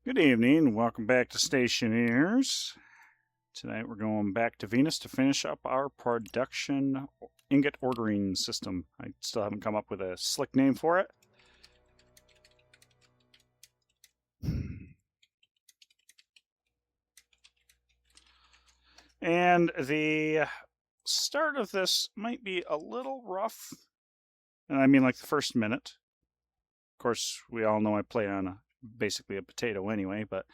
Good evening. Welcome back to Stationeers. Tonight we're going back to Venus to finish up our production ingot ordering system. I still haven't come up with a slick name for it. And the start of this might be a little rough. And I mean like the first minute. Of course, we all know I play on basically a potato anyway, but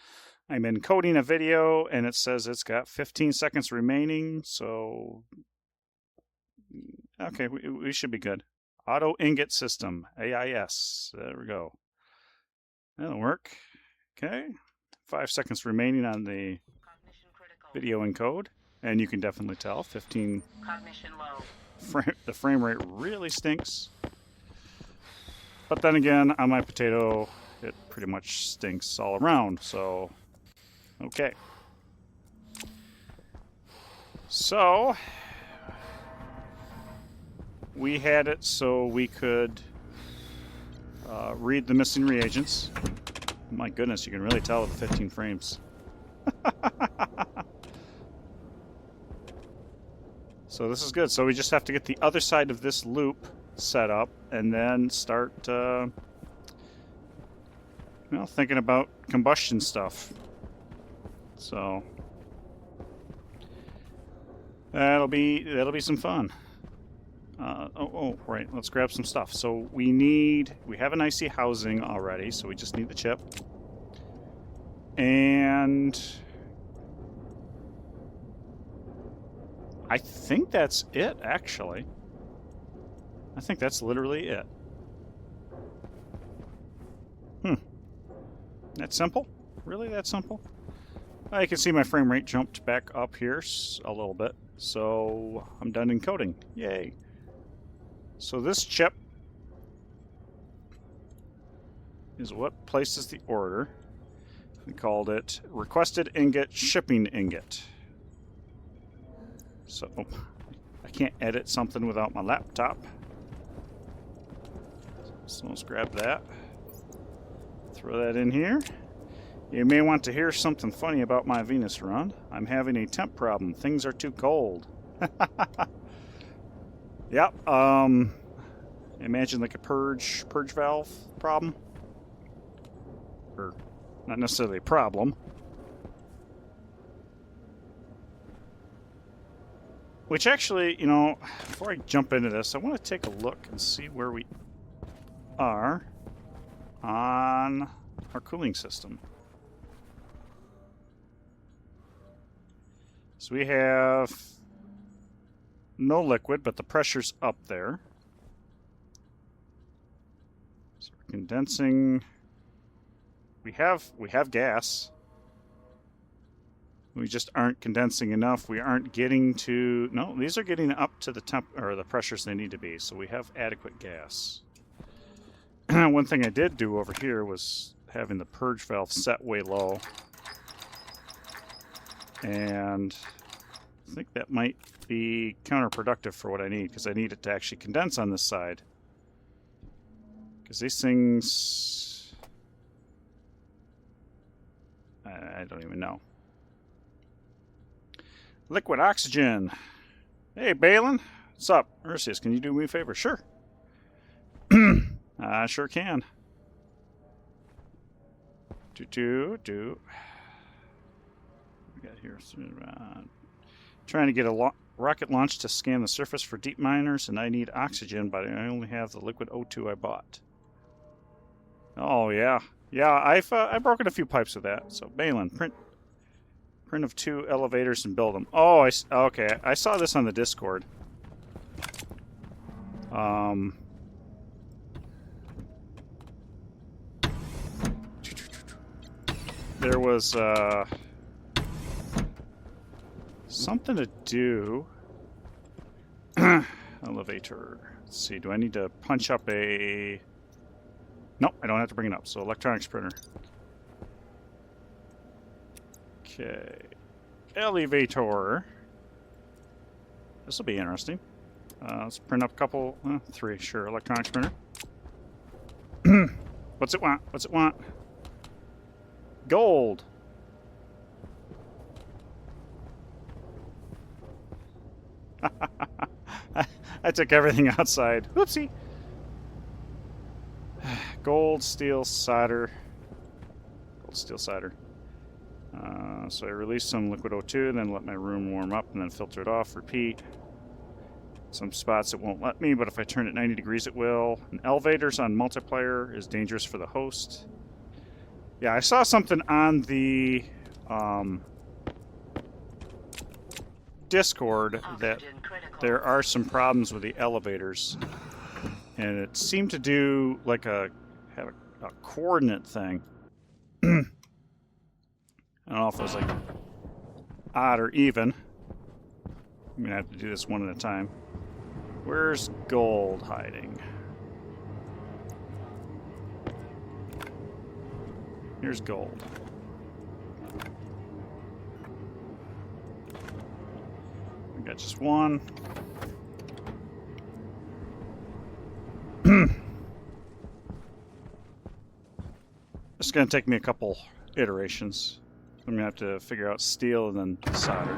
I'm encoding a video and it says it's got 15 seconds remaining, so okay, we should be good. Auto Ingot System, AIS, there we go. That'll work. Okay, 5 seconds remaining on the video encode, and you can definitely tell 15 cognition low. The frame rate really stinks. But then again, on my potato, it pretty much stinks all around, so okay. So we had it so we could read the missing reagents. My goodness, you can really tell with the 15 frames. So this is good. So we just have to get the other side of this loop set up and then start thinking about combustion stuff. So that'll be some fun. Right, let's grab some stuff. So we have an IC housing already, so we just need the chip. And I think that's it, actually. I think that's literally it. That simple? Really that simple? You can see my frame rate jumped back up here a little bit. So I'm done encoding. Yay. So this chip is what places the order. We called it Requested Ingot Shipping Ingot. So I can't edit something without my laptop. So let's grab that. Throw that in here. You may want to hear something funny about my Venus run. I'm having a temp problem. Things are too cold. Yep. Imagine like a purge valve problem. Or not necessarily a problem. Which actually, before I jump into this, I want to take a look and see where we are on our cooling system. So we have no liquid, but the pressure's up there. So we're condensing. We have gas. We just aren't condensing enough. We aren't getting to... No, these are getting up to the temp or the pressures they need to be. So we have adequate gas. One thing I did do over here was having the purge valve set way low. And I think that might be counterproductive for what I need, because I need it to actually condense on this side. Because these things... I don't even know. Liquid oxygen. Hey, Balin. What's up? Ursius, can you do me a favor? Sure. I sure can. We got here. Trying to get a rocket launch to scan the surface for deep miners, and I need oxygen, but I only have the liquid O2 I bought. Oh, yeah. Yeah, I've broken a few pipes with that. So, Balin, print of 2 elevators and build them. Oh, okay. I saw this on the Discord. There was something to do. Elevator. Let's see. Do I need to punch up a... Nope, I don't have to bring it up. So electronics printer. Okay. Elevator. This will be interesting. Let's print up a couple... 3, sure. Electronics printer. What's it want? What's it want? Gold! I took everything outside. Whoopsie! Gold, steel, solder. Gold, steel, solder. So I release some liquid O2, then let my room warm up, and then filter it off. Repeat. Some spots it won't let me, but if I turn it 90 degrees it will. And elevators on multiplayer is dangerous for the host. Yeah, I saw something on the Discord that there are some problems with the elevators. And it seemed to do like have a coordinate thing. I don't know if it was like odd or even. I'm gonna have to do this one at a time. Where's gold hiding? Here's gold. We got just one. It's gonna take me a couple iterations. I'm gonna have to figure out steel and then solder.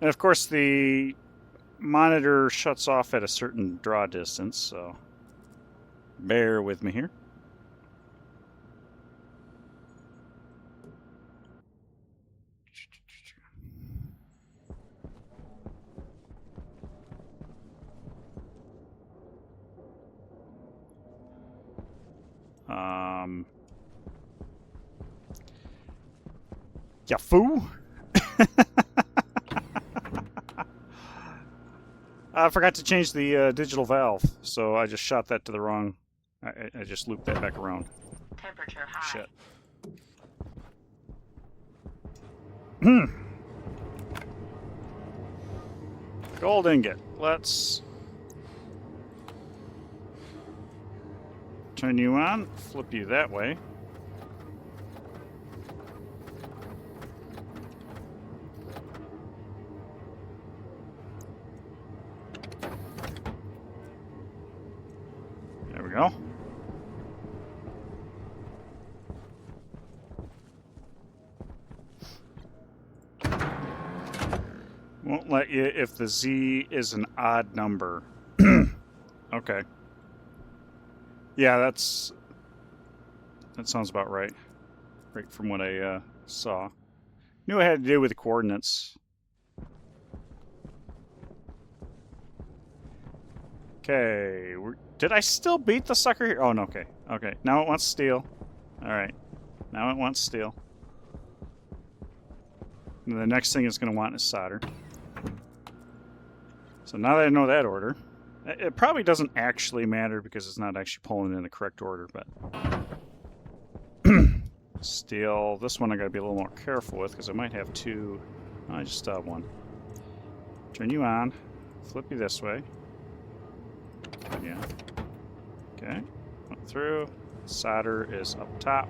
And of course the monitor shuts off at a certain draw distance, so bear with me here. Ya foo! I forgot to change the digital valve, so I just shot that to the wrong... I just looped that back around. Temperature high. Shit. Gold ingot. Let's turn you on, flip you that way. There we go. Won't let you if the Z is an odd number. Okay. Yeah, that sounds about right. Right from what I saw. Knew it had to do with the coordinates. Okay, did I still beat the sucker here? Oh, no, okay. Okay, now it wants steel. Alright, now it wants steel. And the next thing it's going to want is solder. So now that I know that order, it probably doesn't actually matter because it's not actually pulling in the correct order, but... Steel, this one I got to be a little more careful with because I might have two. Oh, I just still have one. Turn you on, flip you this way. Yeah. Okay. Went through. Solder is up top.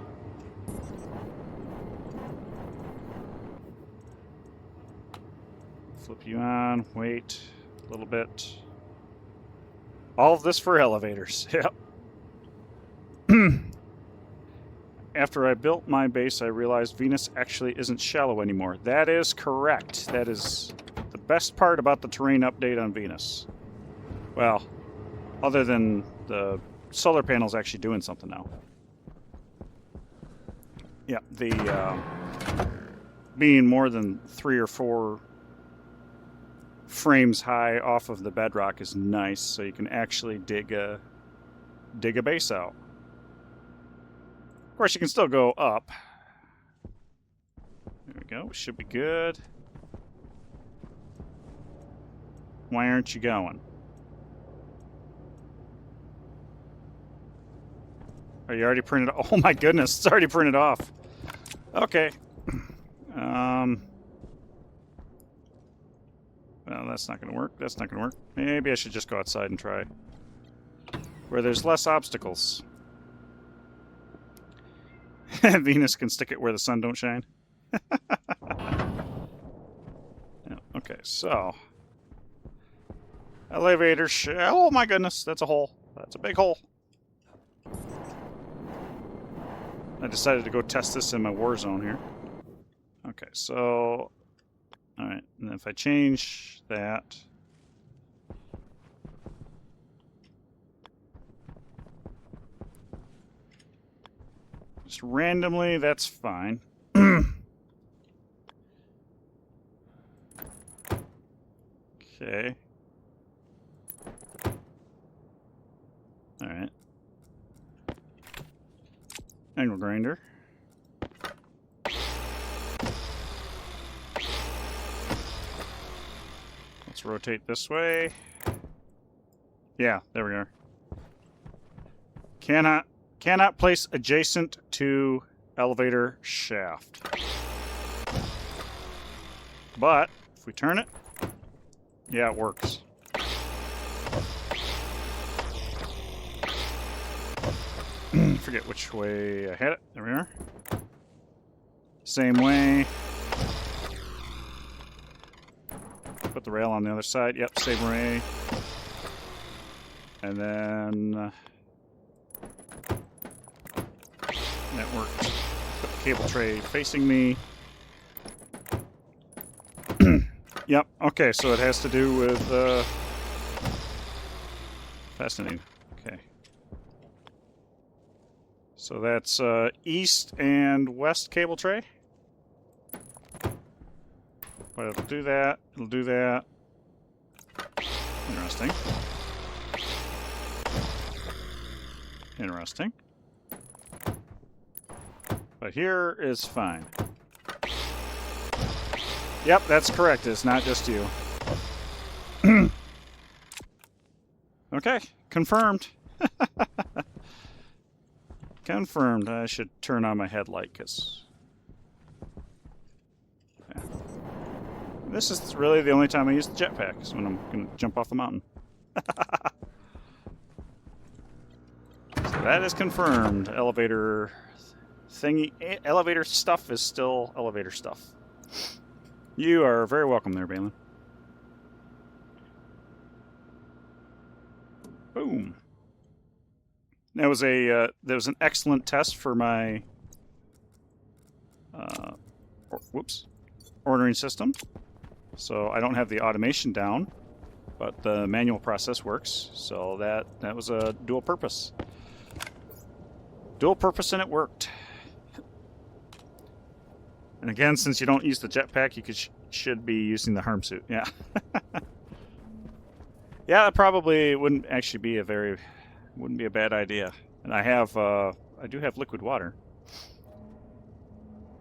Flip you on. Wait a little bit. All of this for elevators. Yep. After I built my base, I realized Venus actually isn't shallow anymore. That is correct. That is the best part about the terrain update on Venus. Well, other than the solar panels actually doing something now. Yeah, the being more than 3 or 4 frames high off of the bedrock is nice, so you can actually dig a base out. Of course, you can still go up. There we go. Should be good. Why aren't you going? Are you already printed? Oh my goodness, it's already printed off. Okay. Well, that's not going to work. That's not going to work. Maybe I should just go outside and try. Where there's less obstacles. Venus can stick it where the sun don't shine. Yeah, okay, so... Elevator oh my goodness, that's a hole. That's a big hole. I decided to go test this in my war zone here. Okay, so... Alright, and if I change that... Just randomly, that's fine. Okay. Alright. Angle grinder. Let's rotate this way. Yeah, there we are. Cannot place adjacent to elevator shaft. But if we turn it, yeah, it works. Forget which way I had it. There we are. Same way. Put the rail on the other side. Yep, same way. And then that worked. Put the cable tray facing me. Yep, okay, so it has to do with fascinating. Okay. So that's east and west cable tray. But it'll do that. It'll do that. Interesting. Interesting. But here is fine. Yep, that's correct. It's not just you. Okay, confirmed. Confirmed. I should turn on my headlight because... Yeah. This is really the only time I use the jetpack, is when I'm going to jump off the mountain. So that is confirmed. Elevator thingy. Elevator stuff is still elevator stuff. You are very welcome there, Balin. Boom. That was an excellent test for my ordering system. So I don't have the automation down, but the manual process works. So that was a dual purpose. Dual purpose, and it worked. And again, since you don't use the jetpack, you should be using the harm suit. Yeah. Yeah, that probably wouldn't actually be wouldn't be a bad idea. And I do have liquid water.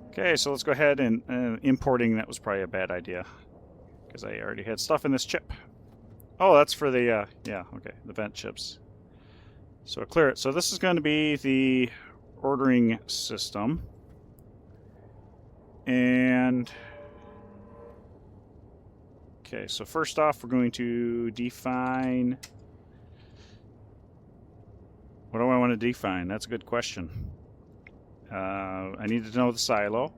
Okay, so let's go ahead and importing. That was probably a bad idea because I already had stuff in this chip. Oh, that's for the yeah, okay, the vent chips. So clear it. So this is going to be the ordering system. And okay, so first off, we're going to define. What do I want to define? That's a good question. I need to know the silo.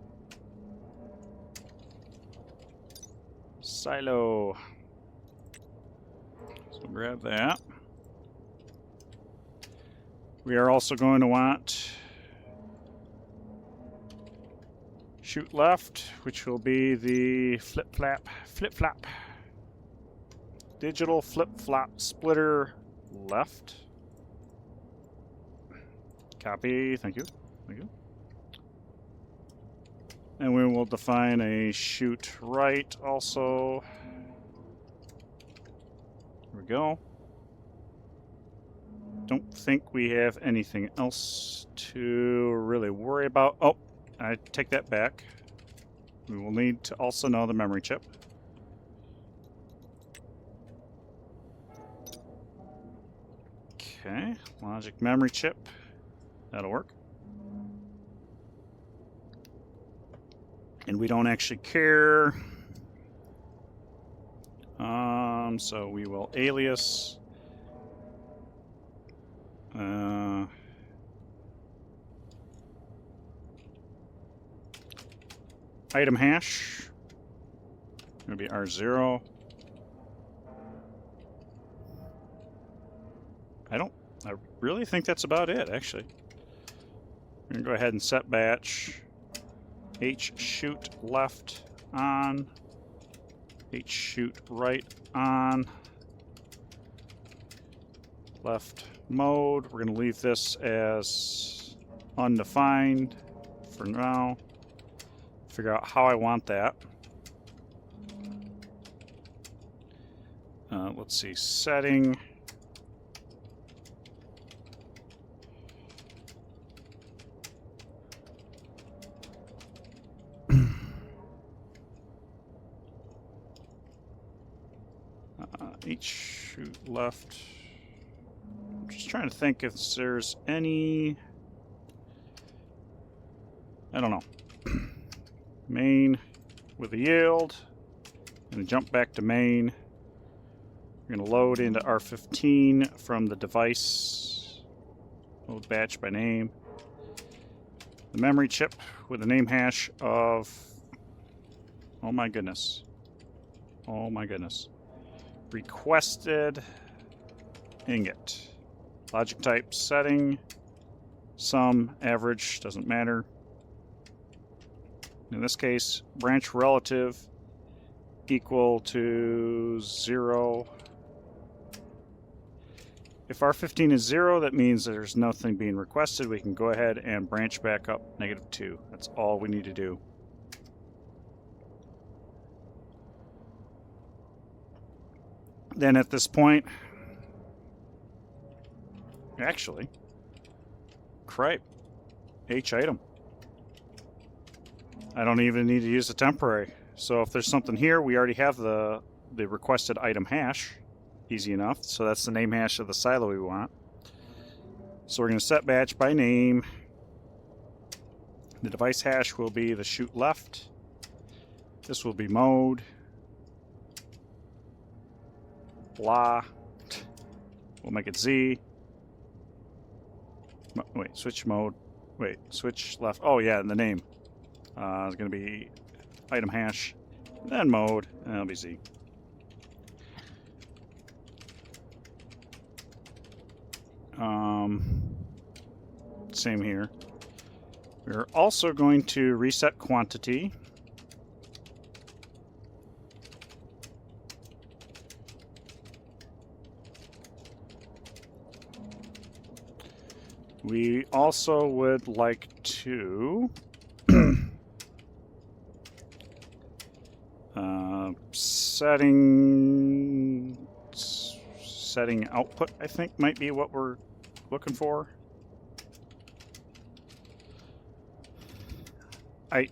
Silo. So grab that. We are also going to want shoot left, which will be the flip-flap, digital flip-flop splitter left. Copy, thank you, thank you. And we will define a shoot right also. There we go. Don't think we have anything else to really worry about. Oh, I take that back. We will need to also know the memory chip. Okay, logic memory chip. That'll work. And we don't actually care. So we will alias item hash. Going to be R0. I really think that's about it, actually. We're going to go ahead and set batch. H shoot left on. H shoot right on. Left mode. We're going to leave this as undefined for now. Figure out how I want that. Let's see, setting. H shoot left. I'm just trying to think if there's any. I don't know. Main with a yield. And jump back to main. We're going to load into R15 from the device. Load batch by name. The memory chip with a name hash of. Oh my goodness. Oh my goodness. Requested ingot. Logic type setting. Sum, average, doesn't matter. In this case, branch relative equal to 0. If R15 is 0, that means there's nothing being requested. We can go ahead and branch back up -2. That's all we need to do. Then at this point, actually, cripe, H item. I don't even need to use the temporary. So if there's something here, we already have the requested item hash. Easy enough. So that's the name hash of the silo we want. So we're going to set batch by name. The device hash will be the shoot left. This will be mode. Blah. We'll make it Z. Wait, switch mode. Wait, switch left. Oh yeah, and the name. It's going to be item hash, then mode, and it'll be Z. Same here. We're also going to reset quantity. We also would like to setting output, I think, might be what we're looking for. I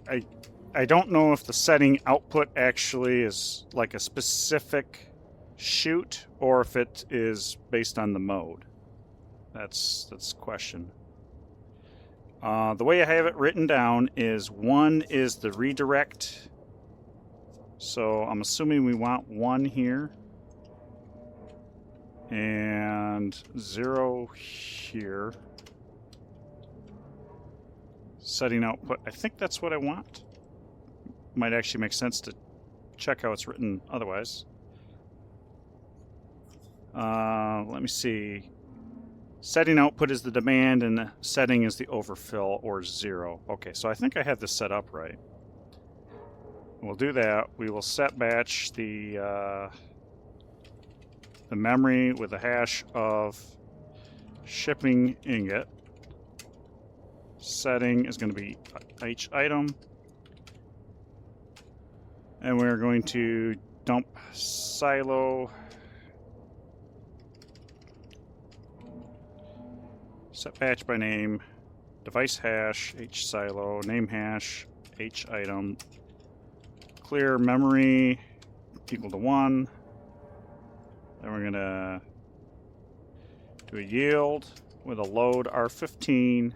don't know if the setting output actually is like a specific shoot or if it is based on the mode. That's the question. The way I have it written down is 1 is the redirect. So I'm assuming we want 1 here. And 0 here. Setting output. I think that's what I want. Might actually make sense to check how it's written otherwise. Let me see. Setting output is the demand and the setting is the overfill or 0. Okay, so I think I have this set up right. We'll do that. We will set batch the memory with a hash of shipping ingot. Setting is going to be H item. And we're going to dump silo. Set batch by name. Device hash, H silo. Name hash, H item. Clear memory equal to 1. Then we're going to do a yield with a load R15.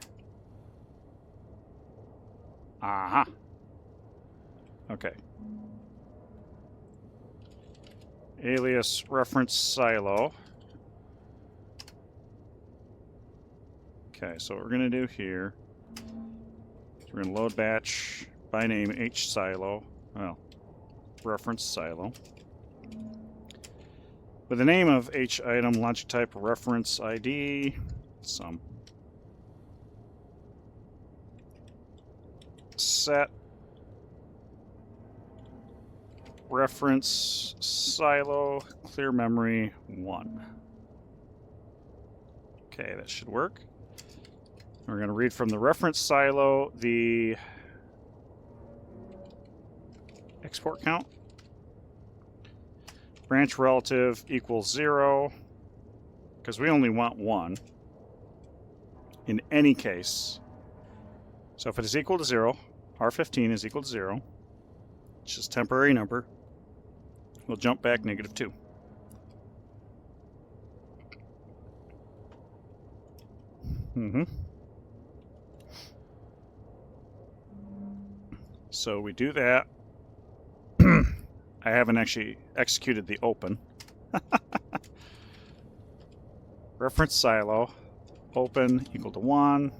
Aha. Okay. Alias reference silo. Okay, so what we're going to do here, we're going to load batch by name H silo. Well, reference silo. With the name of H item, logic type reference ID, some. set reference silo clear memory 1. Okay, that should work. We're going to read from the reference silo the export count. Branch relative equals 0, because we only want 1 in any case. So if it is equal to 0, R15 is equal to 0, it's just a temporary number, we'll jump back -2. So we do that. I haven't actually executed the open. Reference silo, open equal to 1.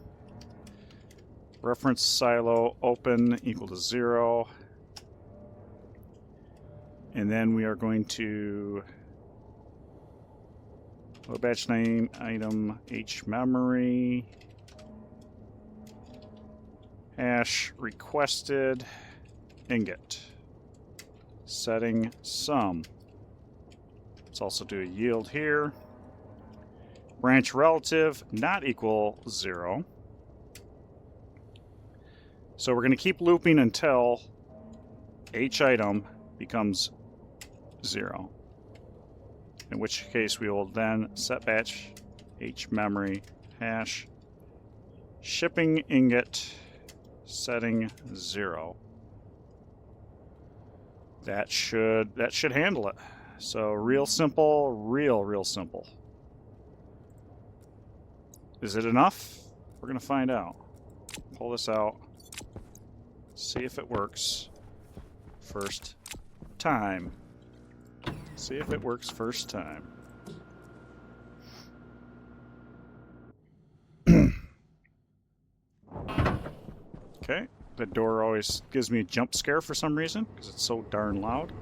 Reference silo, open equal to 0. And then we are going to batch name item h memory hash requested ingot setting sum. Let's also do a yield here. Branch relative not equal 0. So we're going to keep looping until h item becomes 0. In which case we will then set batch h memory hash shipping ingot setting 0. That should handle it. So real simple, real simple. Is it enough? We're gonna find out. Pull this out. See if it works. First time. See if it works first time. Okay, the door always gives me a jump scare for some reason, because it's so darn loud.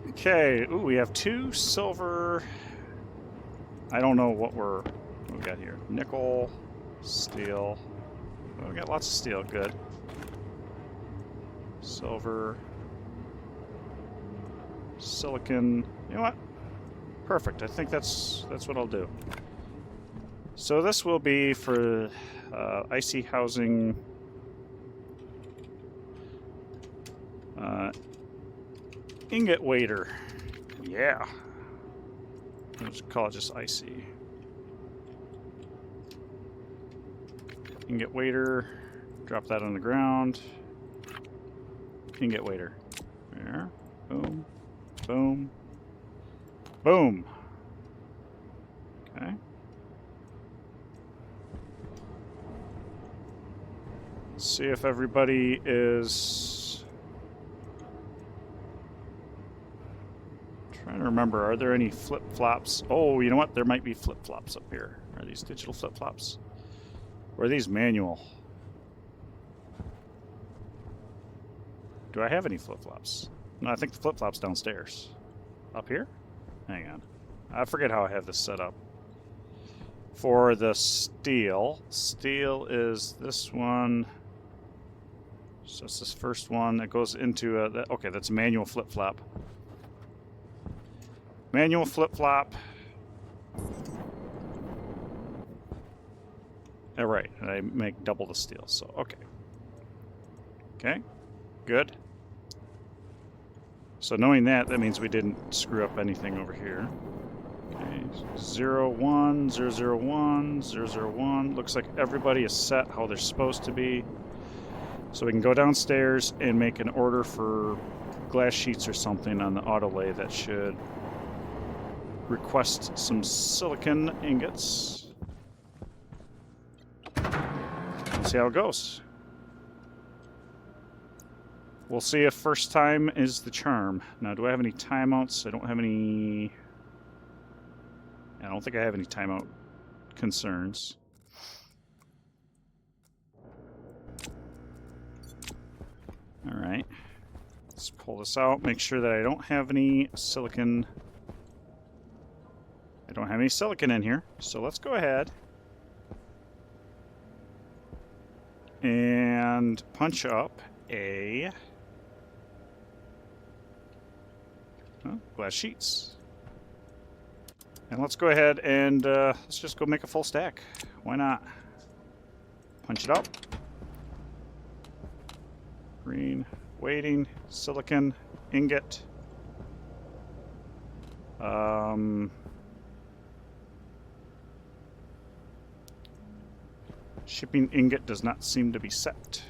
Okay, ooh, we have 2 silver. I don't know what we got here. Nickel, steel. Oh, we got lots of steel, good. Silver. Silicon. You know what? Perfect. I think that's what I'll do. So this will be for icy housing ingot waiter. Yeah. I'll just call it just icy. Ingot waiter. Drop that on the ground. Ingot waiter. There. Boom. Boom. Boom. Okay. Let's see if everybody is... Trying to remember, are there any flip-flops? Oh, you know what? There might be flip-flops up here. Are these digital flip-flops? Or are these manual? Do I have any flip-flops? No, I think the flip-flop's downstairs. Up here? Hang on. I forget how I have this set up. For the steel. Steel is this one. So it's this first one that goes into a... Okay, that's a manual flip-flop. Manual flip-flop. All right, and I make double the steel, so okay. Okay, good. So knowing that, that means we didn't screw up anything over here. Okay, 0, 1, 0, 0, 1, 0, 0, 1. Looks like everybody is set how they're supposed to be. So we can go downstairs and make an order for glass sheets or something on the auto lathe that should request some silicon ingots. See how it goes. We'll see if first time is the charm. Now, do I have any timeouts? I don't have any... I don't think I have any timeout concerns. Alright. Let's pull this out. Make sure that I don't have any silicon... I don't have any silicon in here. So let's go ahead and punch up a glass sheets. And let's go ahead and let's just go make a full stack. Why not? Punch it up. Green, weighting, silicon, ingot. Shipping ingot does not seem to be set.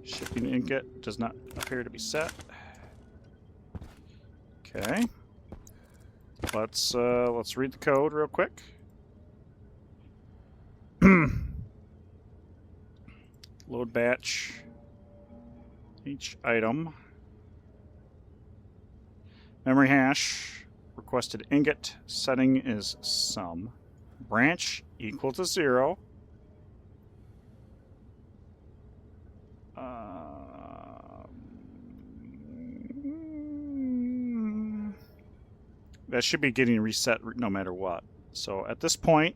Shipping ingot does not appear to be set. Okay. Let's read the code real quick. Load batch each item. Memory hash requested ingot setting is sum. Branch equal to 0. That should be getting reset no matter what. So at this point,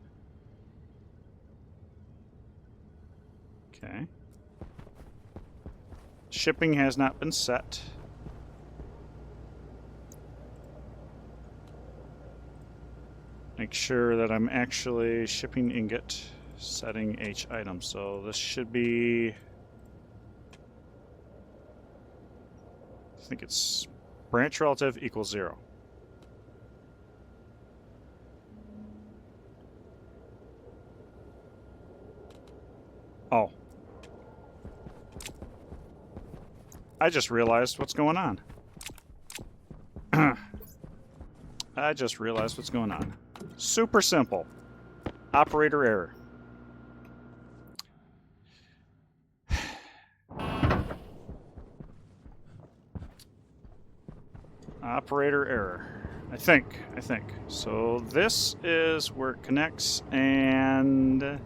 okay, shipping has not been set. Make sure that I'm actually shipping ingot, setting H item. So this should be, I think it's branch relative equals 0. Oh. I just realized what's going on. I just realized what's going on. Super simple. Operator error. Operator error. I think. So this is where it connects and...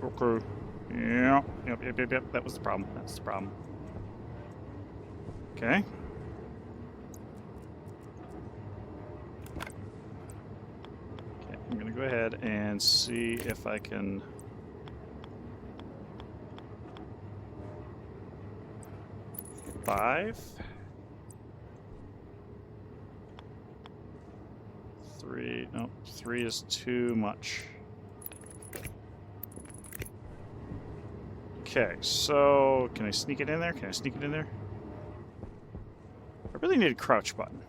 Okay. Yep. That was the problem. That's the problem. Okay. Okay, I'm gonna go ahead and see if I can... Five. 3. No, 3 is too much. Okay, so can I sneak it in there? Can I sneak it in there? I really need a crouch button.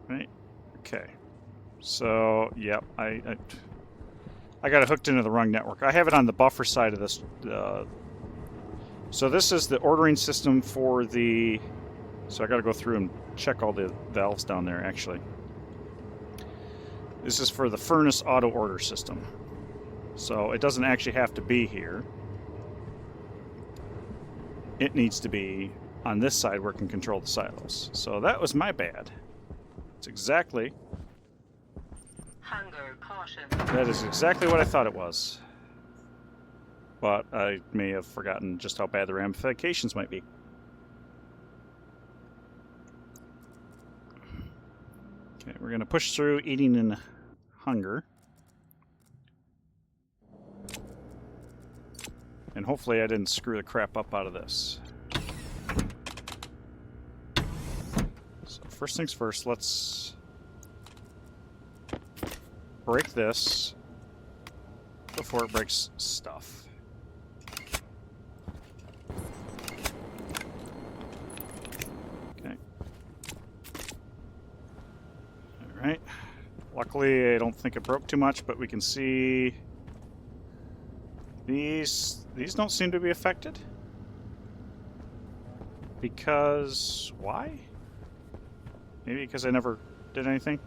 Right? Okay. So, yep, I got it hooked into the wrong network. I have it on the buffer side of this. So this is the ordering system for the... So I got to go through and check all the valves down there, actually. This is for the furnace auto order system. So it doesn't actually have to be here. It needs to be on this side where it can control the silos. So that was my bad. It's exactly... Hunger caution. That is exactly what I thought it was. But I may have forgotten just how bad the ramifications might be. Okay, we're going to push through eating and hunger. And hopefully I didn't screw the crap up out of this. So first things first, let's break this before it breaks stuff. Okay. Alright. Luckily, I don't think it broke too much, but we can see these don't seem to be affected. Because... why? Maybe because I never did anything?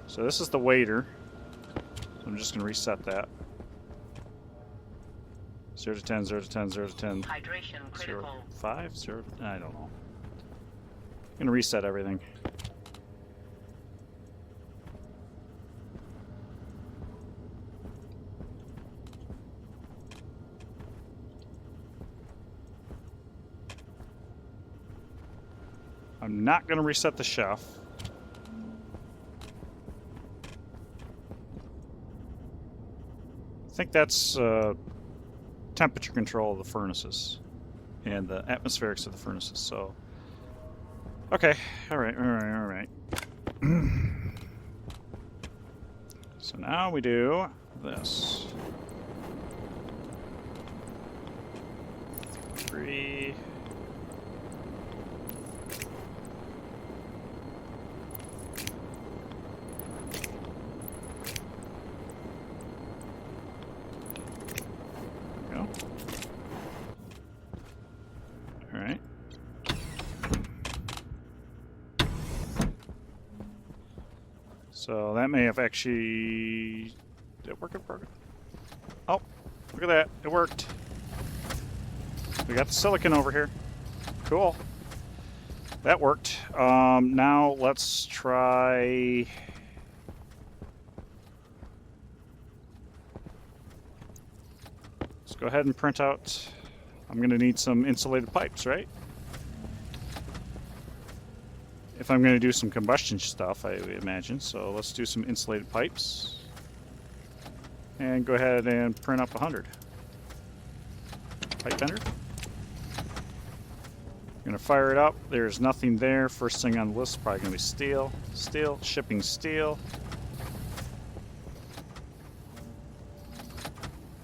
So this is the waiter. So I'm just going to reset that. 0 to 10, 0 to 10, 0 to 10. Hydration critical. 0 to 5, 0 to... I don't know. I'm going to reset everything. I'm not going to reset the chef. I think that's temperature control of the furnaces and the atmospherics of the furnaces. So, okay, all right. So now we do this. 3. There we go. All right. So that may have actually... Did it work? Oh, look at that. It worked. We got the silicon over here. Cool. That worked. Now let's try... Let's go ahead and print out... I'm going to need some insulated pipes, right? If I'm going to do some combustion stuff, I imagine. So let's do some insulated pipes. And go ahead and print up 100. Pipe bender. I'm going to fire it up. There's nothing there. First thing on the list is probably going to be steel. Steel. Shipping steel.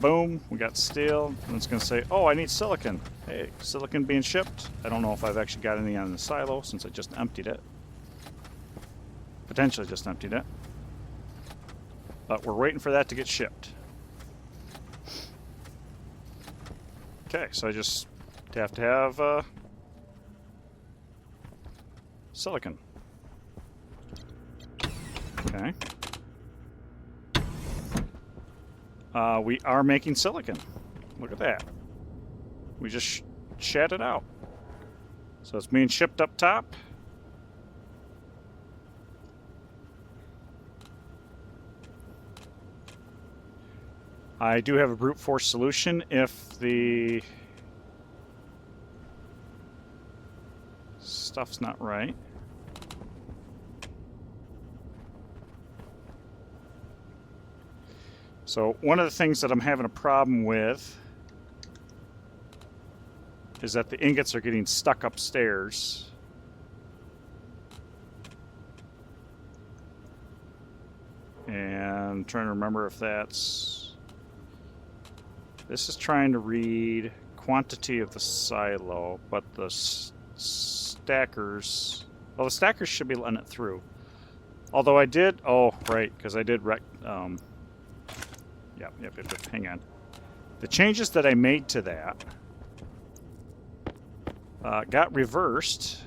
Boom. We got steel. And it's going to say, oh, I need silicon. Hey, silicon being shipped. I don't know if I've actually got any on the silo since I just emptied it. Potentially just emptied it. But we're waiting for that to get shipped. Okay, so I just have to have silicon. Okay. We are making silicon. Look at that. We just shat it out. So it's being shipped up top. I do have a brute force solution if the stuff's not right. So one of the things that I'm having a problem with is that the ingots are getting stuck upstairs. And I'm trying to remember if that's... This is trying to read quantity of the silo, but the stackers... Well, the stackers should be letting it through. Although I did... Oh, right, because I did... Yep, hang on. The changes that I made to that got reversed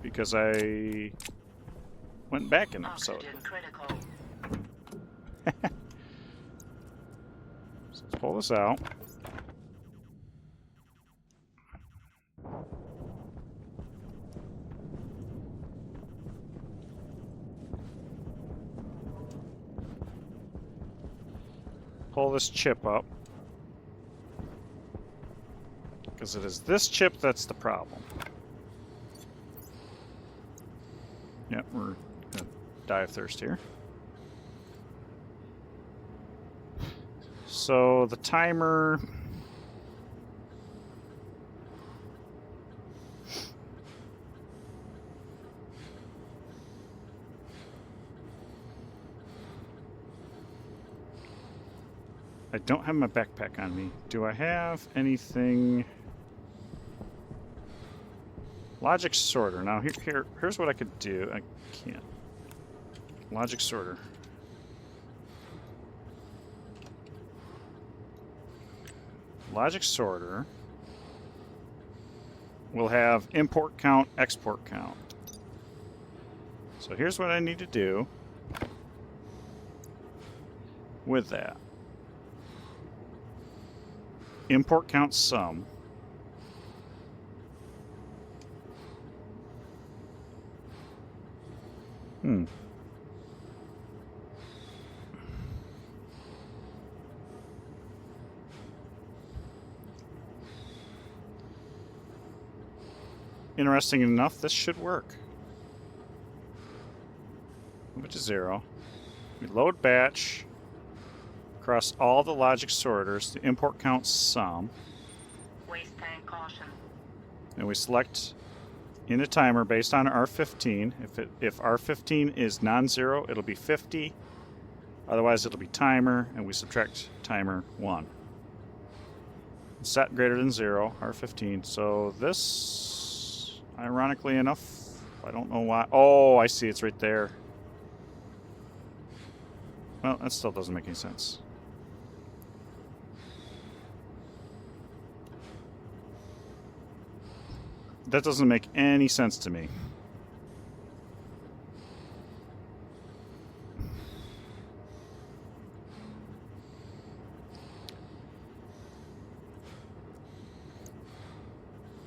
because I went back an episode. So let's pull this out. Pull this chip up. Because it is this chip that's the problem. Yep, we're going to die of thirst here. So the timer... I don't have my backpack on me. Do I have anything... Logic sorter. Now here's what I could do. I can't. Logic sorter. Logic sorter will have import count, export count. So here's what I need to do with that. Import count sum. interesting enough, this should work. Move it to 0. We load batch across all the logic sorters. The import counts sum. Waste tank caution. And we select in a timer based on R15. If R15 is non-zero, it'll be 50. Otherwise, it'll be timer, and we subtract timer 1. Set greater than 0, R15. So this, ironically enough, I don't know why. Oh, I see, it's right there. Well, that still doesn't make any sense. That doesn't make any sense to me.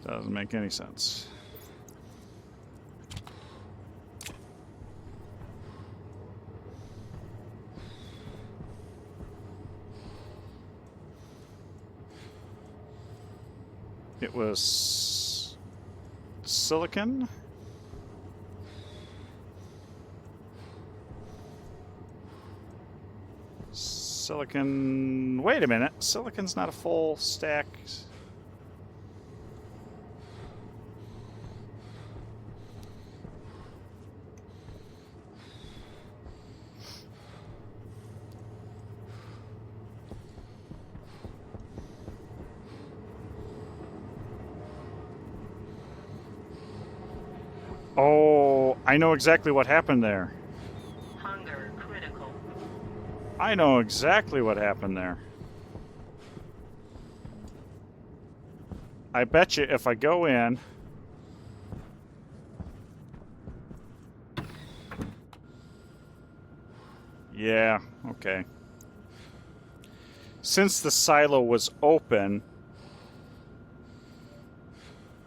Doesn't make any sense. It was silicon. Silicon. Wait a minute. Silicon's not a full stack. Oh, I know exactly what happened there. Hunger critical. I know exactly what happened there. I bet you if I go in... Yeah, okay. Since the silo was open,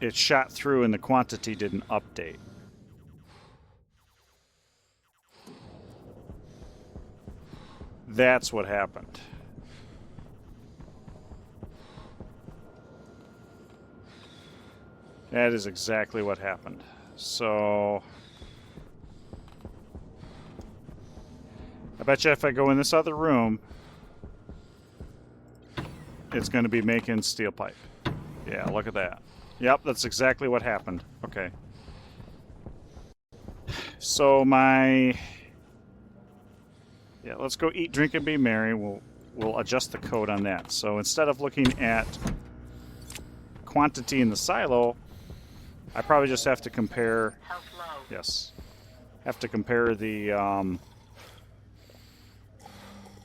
it shot through and the quantity didn't update. That's what happened. That is exactly what happened. So I bet you if I go in this other room, it's going to be making steel pipe. Yeah, look at that. Yep, that's exactly what happened. Okay. So my... Yeah, let's go eat, drink, and be merry. We'll adjust the code on that. So instead of looking at quantity in the silo, I probably just have to compare... Health low. Yes. Have to compare the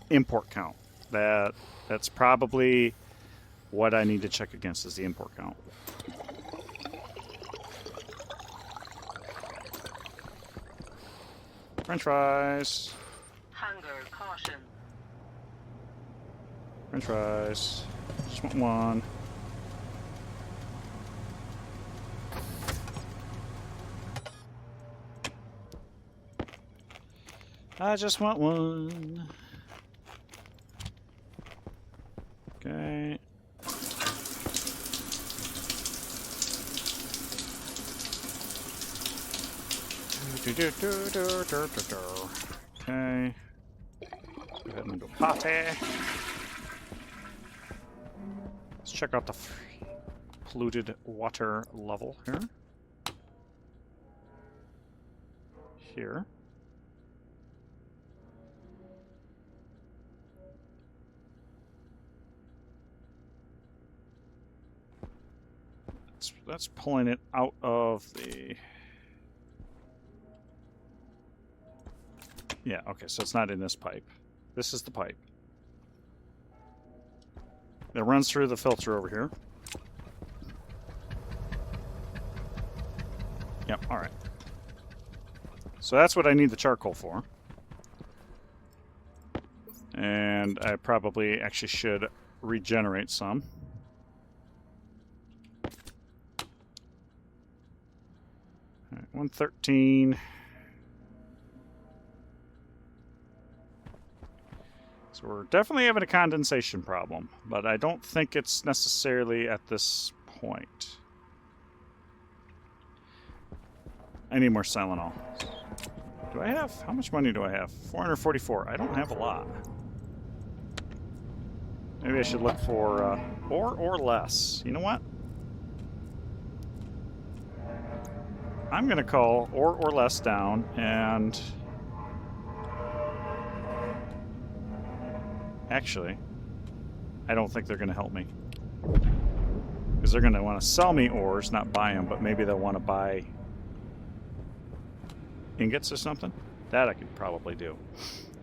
import count. That's probably what I need to check against is the import count. French fries. Hunger caution. French fries. Just want one. I just want one. Okay. Okay. Let's go ahead and go potty. Let's check out the polluted water level here. Here. That's pulling it out of the... Yeah, okay, so it's not in this pipe. This is the pipe. It runs through the filter over here. Yep, alright. So that's what I need the charcoal for. And I probably actually should regenerate some. Alright, 113. So we're definitely having a condensation problem, but I don't think it's necessarily at this point. I need more Tylenol. Do I have? How much money do I have? 444. I don't have a lot. Maybe I should look for or less. You know what? I'm gonna call or less down, and actually, I don't think they're gonna help me because they're gonna want to sell me ores, not buy them. But maybe they'll want to buy ingots or something. That I could probably do.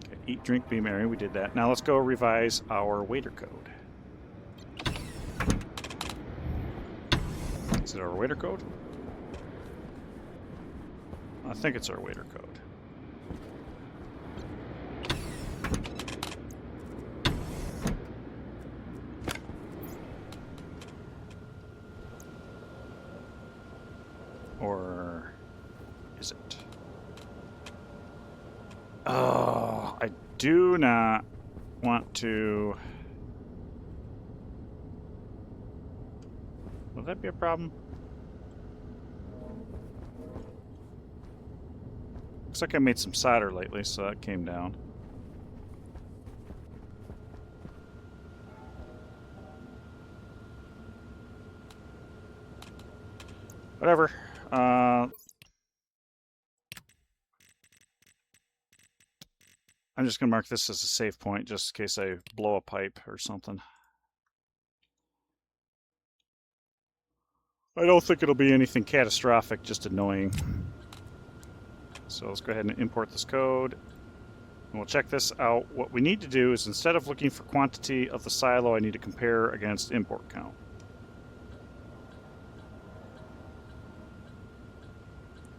Okay, eat, drink, be merry. We did that. Now let's go revise our waiter code. Is it our waiter code? I think it's our waiter code. Or is it? Oh, I do not want to. Will that be a problem? Looks like I made some solder lately, so that came down. Whatever. I'm just going to mark this as a save point just in case I blow a pipe or something. I don't think it'll be anything catastrophic, just annoying. So let's go ahead and import this code. And we'll check this out. What we need to do is instead of looking for quantity of the silo, I need to compare against import count.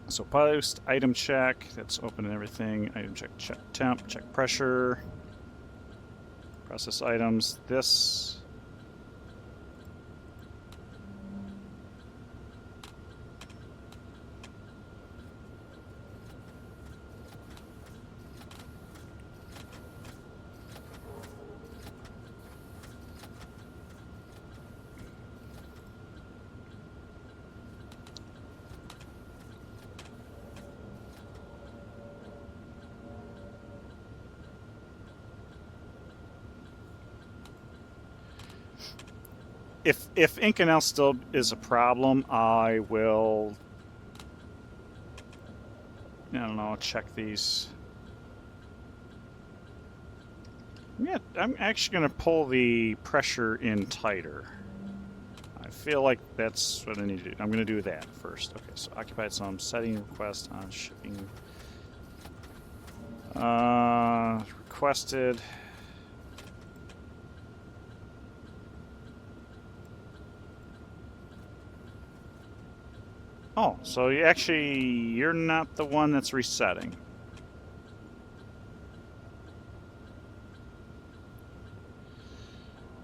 So post item check, that's open and everything. Item check, check temp, check pressure. Process items, this. If Inconel still is a problem, I will, I don't know, check these. Yeah, I'm actually going to pull the pressure in tighter. I feel like that's what I need to do. I'm going to do that first. Okay, so occupied some setting request on shipping. Requested. Oh, so you're not the one that's resetting.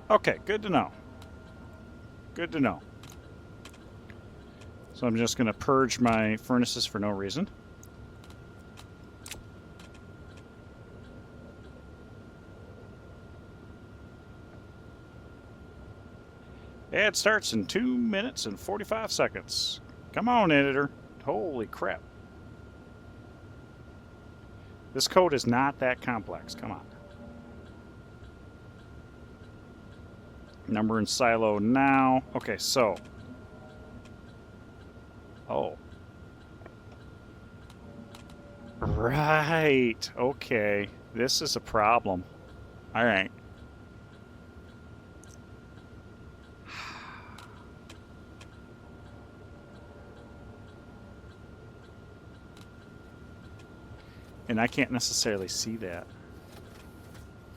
Okay, good to know. Good to know. So I'm just going to purge my furnaces for no reason. Ad starts in 2 minutes and 45 seconds. Come on, editor. Holy crap. This code is not that complex. Come on. Number in silo now. Okay, so. Oh. Right. Okay. This is a problem. All right. And I can't necessarily see that.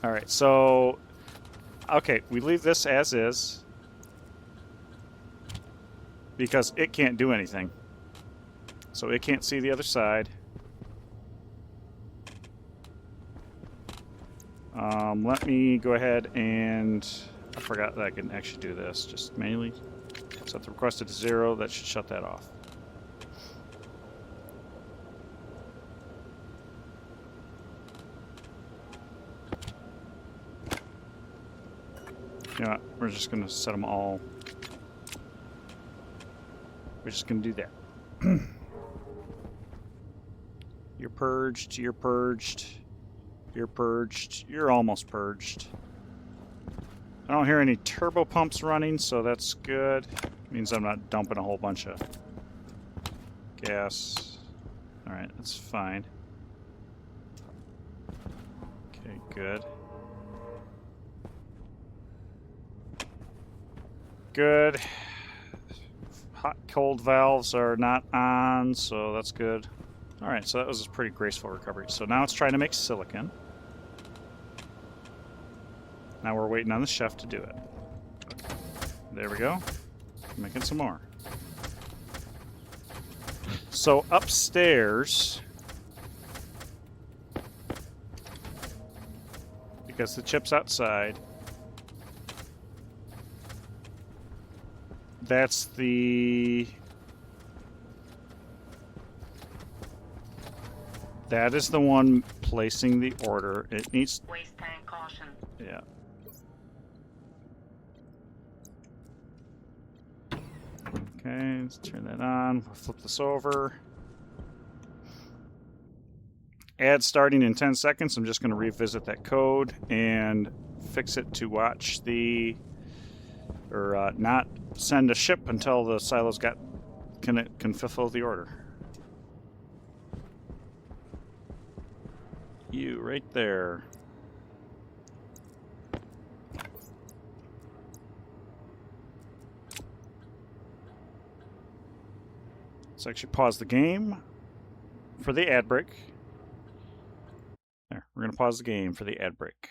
All right, so, okay, we leave this as is because it can't do anything. So it can't see the other side. Let me go ahead and, I forgot that I can actually do this, just manually set the requested to 0. That should shut that off. You know what? We're just going to set them all. We're just going to do that. You're purged, you're purged, you're purged, you're almost purged. I don't hear any turbo pumps running, so that's good. Means I'm not dumping a whole bunch of gas. Alright, that's fine. Okay, good. Good. Hot, cold valves are not on, so that's good. Alright, so that was a pretty graceful recovery. So now it's trying to make silicon. Now we're waiting on the chef to do it. There we go. Making some more. So upstairs, because the chip's outside, that's the... That is the one placing the order. It needs... Waste tank caution. Yeah. Okay, let's turn that on. We'll flip this over. Ad starting in 10 seconds. I'm just going to revisit that code and fix it to watch the... Or not send a ship until the silos can fulfill the order. You right there. Let's actually pause the game for the ad break. There, we're going to pause the game for the ad break.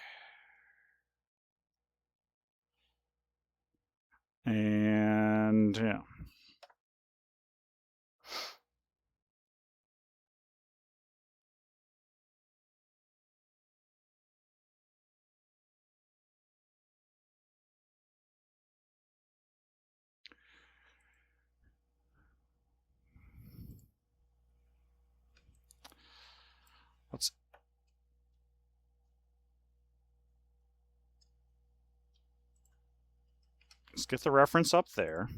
And yeah. Let's get the reference up there.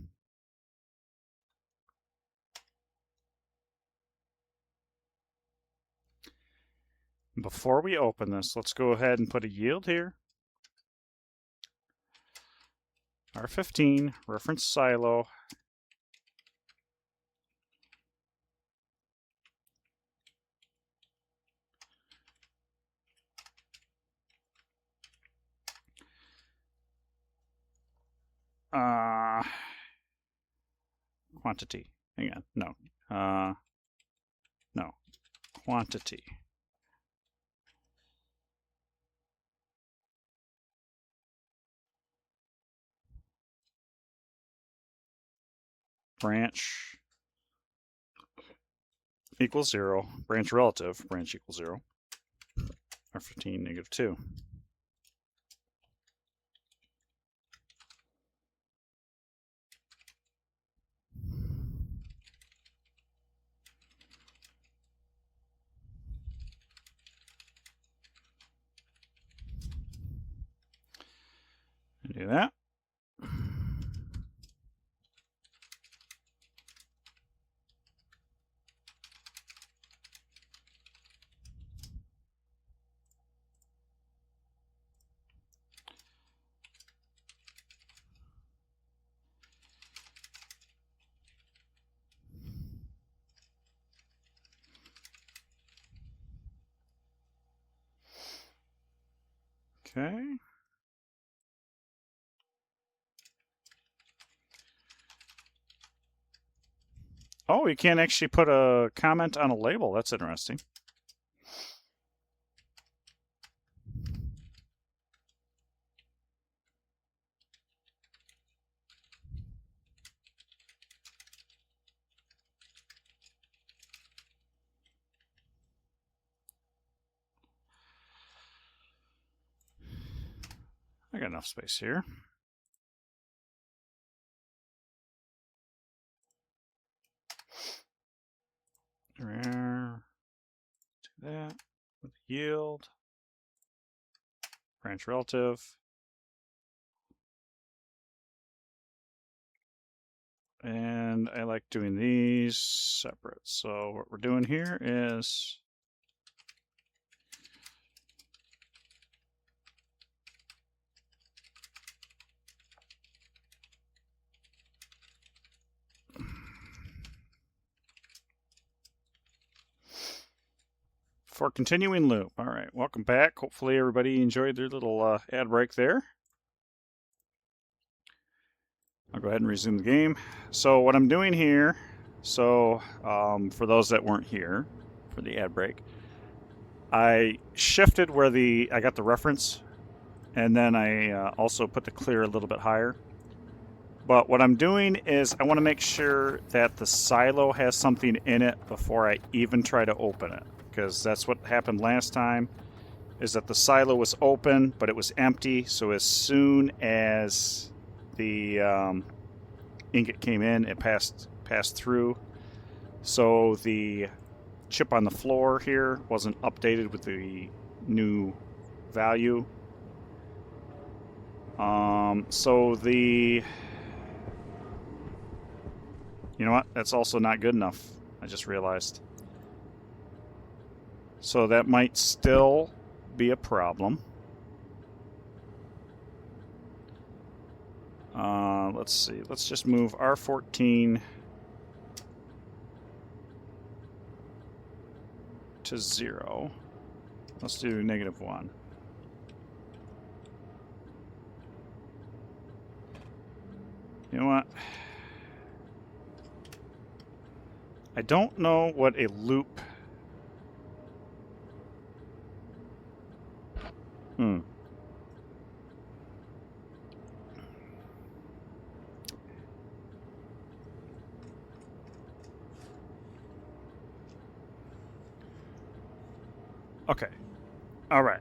Before we open this, let's go ahead and put a yield here. R15, reference silo. Quantity. Hang on. No. No. Quantity. Branch equals 0. Branch relative. Branch equals 0. R15 negative 2. Do that. Okay. Oh, you can't actually put a comment on a label. That's interesting. I got enough space here. Do that with yield. Branch relative. And I like doing these separate. So what we're doing here is for continuing loop. All right, welcome back. Hopefully everybody enjoyed their little ad break there. I'll go ahead and resume the game. So what I'm doing here, for those that weren't here for the ad break, I shifted where I got the reference, and then I also put the clear a little bit higher. But what I'm doing is I want to make sure that the silo has something in it before I even try to open it, because that's what happened last time, is that the silo was open but it was empty. So as soon as the ingot came in, it passed through. So the chip on the floor here wasn't updated with the new value. You know what? That's also not good enough. I just realized. So that might still be a problem. Let's see. Let's just move R14 to 0. Let's do -1. You know what? I don't know what a loop... Okay. All right.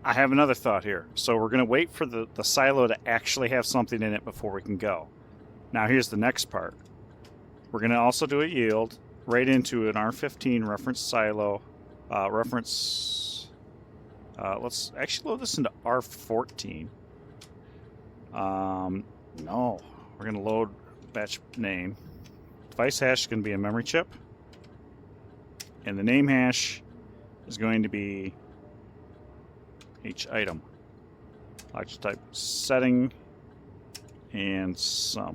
I have another thought here. So we're going to wait for the silo to actually have something in it before we can go. Now here's the next part. We're going to also do a yield right into an R15 reference silo. Let's actually load this into R14. No, we're going to load batch name. Device hash is going to be a memory chip. And the name hash is going to be each item. Object type setting and sum.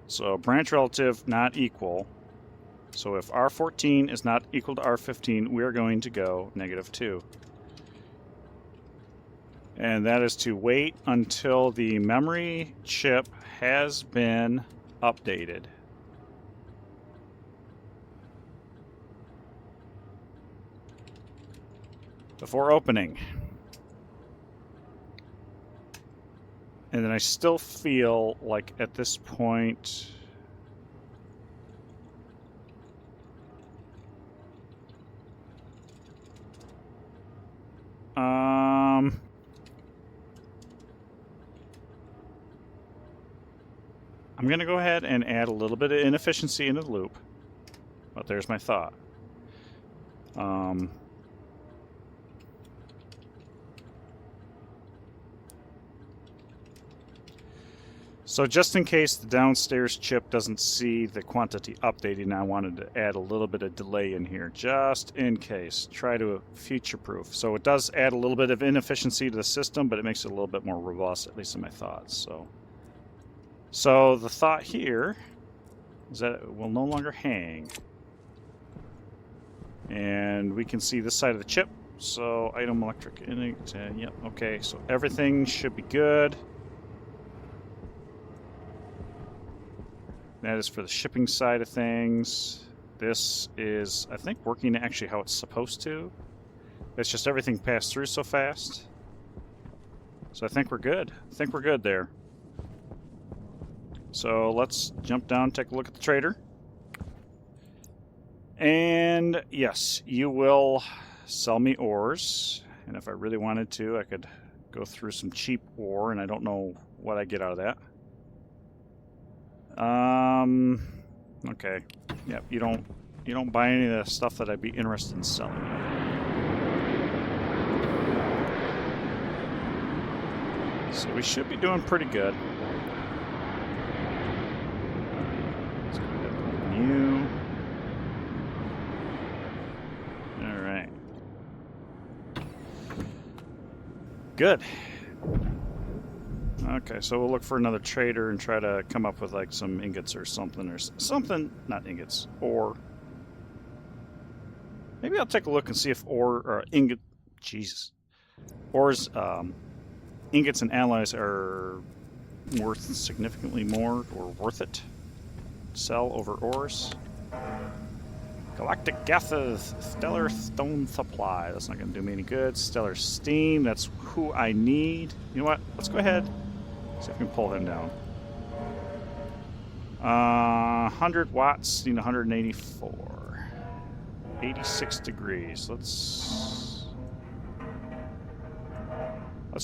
So branch relative not equal. So if R14 is not equal to R15, we're going to go -2. And that is to wait until the memory chip has been updated. Before opening. And then I still feel like at this point... I'm going to go ahead and add a little bit of inefficiency into the loop. But there's my thought. So just in case the downstairs chip doesn't see the quantity updating, I wanted to add a little bit of delay in here, just in case. Try to future-proof. So it does add a little bit of inefficiency to the system, but it makes it a little bit more robust, at least in my thoughts. So the thought here is that it will no longer hang. And we can see this side of the chip. So item electric, yep, okay. So everything should be good. That is for the shipping side of things. This is, I think, working actually how it's supposed to. It's just everything passed through so fast. So I think we're good. I think we're good there. So let's jump down and take a look at the trader. And yes, you will sell me ores. And if I really wanted to, I could go through some cheap ore, and I don't know what I get out of that. Okay. Yep, you don't buy any of the stuff that I'd be interested in selling. So we should be doing pretty good. Let's go ahead and open you. Alright. Good. Okay, so we'll look for another trader and try to come up with like some ingots or something, not ingots, ore. Maybe I'll take a look and see if ore or ingot, Jesus, ores, ingots and alloys are worth significantly more or worth it. Sell over ores. Galactic gases, stellar stone supply. That's not going to do me any good. Stellar steam. That's who I need. You know what? Let's go ahead. See if we can pull him down. 100 watts. Need 184. 86 degrees. Let's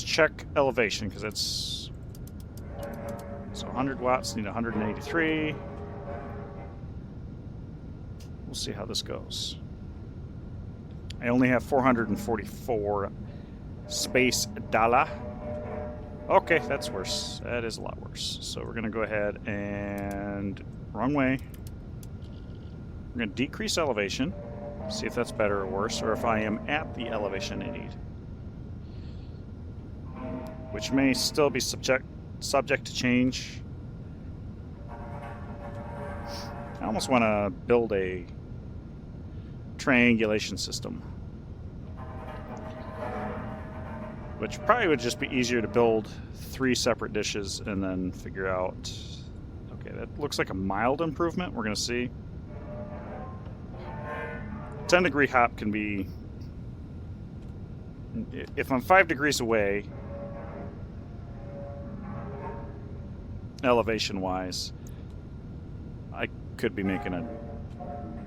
check elevation because it's so 100 watts. Need 183. We'll see how this goes. I only have 444 space dollar. Okay, that's worse. That is a lot worse. So we're going to go ahead and... Wrong way. We're going to decrease elevation. See if that's better or worse, or if I am at the elevation I need. Which may still be subject to change. I almost want to build a triangulation system, which probably would just be easier to build 3 separate dishes and then figure out. Okay, that looks like a mild improvement. We're going to see. 10-degree hop can be, if I'm 5 degrees away elevation wise, I could be making a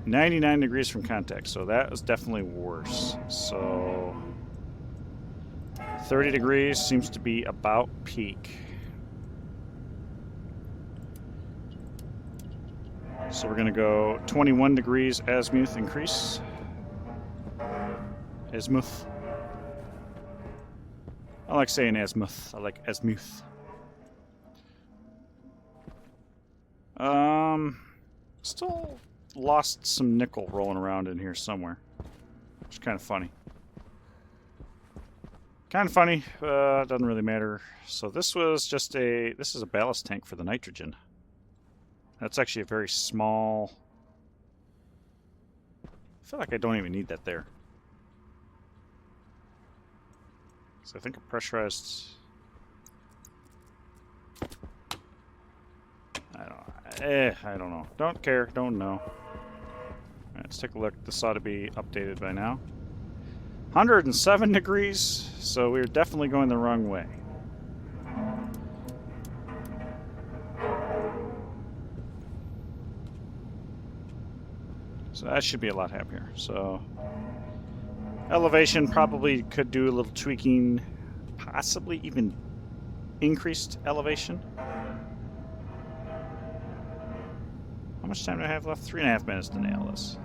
99 degrees from contact, so that is definitely worse. So 30 degrees seems to be about peak. So we're going to go 21 degrees azimuth increase. Azimuth. I like saying azimuth. I like azimuth. Still lost some nickel rolling around in here somewhere. Which is kind of funny. Doesn't really matter. So this was just this is a ballast tank for the nitrogen. That's actually a very small... I feel like I don't even need that there. So I think a pressurized... I don't know. Don't care. Don't know. Alright, let's take a look. This ought to be updated by now. 107 degrees, so we're definitely going the wrong way. So that should be a lot happier. So elevation probably could do a little tweaking, possibly even increased elevation. How much time do I have left? 3.5 minutes to nail this.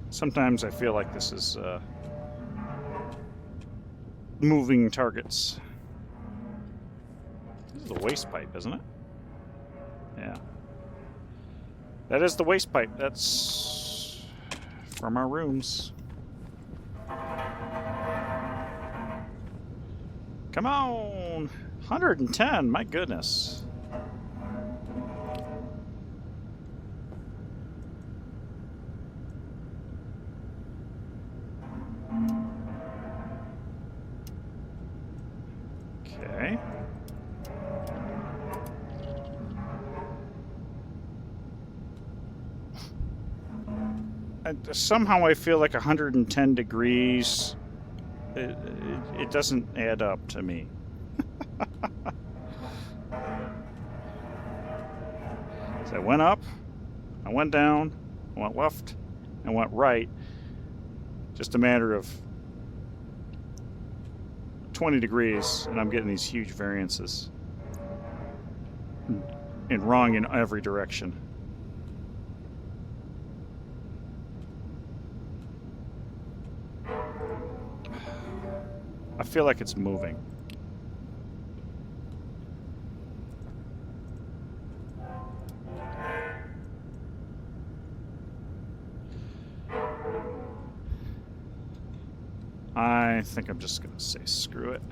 Sometimes I feel like this is moving targets. This is the waste pipe, isn't it? Yeah. That is the waste pipe. That's from our rooms. Come on! 110, my goodness. Okay. Somehow I feel like 110 degrees... It doesn't add up to me. So I went up, I went down, I went left, I went right. Just a matter of 20 degrees, and I'm getting these huge variances. And wrong in every direction. I feel like it's moving. I think I'm just going to say screw it.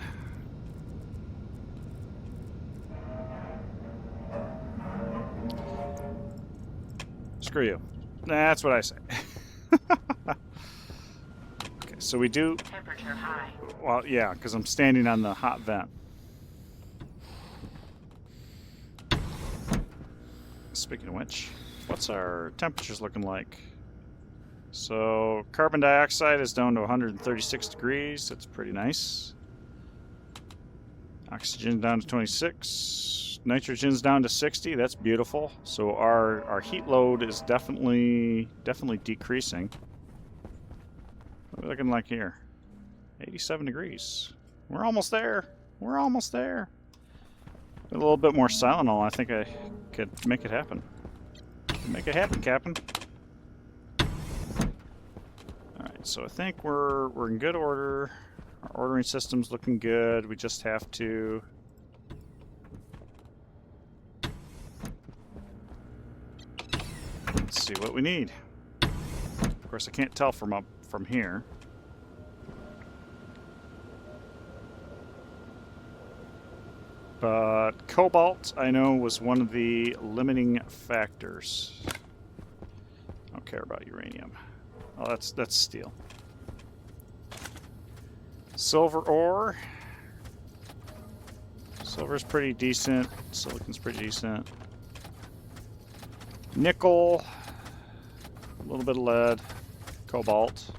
Screw you. That's what I say. Okay, so we do... Temperature high. Well, yeah, because I'm standing on the hot vent. Speaking of which, what's our temperatures looking like? So, carbon dioxide is down to 136 degrees. That's pretty nice. Oxygen down to 26. Nitrogen's down to 60. That's beautiful. So our heat load is definitely decreasing. What are we looking like here? 87 degrees. We're almost there. We're almost there. A little bit more Tylenol. I think I could make it happen. Make it happen, Captain. Alright, so I think we're in good order. Our ordering system's looking good. We just have to... Let's see what we need. Of course, I can't tell from here. But cobalt, I know, was one of the limiting factors. I don't care about uranium. Oh, that's steel. Silver ore. Silver's pretty decent. Silicon's pretty decent. Nickel. A little bit of lead. Cobalt.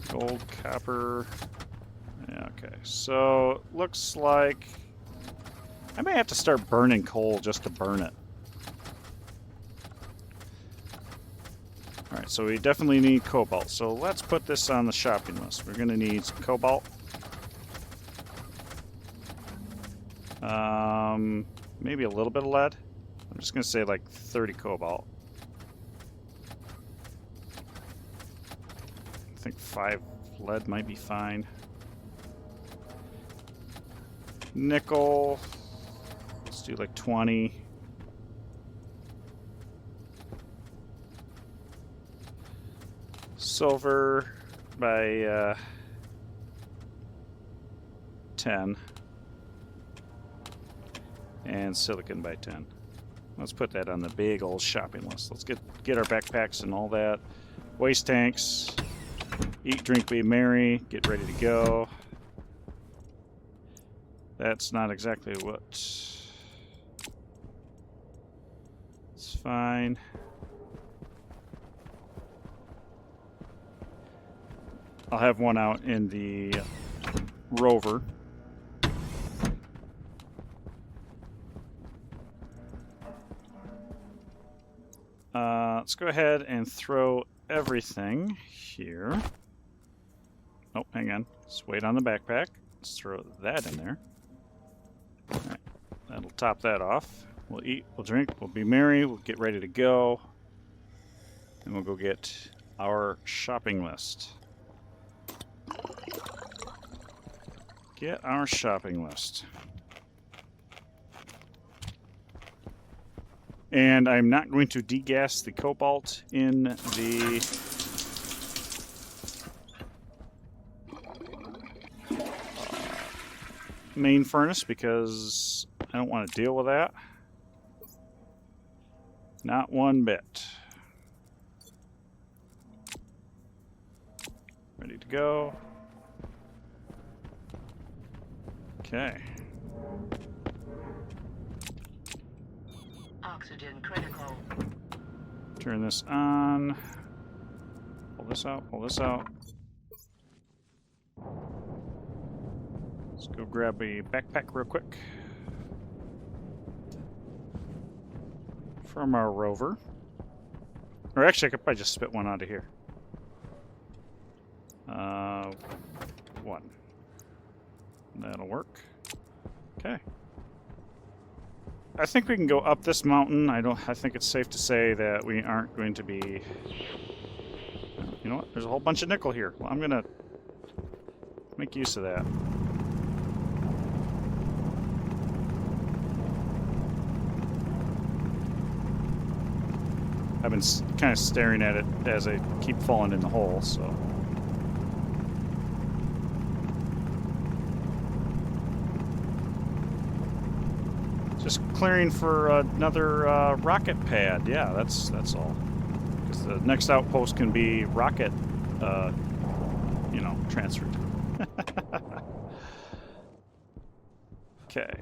Gold, copper. Yeah, okay. So, looks like I may have to start burning coal just to burn it. Alright, so we definitely need cobalt. So let's put this on the shopping list. We're going to need some cobalt. Maybe a little bit of lead. I'm just going to say like 30 cobalt. I think 5 lead might be fine. Nickel. Let's do like 20. Silver by 10. And silicon by 10. Let's put that on the big old shopping list. Let's get our backpacks and all that. Waste tanks. Eat, drink, be merry. Get ready to go. That's not exactly what... It's fine. I'll have one out in the rover. Let's go ahead and throw everything here. Oh, hang on. Let's wait on the backpack. Let's throw that in there. Alright, that'll top that off. We'll eat, we'll drink, we'll be merry, we'll get ready to go. And we'll go get our shopping list. Get our shopping list. And I'm not going to degas the cobalt in the main furnace because I don't want to deal with that. Not one bit. Ready to go. Okay. Oxygen critical. Turn this on. Pull this out, pull this out. Let's go grab a backpack real quick. From our rover. Or actually, I could probably just spit one out of here. One. That'll work. Okay. I think we can go up this mountain. I think it's safe to say that we aren't going to be... You know what? There's a whole bunch of nickel here. Well, I'm gonna make use of that. I've been kind of staring at it as I keep falling in the hole, so... Just clearing for another rocket pad. Yeah, that's all. Because the next outpost can be rocket, you know, transferred. Okay.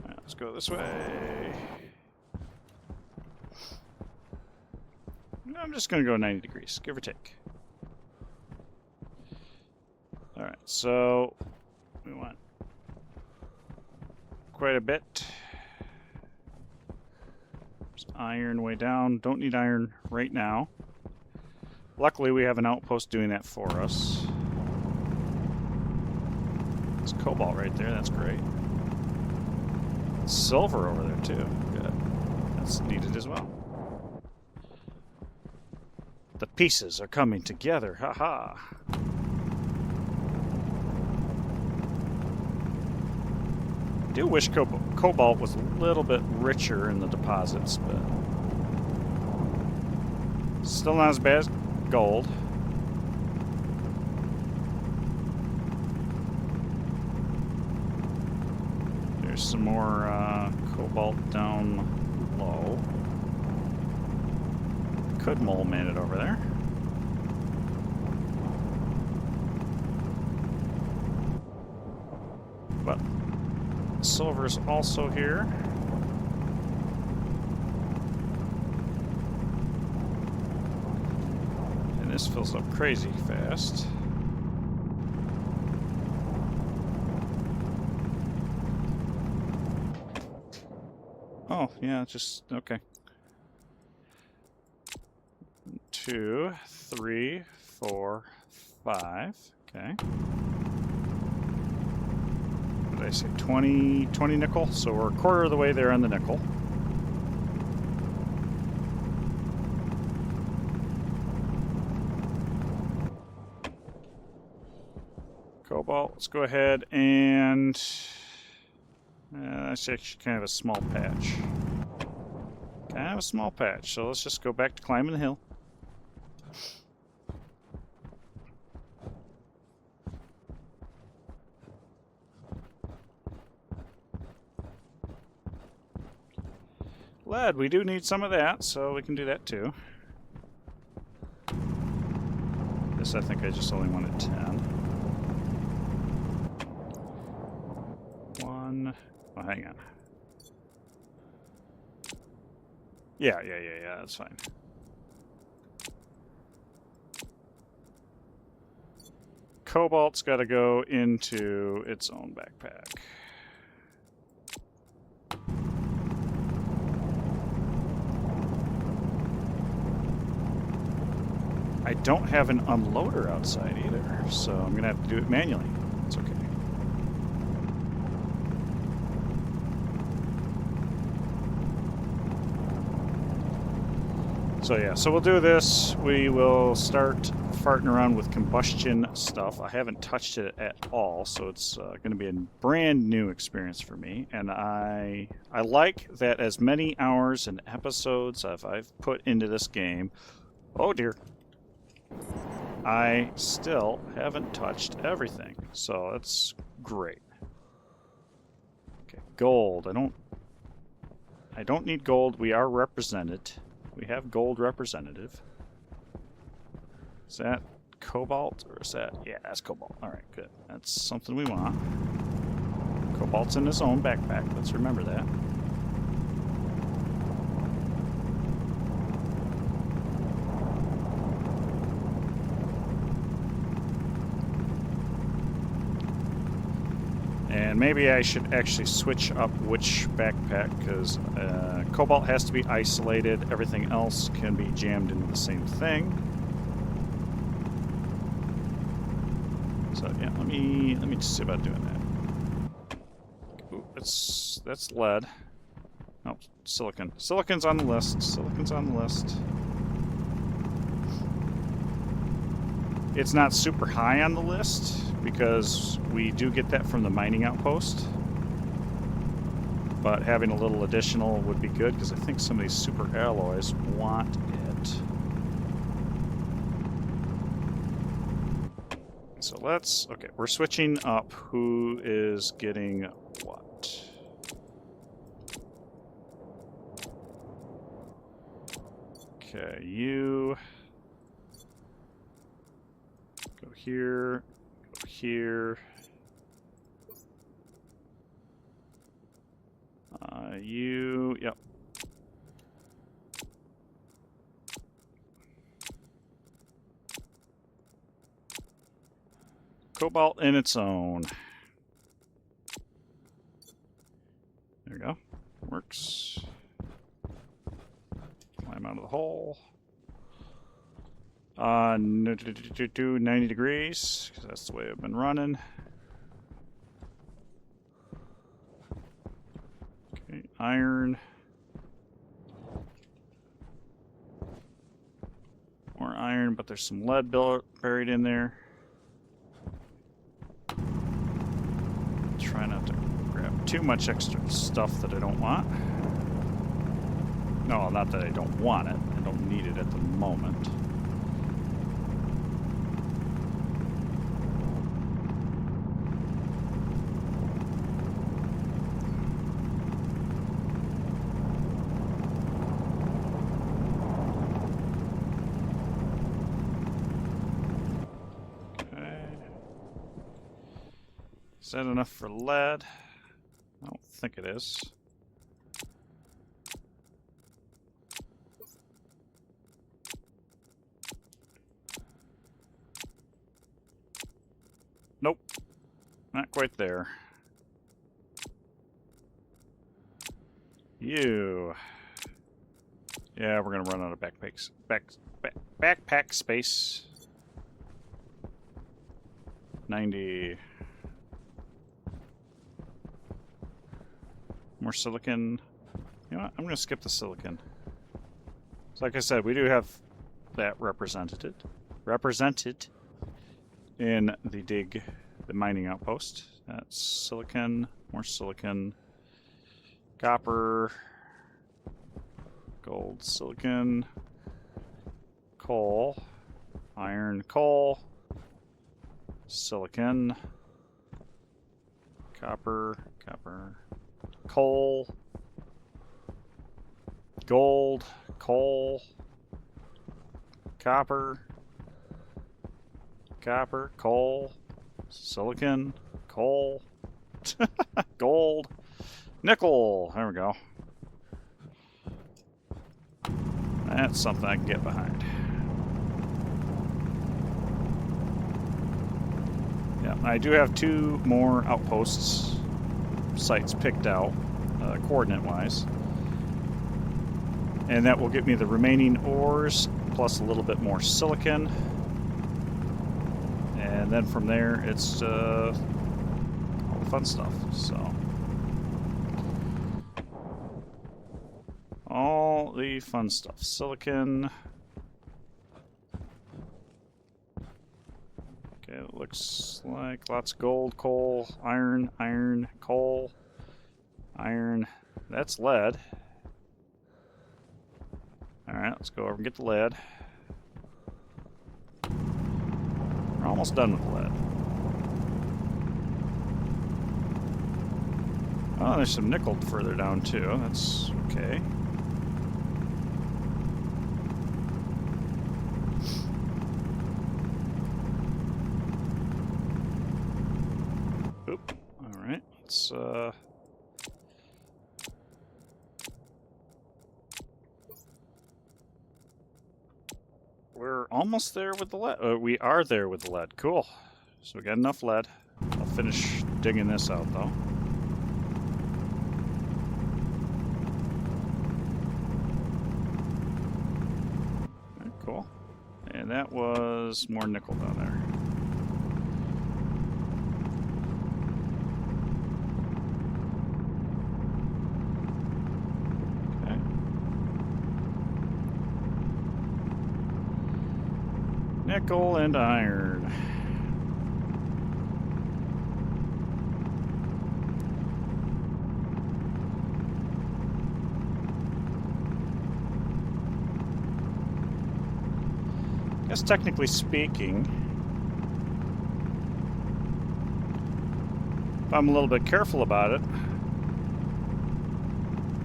Right, let's go this way. I'm just going to go 90 degrees, give or take. Alright, so we want quite a bit. There's iron way down. Don't need iron right now. Luckily, we have an outpost doing that for us. There's cobalt right there. That's great. Silver over there, too. Good. That's needed as well. The pieces are coming together. Haha. I do wish cobalt was a little bit richer in the deposits, but still not as bad as gold. There's some more cobalt down low. Could mole man it over there. But silver's also here. And this fills up crazy fast. Oh, yeah, just okay. 2, 3, 4, 5. Okay. What did I say? 20 nickel? So we're a quarter of the way there on the nickel. Cobalt, let's go ahead and... that's actually kind of a small patch. Kind of a small patch, so let's just go back to climbing the hill. Lead, we do need some of that, so we can do that too. This, I think I just only wanted 10. 1. Oh, hang on. Yeah, that's fine. Cobalt's got to go into its own backpack. I don't have an unloader outside either, so I'm going to have to do it manually. It's okay. So yeah, so we'll do this. We will start farting around with combustion stuff. I haven't touched it at all, so it's going to be a brand new experience for me. And I like that as many hours and episodes as I've put into this game. Oh dear. I still haven't touched everything, so that's great. Okay, gold. I don't need gold. We are represented. We have gold representative. Is that cobalt or is that? Yeah, that's cobalt. All right, good. That's something we want. Cobalt's in his own backpack. Let's remember that. And maybe I should actually switch up which backpack, because cobalt has to be isolated. Everything else can be jammed into the same thing. So yeah, let me just see about doing that. Ooh, that's lead. Oh, silicon. Silicon's on the list. Silicon's on the list. It's not super high on the list because we do get that from the mining outpost. But having a little additional would be good because I think some of these super alloys want it. so let's... Okay, we're switching up who is getting what. Okay, you... Go here, go here. You... Yep. Cobalt in its own. There we go. Works. Climb out of the hole. 90 degrees, because that's the way I've been running. Okay, iron. More iron, but there's some lead buried in there. Try not to grab too much extra stuff that I don't want. No, not that I don't want it. I don't need it at the moment. Is that enough for lead? I don't think it is. Nope. Not quite there. You. Yeah, we're gonna run out of backpack space. 90. More silicon. You know what? I'm going to skip the silicon. So like I said, we do have that represented in the mining outpost. That's silicon, more silicon, copper, gold, silicon, coal, iron, coal, silicon, copper, coal, gold, coal, copper, coal, silicon, coal, gold, nickel. There we go. That's something I can get behind. Yeah, I do have 2 more outposts sites picked out, coordinate-wise. And that will get me the remaining ores, plus a little bit more silicon. And then from there, it's all the fun stuff, so. All the fun stuff. Silicon. Okay, it looks like lots of gold, coal, iron, coal, iron. That's lead. Alright, let's go over and get the lead. We're almost done with the lead. Oh, there's some nickel further down too. That's okay. Oop. Alright, let's we're almost there with the lead. We are there with the lead. Cool. So we got enough lead. I'll finish digging this out though. Okay, cool. And that was more nickel down there. Nickel and iron. I guess technically speaking, If I'm a little bit careful about it.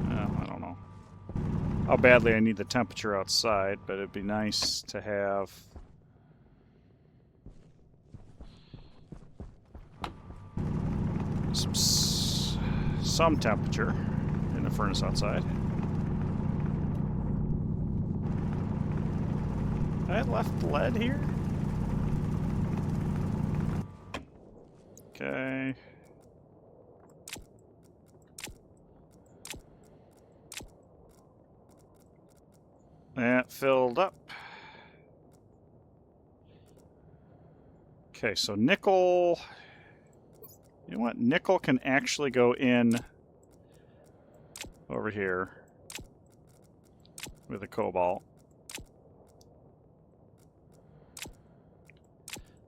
I don't know how badly I need the temperature outside, but it'd be nice to have some temperature in the furnace outside. I left lead here? Okay. That filled up. Okay, so nickel... You know what? Nickel can actually go in over here with the cobalt.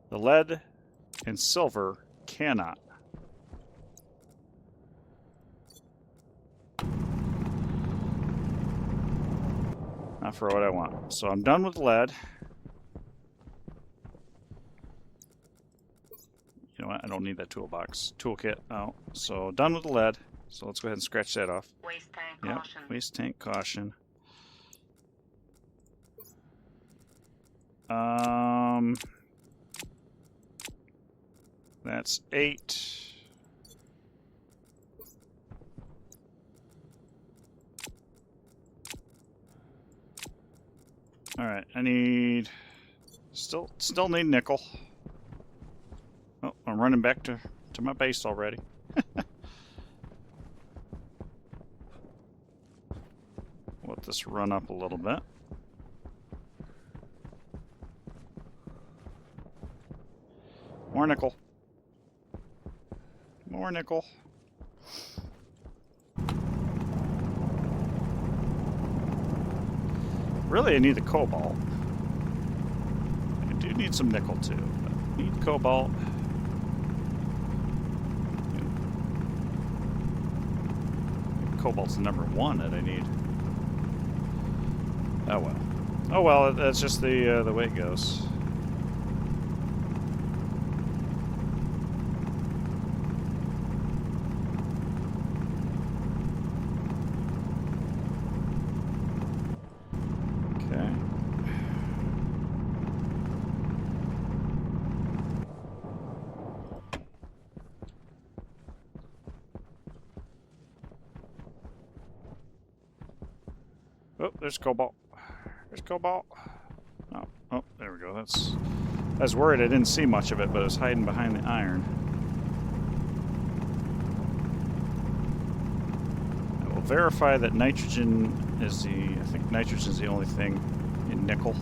The lead and silver cannot. Not for what I want. So I'm done with lead. You know what? I don't need that toolbox. Toolkit out. So done with the lead. So let's go ahead and scratch that off. Waste tank Yep. caution. Waste tank caution. That's 8. All right, I need still need nickel. Oh, I'm running back to my base already. Let this run up a little bit. More nickel. More nickel. Really, I need the cobalt. I do need some nickel too, but I need cobalt. Cobalt's the number 1 that I need. Oh well. Oh well, that's just the way it goes. Okay. Oh, there's cobalt. There's cobalt. Oh, oh, there we go. I was worried I didn't see much of it, but it was hiding behind the iron. I will verify that nitrogen is I think nitrogen is the only thing in nickel.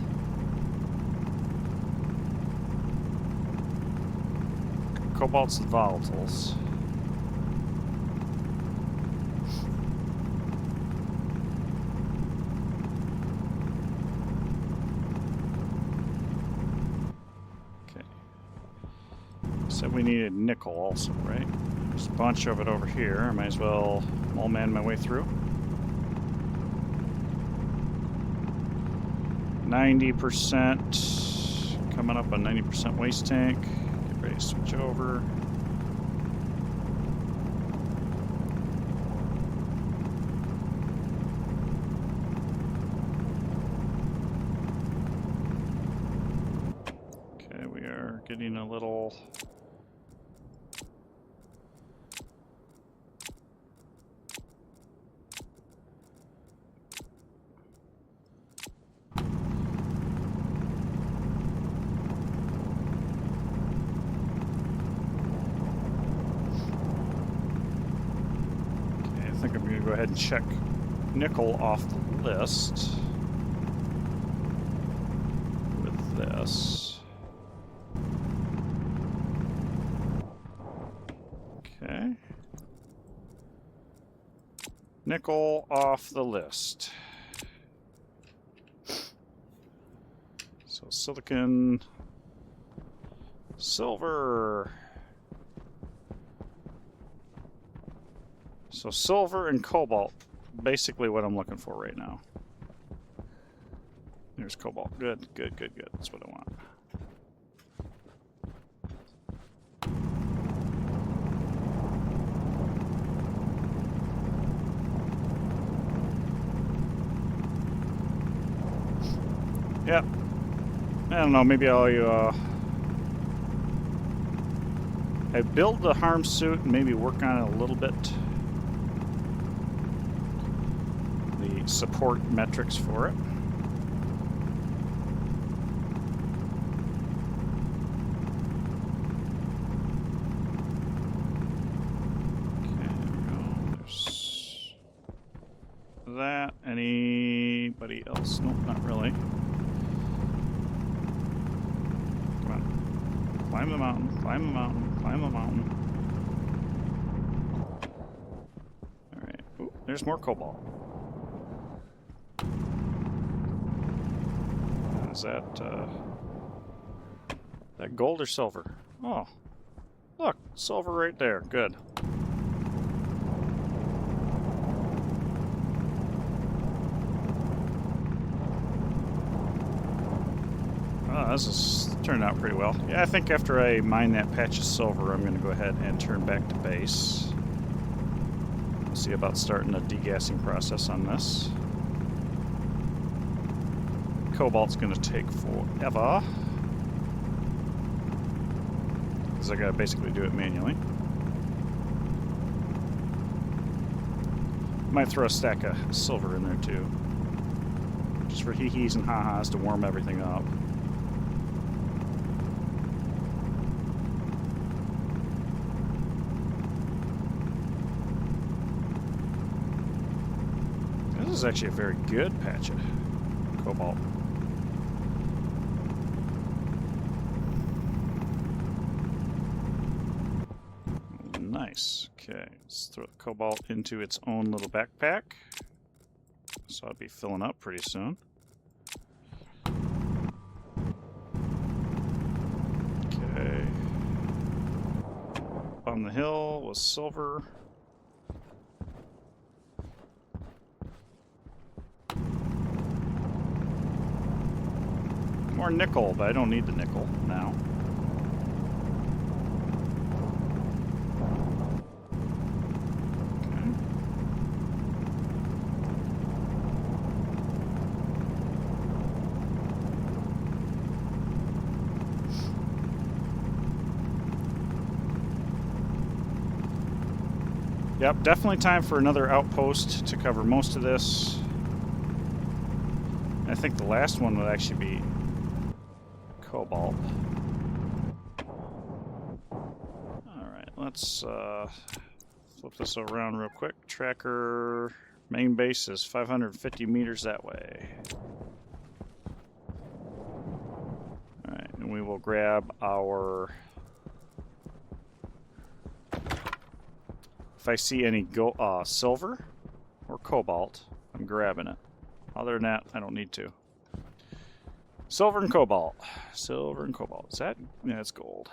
Cobalt's the volatiles. Said we needed nickel also, right? There's a bunch of it over here. I might as well mole man my way through. 90%. Coming up on 90% waste tank. Get ready to switch over. Okay, we are getting a little... I think I'm going to go ahead and check nickel off the list with this. Okay. Nickel off the list. So silicon, silver. So silver and cobalt, basically what I'm looking for right now. There's cobalt. Good, good, good, good. That's what I want. Yeah. I don't know, maybe I build the harm suit and maybe work on it a little bit. The support metrics for it. Okay, there we go. There's that. Anybody else? Nope, not really. Come on. Climb the mountain, climb the mountain, climb the mountain. Alright. Ooh, there's more cobalt. Is that gold or silver? Oh, look, silver right there. Good. Oh, this is turned out pretty well. Yeah, I think after I mine that patch of silver, I'm going to go ahead and turn back to base. We'll see about starting a degassing process on this. Cobalt's going to take forever, because I got to basically do it manually. Might throw a stack of silver in there too, just for hee-hees and ha-has to warm everything up. This is actually a very good patch of cobalt. Nice. Okay, let's throw the cobalt into its own little backpack. So I'll be filling up pretty soon. Okay. Up on the hill was silver. More nickel, but I don't need the nickel now. Yep, definitely time for another outpost to cover most of this. I think the last one would actually be cobalt. Alright, let's flip this around real quick. Tracker main base is 550 meters that way. Alright, and we will grab our... If I see any silver or cobalt, I'm grabbing it. Other than that, I don't need to. Silver and cobalt. Silver and cobalt. Is that? Yeah, it's gold.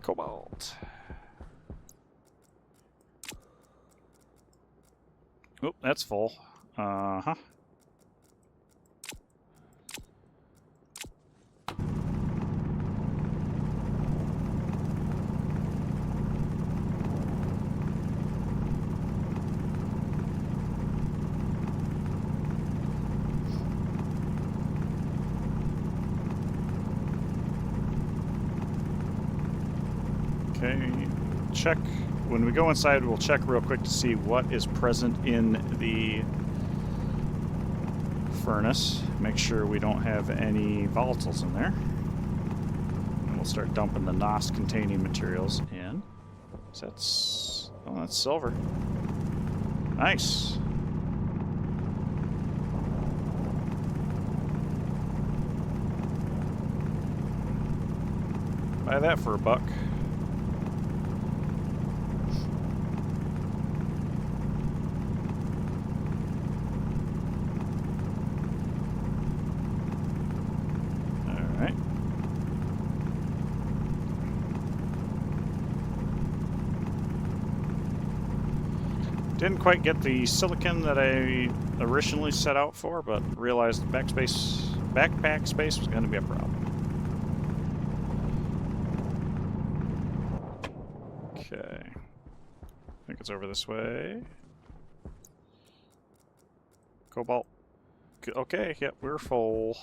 Cobalt. Oh, that's full. Uh-huh. Okay, check. When we go inside, we'll check real quick to see what is present in the furnace. Make sure we don't have any volatiles in there. And we'll start dumping the NOS-containing materials in. So that's... oh, that's silver. Nice. Buy that for $1. Didn't quite get the silicon that I originally set out for, but realized backpack space was going to be a problem. Okay. I think it's over this way. Cobalt. Okay, yep, we're full.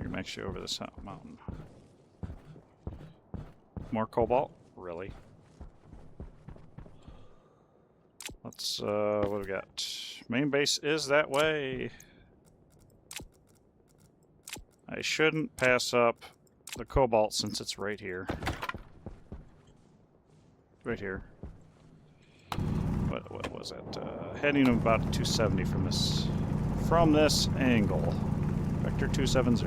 I'm actually over this mountain. More cobalt? Really? Let's, what do we got? Main base is that way. I shouldn't pass up the cobalt since it's right here. Right here. What was it? Heading about 270 from this angle. Vector 270.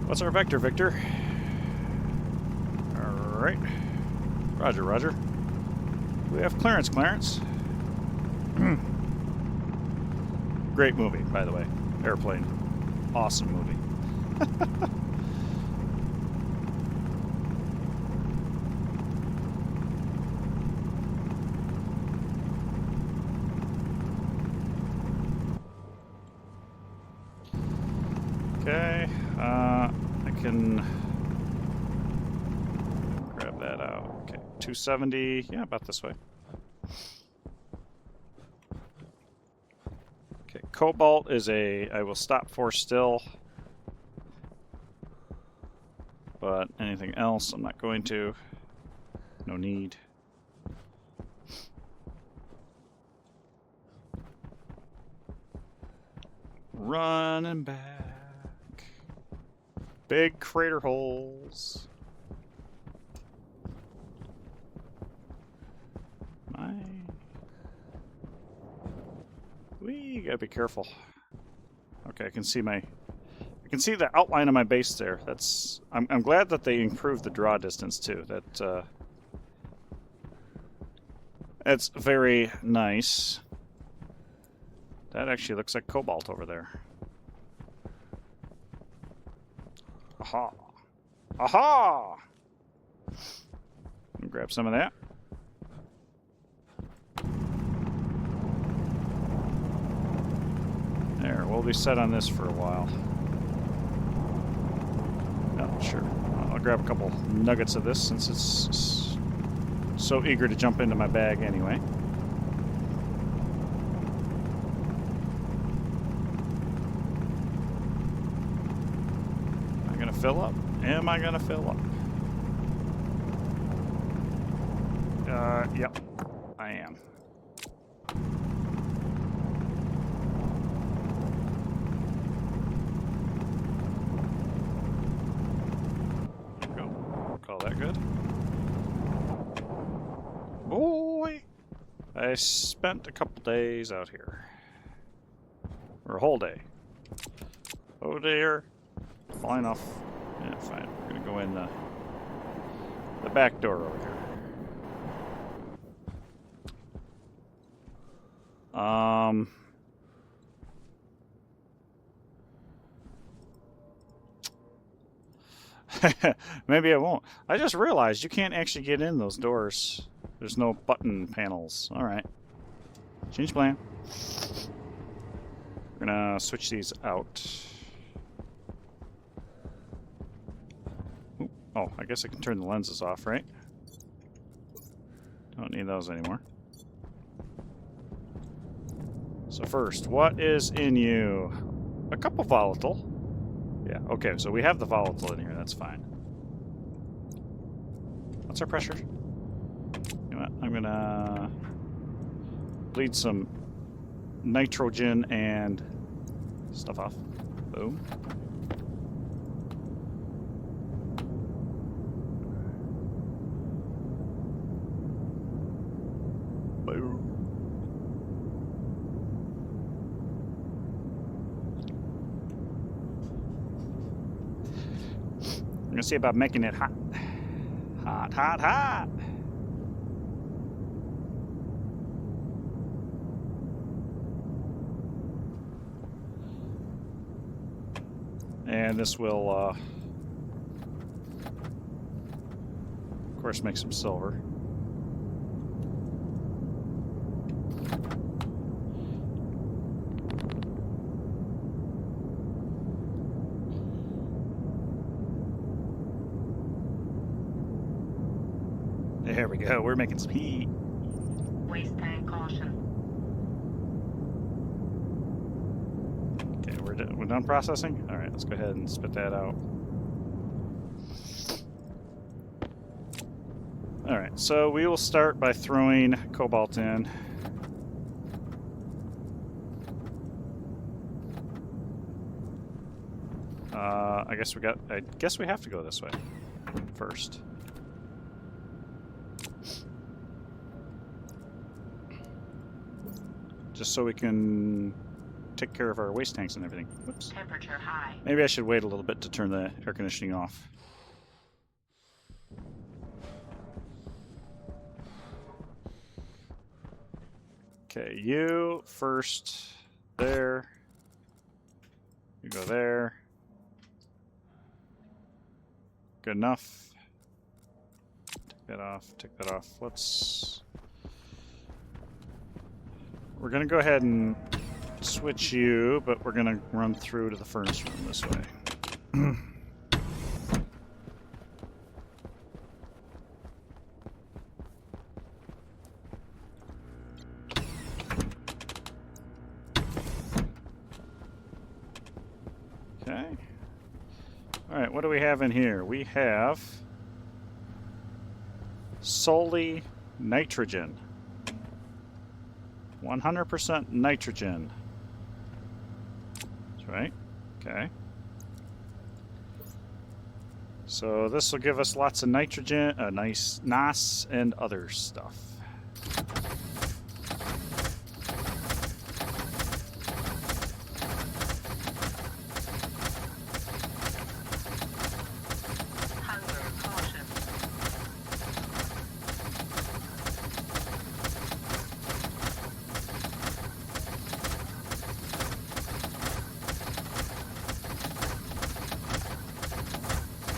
What's our vector, Victor? Alright. Roger, roger. We have clearance, Clarence. Great movie, by the way. Airplane. Awesome movie. Okay, I can grab that out. Okay, 270, yeah, about this way. Okay, cobalt is I will stop for still. But anything else, I'm not going to. No need. Running back. Big crater holes. We gotta be careful. Okay, I can see the outline of my base there. That's I'm glad that they improved the draw distance too. That's very nice. That actually looks like cobalt over there. Aha! Aha! Let me grab some of that. There, we'll be set on this for a while. Oh, sure. I'll grab a couple nuggets of this since it's so eager to jump into my bag anyway. Am I gonna fill up? Am I gonna fill up? Yep. I am. Call that good. Boy! I spent a couple days out here. Or a whole day. Oh dear. Flying off. Yeah, fine. We're gonna go in the back door over here. Maybe I won't. I just realized you can't actually get in those doors. There's no button panels. Alright. Change plan. We're gonna switch these out. Ooh. Oh, I guess I can turn the lenses off, right? Don't need those anymore. So first, what is in you? A couple volatile. Yeah, okay, so we have the volatile in here, that's fine. What's our pressure? You know what, I'm gonna bleed some nitrogen and stuff off. Boom. Boom. I'm gonna see about making it hot. Hot, hot, hot! And this will, of course, make some silver. There we go. We're making some heat. Waste tank caution. Okay, we're done processing? All right, let's go ahead and spit that out. All right, so we will start by throwing cobalt in. I guess we have to go this way first. Just so we can take care of our waste tanks and everything. Whoops. Temperature high. Maybe I should wait a little bit to turn the air conditioning off. Okay, you first there. You go there. Good enough. Take that off, take that off. We're gonna go ahead and switch you, but we're gonna run through to the furnace room this way. Okay. Alright, what do we have in here? We have solely nitrogen. 100% nitrogen. That's right. Okay. So this will give us lots of nitrogen, nice NOS, and other stuff. Hunger caution.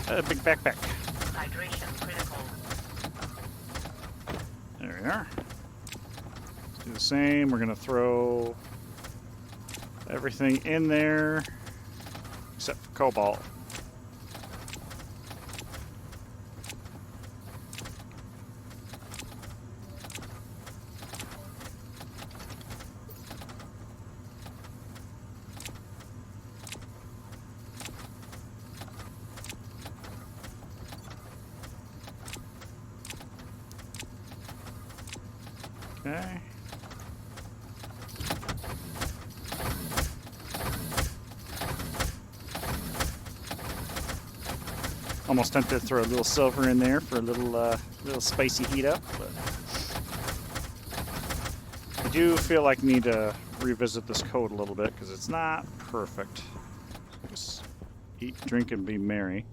A big backpack. Hydration critical. There we are. Let's do the same. We're going to throw everything in there except for cobalt. Okay. Almost tempted to throw a little silver in there for a little spicy heat up, but I do feel like I need to revisit this code a little bit because it's not perfect. Just eat, drink, and be merry.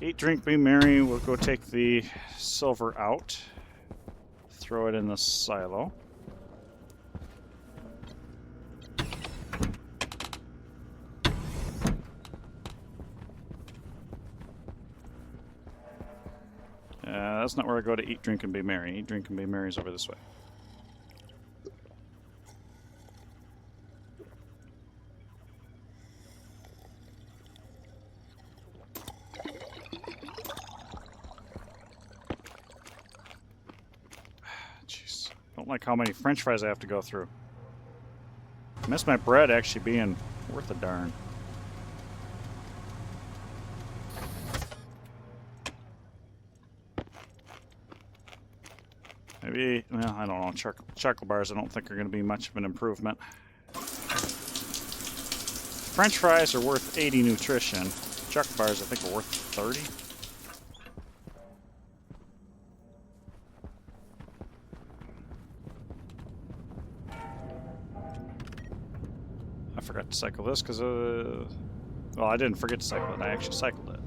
Eat, drink, be merry. We'll go take the silver out. Throw it in the silo. That's not where I go to eat, drink, and be merry. Eat, drink, and be merry is over this way. Jeez. Don't like how many french fries I have to go through. I miss my bread actually being worth a darn. Maybe, well, I don't know. Chocolate bars I don't think are going to be much of an improvement. French fries are worth 80 nutrition. Chocolate bars I think are worth 30. I forgot to cycle this because, well, I didn't forget to cycle it. I actually cycled it.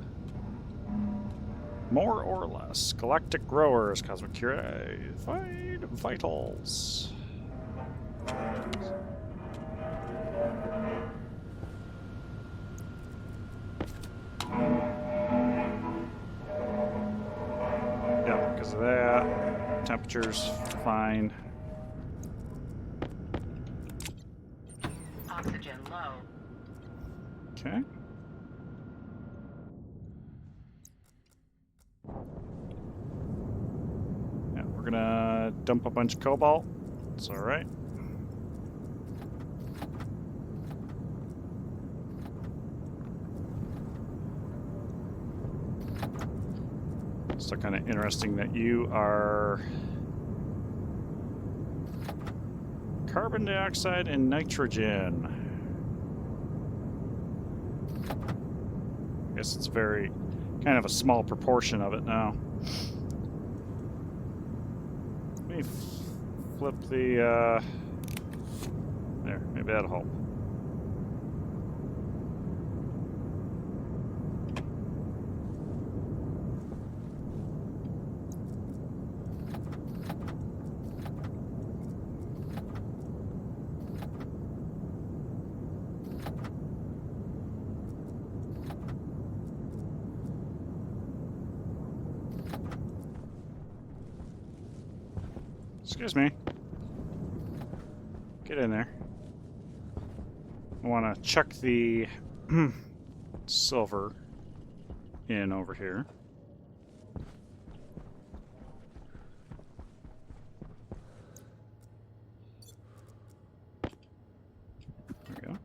More or less. Galactic growers, cosmic curified vitals. Yeah, because of that. Temperature's fine. Oxygen low. Okay. Yeah, we're gonna dump a bunch of cobalt. It's all right. Still kind of interesting that you are carbon dioxide and nitrogen. I guess it's very kind of a small proportion of it now. Let me flip the there, maybe that'll help. Excuse me. Get in there. I want to chuck the silver in over here. There we go.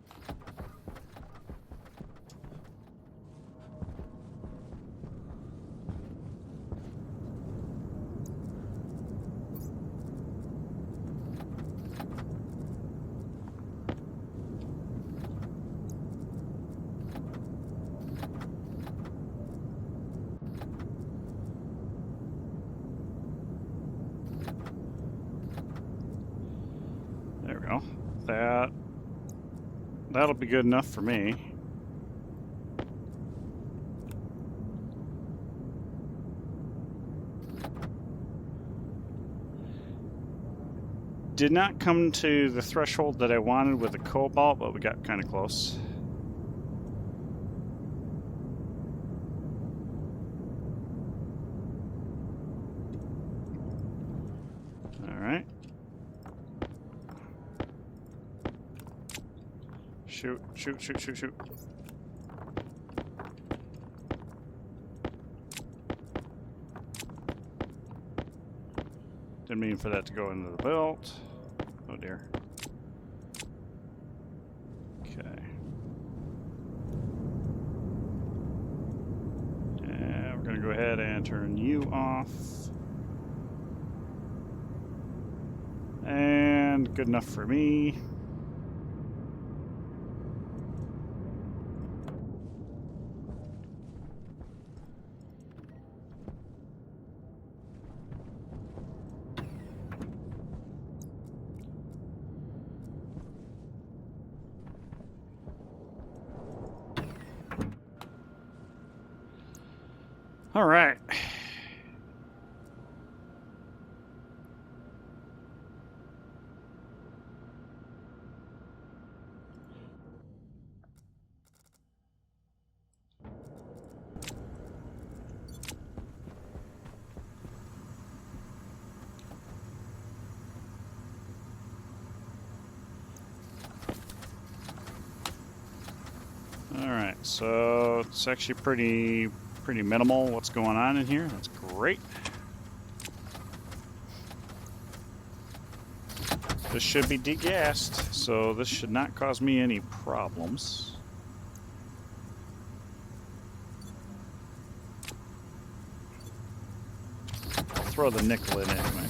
There we go. That'll be good enough for me. Did not come to the threshold that I wanted with the cobalt, but we got kind of close. All right. Shoot, shoot, shoot, shoot, shoot. Didn't mean for that to go into the belt. Oh dear. Okay. And we're gonna go ahead and turn you off. And good enough for me. All right. All right. So it's actually pretty minimal what's going on in here. That's great. This should be degassed, so this should not cause me any problems. I'll throw the nickel in anyway.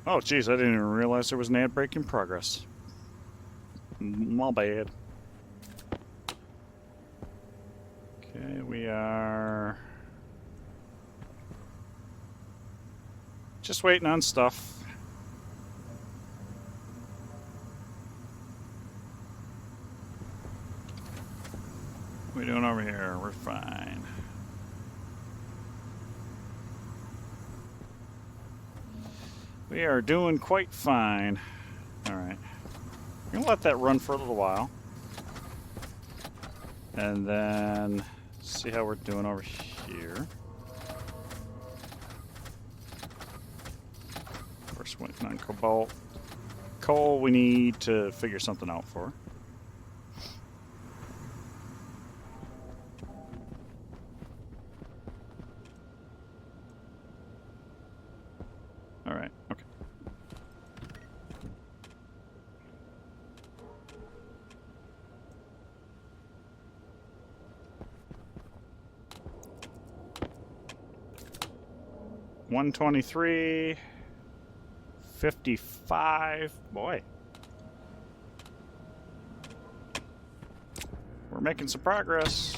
Oh, geez, I didn't even realize there was an ad break in progress. My bad. Okay, we are just waiting on stuff. we doing over here? We're fine. We are doing quite fine. Alright. I'm going to let that run for a little while. And then see how we're doing over here. First waiting on cobalt. Coal we need to figure something out for. Alright, okay. $123, 55. Boy, we're making some progress.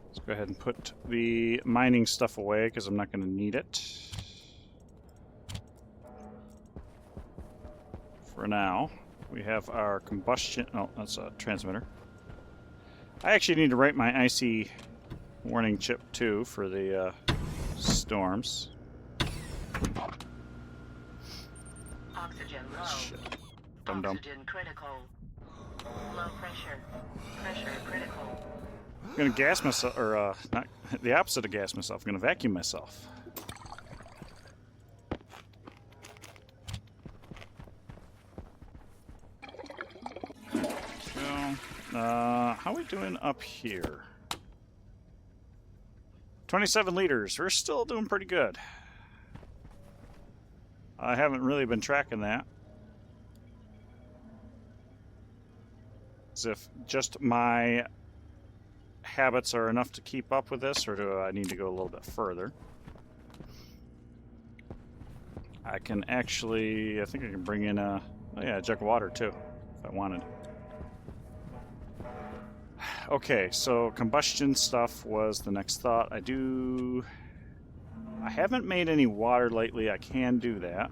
Let's go ahead and put the mining stuff away because I'm not going to need it for now. We have our combustion. Oh, that's a transmitter. I actually need to write my icy warning chip too for the storms. Oxygen low. Shit. Dum-dum. Oxygen critical. Low pressure. Pressure critical. I'm gonna gas myself, or not the opposite of gas myself. I'm gonna vacuum myself. How are we doing up here? 27 liters. We're still doing pretty good. I haven't really been tracking that. As if just my habits are enough to keep up with this, or do I need to go a little bit further? I can actually, I think I can bring in a jug of water too, if I wanted. Okay, so combustion stuff was the next thought. I haven't made any water lately. I can do that.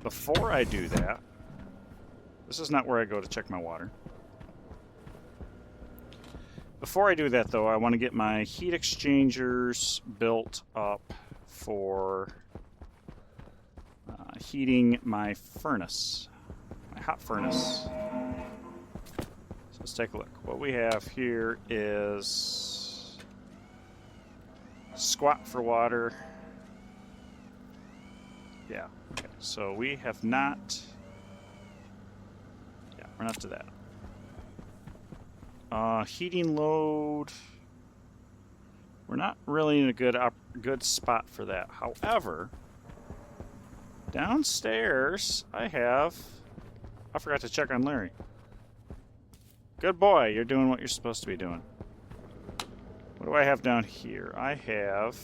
Before I do that, this is not where I go to check my water. Before I do that, though, I want to get my heat exchangers built up for heating my furnace, my hot furnace. So let's take a look. What we have here is squat for water. Yeah, okay. So we have not... Yeah, we're not to that. Heating load... We're not really in a good spot for that. However, downstairs I forgot to check on Larry. Good boy, you're doing what you're supposed to be doing. What do I have down here? I have...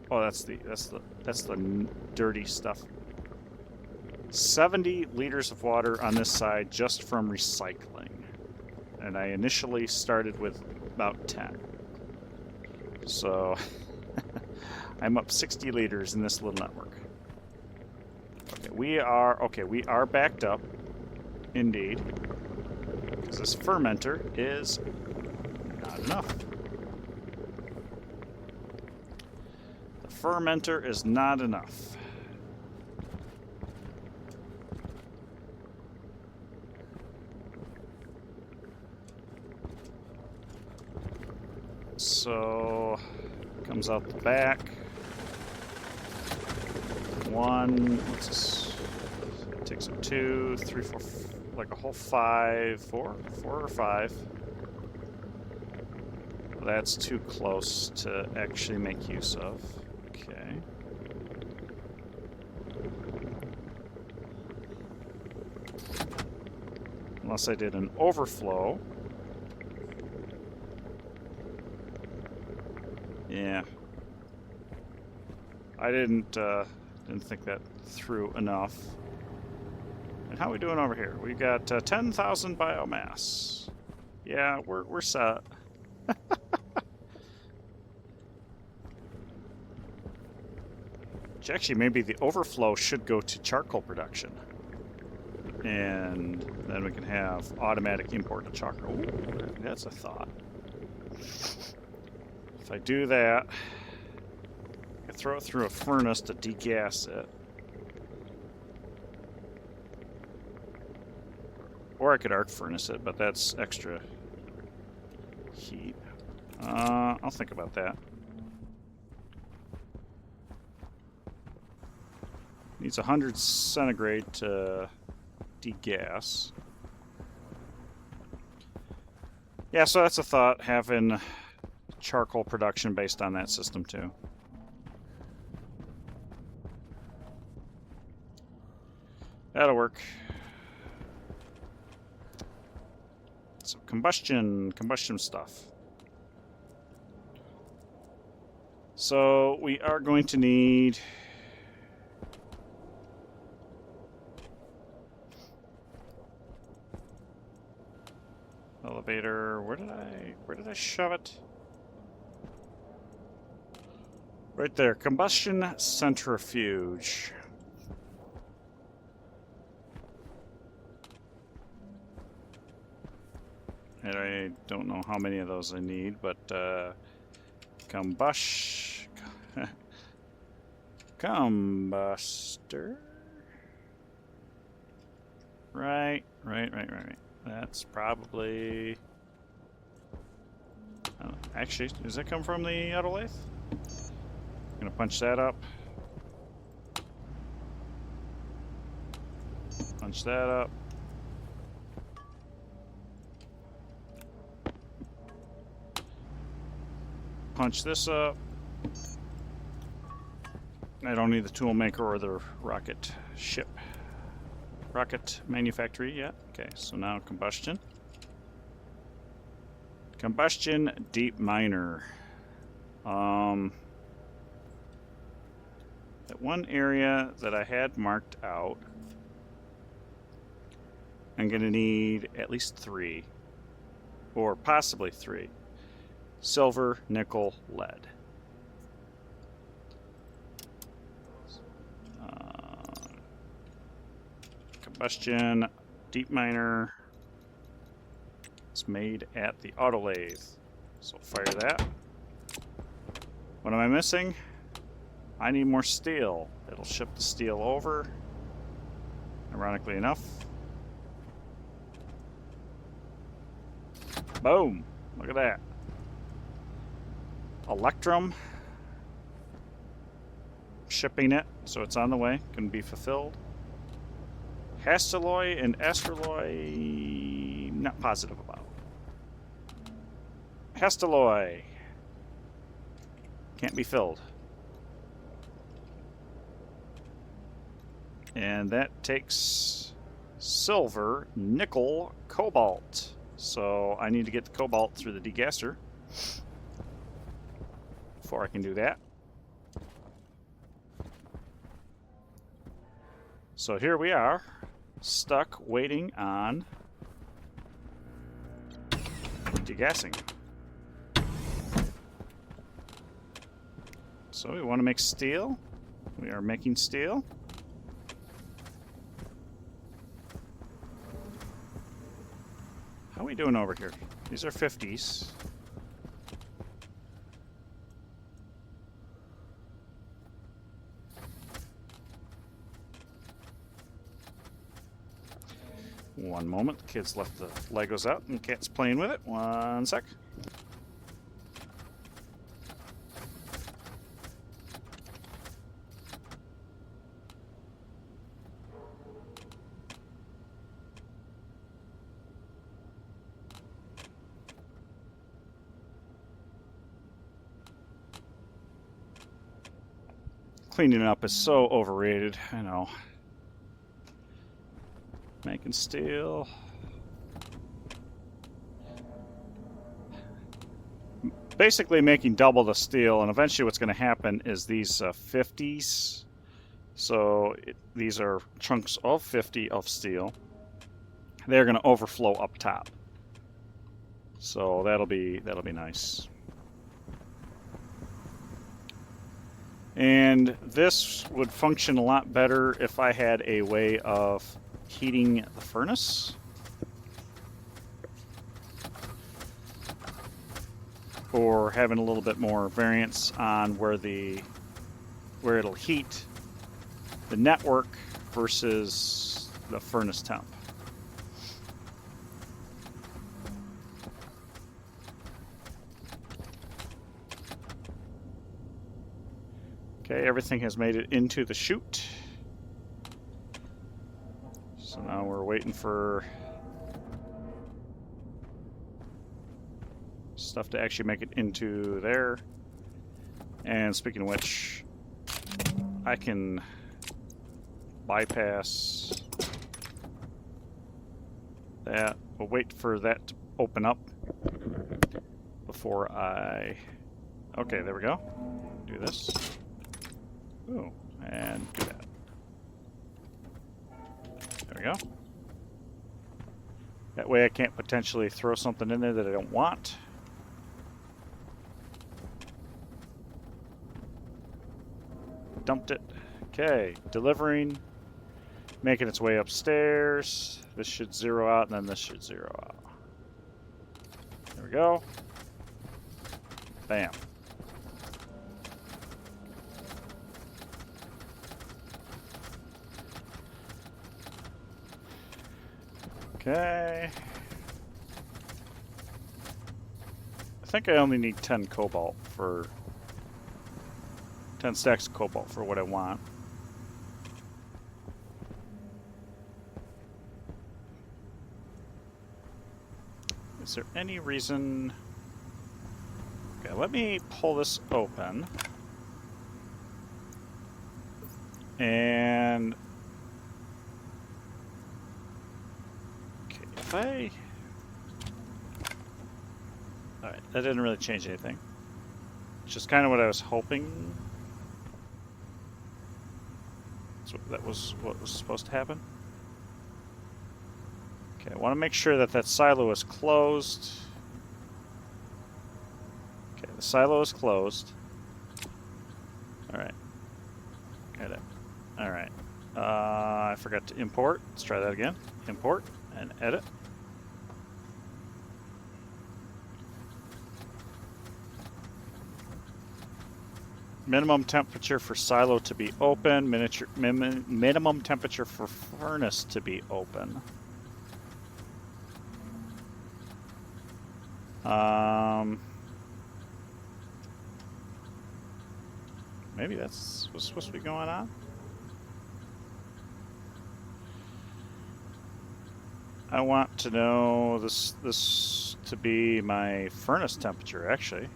Oh, that's the dirty stuff. 70 liters of water on this side just from recycling. And I initially started with about 10. So I'm up 60 liters in this little network. Okay, we are backed up. Indeed. Because this fermenter is not enough. The fermenter is not enough. So, comes out the back. One, what's this? It takes up 2, 3, 4, like a whole 5, 4 or 5. Well, that's too close to actually make use of. Okay. Unless I did an overflow. Yeah. I didn't think that through enough. And how are we doing over here? We got 10,000 biomass. Yeah, we're set. Actually, maybe the overflow should go to charcoal production. And then we can have automatic import of charcoal. Ooh, that's a thought. If I do that, I can throw it through a furnace to degas it. Or I could arc furnace it, but that's extra heat. I'll think about that. Needs 100 centigrade to degas. Yeah, so that's a thought, having charcoal production based on that system too. That'll work. So combustion stuff. So we are going to need elevator. Where did I shove it? Right there. Combustion centrifuge. And I don't know how many of those I need, but combustor. Right. That's probably... actually, does that come from the auto lathe? I'm gonna punch that up. Punch that up. Punch this up. I don't need the tool maker or the rocket ship. Rocket manufactory yet. Okay, so now combustion. Combustion deep miner. That one area that I had marked out, I'm gonna need at least 3, or possibly 3. Silver, nickel, lead. Combustion deep miner. It's made at the auto lathe. So fire that. What am I missing? I need more steel. It'll ship the steel over. Ironically enough. Boom! Look at that. Electrum. Shipping it, so it's on the way. Can be fulfilled. Hastelloy and Astroloy, not positive about. Hastelloy. Can't be filled. And that takes silver, nickel, cobalt. So I need to get the cobalt through the degasser before I can do that. So here we are, stuck waiting on degassing. So we want to make steel. We are making steel. How are we doing over here? These are 50s. One moment, the kids left the Legos out and the cat's playing with it. One sec. Cleaning up is so overrated, I know. Making steel. Basically making double the steel, and eventually what's going to happen is these 50s. So these are chunks of 50 of steel. They're going to overflow up top. So that'll be nice. And this would function a lot better if I had a way of heating the furnace. Or having a little bit more variance on where it'll heat the network versus the furnace temp. Okay, everything has made it into the chute. So now we're waiting for stuff to actually make it into there. And speaking of which, I can bypass that. We'll wait for that to open up before I... Okay, there we go. Do this. Ooh, and do that. There we go. That way I can't potentially throw something in there that I don't want. Dumped it. Okay, delivering. Making its way upstairs. This should zero out, and then this should zero out. There we go. Bam. Okay. I think I only need 10 cobalt for 10 stacks of cobalt for what I want. Is there any reason... Okay, let me pull this open. And... Okay, if I... Alright, that didn't really change anything. It's just kind of what I was hoping. That was what was supposed to happen. Okay, I want to make sure that that silo is closed. Okay, the silo is closed. Alright. Got it. Alright. I forgot to import. Let's try that again. Import and edit. Minimum temperature for silo to be open. Minimum temperature for furnace to be open. Maybe that's what's supposed to be going on. I want to know this to be my furnace temperature, actually.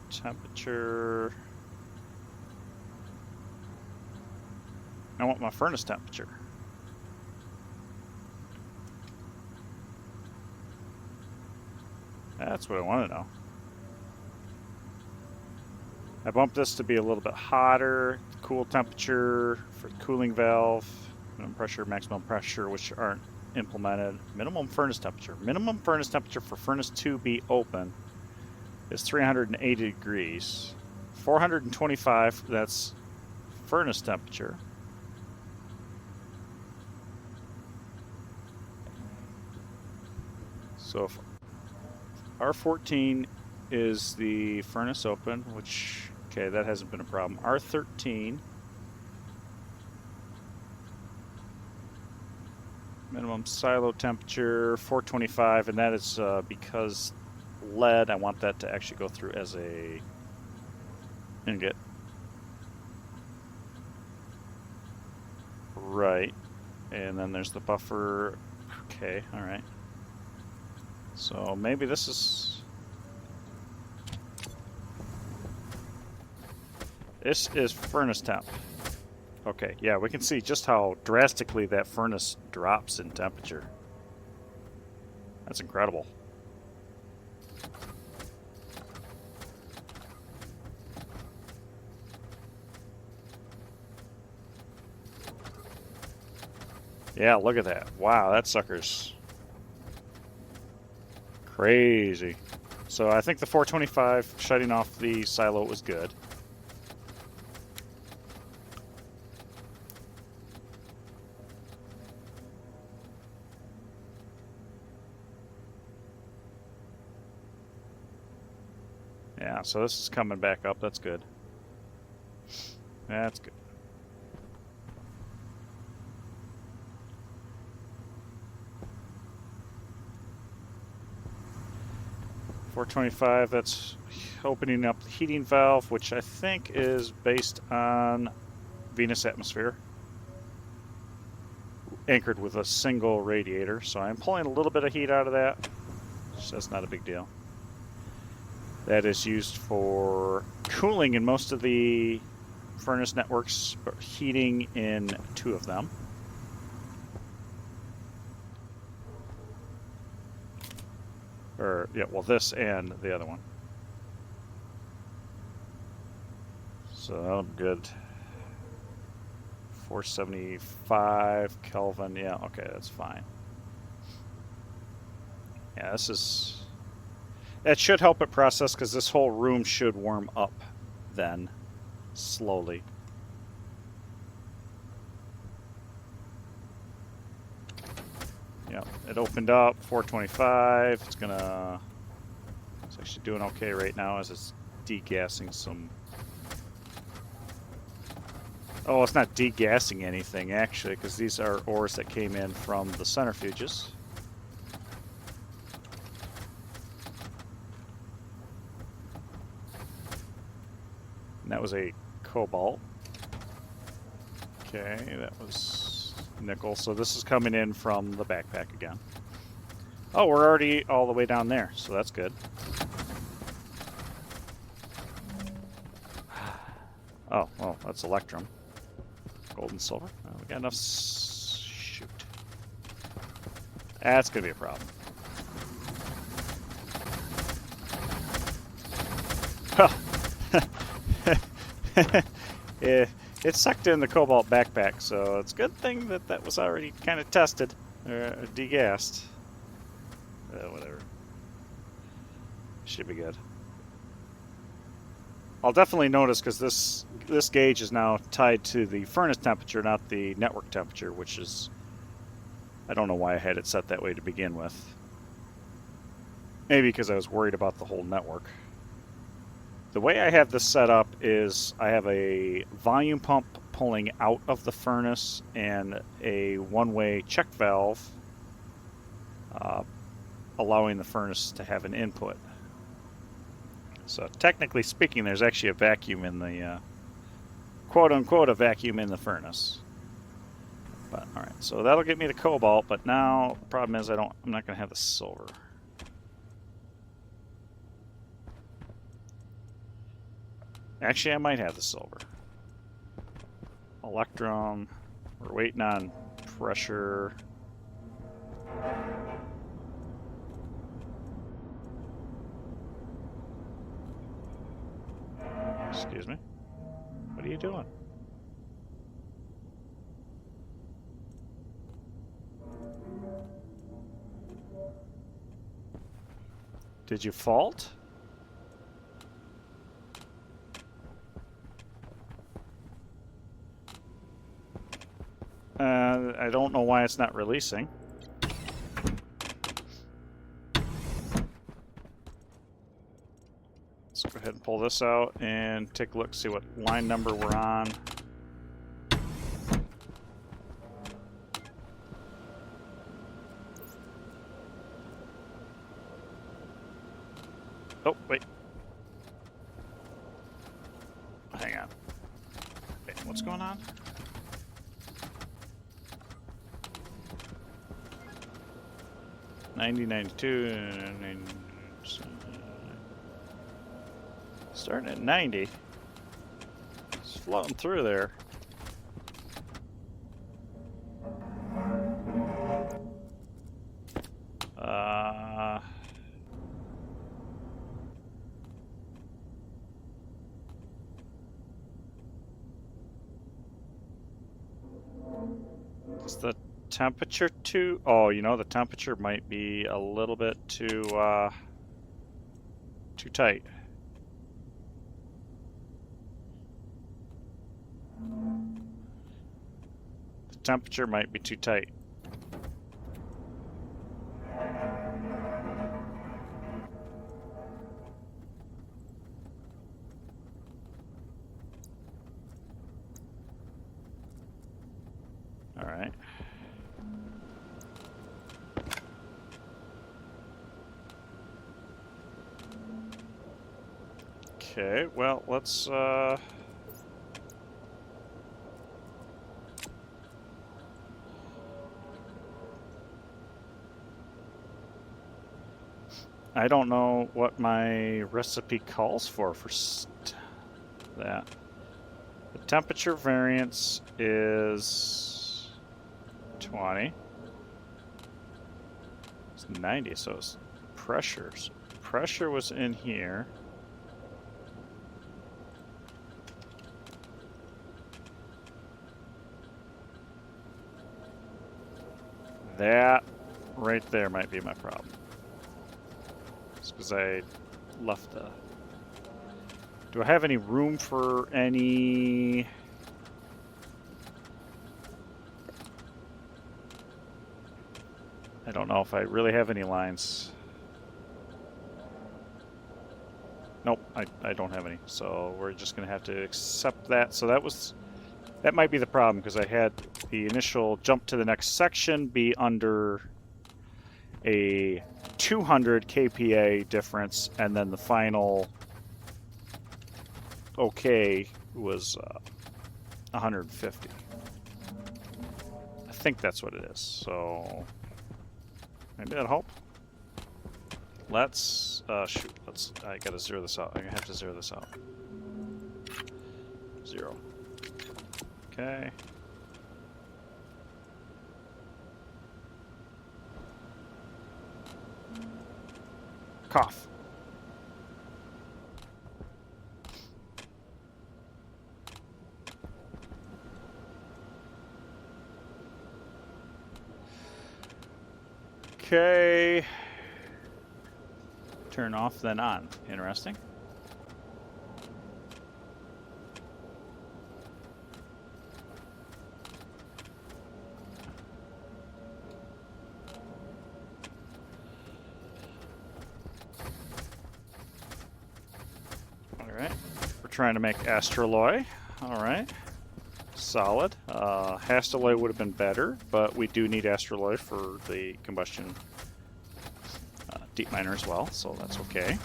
Temperature. I want my furnace temperature. That's what I want to know. I bumped this to be a little bit hotter. Cool temperature for the cooling valve. Minimum pressure, maximum pressure, which aren't implemented. Minimum furnace temperature. Minimum furnace temperature for furnace 2 be open is 380 degrees. 425, that's furnace temperature. So if R14 is the furnace open, which, okay, that hasn't been a problem. R13, minimum silo temperature, 425, and that is because lead, I want that to actually go through as a ingot. Right. And then there's the buffer. Okay, alright. So maybe this is... This is furnace temp. Okay, yeah, we can see just how drastically that furnace drops in temperature. That's incredible. Yeah, look at that. Wow, that sucker's crazy. So I think the 425 shutting off the silo was good. Yeah, so this is coming back up. That's good. That's good. $425, that's opening up the heating valve, which I think is based on Venus atmosphere, anchored with a single radiator. So I'm pulling a little bit of heat out of that. So that's not a big deal. That is used for cooling in most of the furnace networks, but heating in 2 of them. Or, yeah, well, this and the other one. So I'm good. 475 Kelvin. Yeah, okay, that's fine. Yeah, this is... That should help it process because this whole room should warm up then, slowly. Yep, it opened up, 425. It's gonna... It's actually doing okay right now as it's degassing some... Oh, it's not degassing anything, actually, because these are ores that came in from the centrifuges. And that was a cobalt. Okay, that was nickel. So this is coming in from the backpack again. Oh, we're already all the way down there, so that's good. Oh, well, that's electrum. Gold and silver. Oh, we got enough. Shoot. That's going to be a problem. It sucked in the cobalt backpack, so it's a good thing that that was already kind of tested, or degassed. Whatever. Should be good. I'll definitely notice because this gauge is now tied to the furnace temperature, not the network temperature, which is... I don't know why I had it set that way to begin with. Maybe because I was worried about the whole network. The way I have this set up is I have a volume pump pulling out of the furnace and a one-way check valve allowing the furnace to have an input. So technically speaking, there's actually a vacuum in the, quote-unquote, a vacuum in the furnace. But, all right, so that'll get me the cobalt, but now the problem is I'm not going to have the silver. Actually, I might have the silver. Electrum. We're waiting on pressure. Excuse me. What are you doing? Did you fault? I don't know why it's not releasing. Let's go ahead and pull this out and take a look, see what line number we're on. Oh, wait. Hang on. Wait, what's going on? Starting at 90. It's floating through there. Does the temperature too. Oh, you know, the temperature might be a little bit too tight. The temperature might be too tight. All right. Okay, well, let's I don't know what my recipe calls for that. The temperature variance is 20. It's 90, so it's pressures. Pressure was in here. That right there might be my problem. It's because I left the... Do I have any room for any... I don't know if I really have any lines. Nope, I don't have any. So we're just going to have to accept that. So that might be the problem, because I had the initial jump to the next section be under a 200 kPa difference, and then the final okay was 150. I think that's what it is. So maybe that'll help. Let's shoot. I gotta zero this out. I have to zero this out. 0. Okay. Cough. Okay. Turn off, then on. Interesting. Alright. We're trying to make astroloy. Alright. Solid. Hastaloy would have been better, but we do need astroloy for the combustion deep miner as well, so that's okay.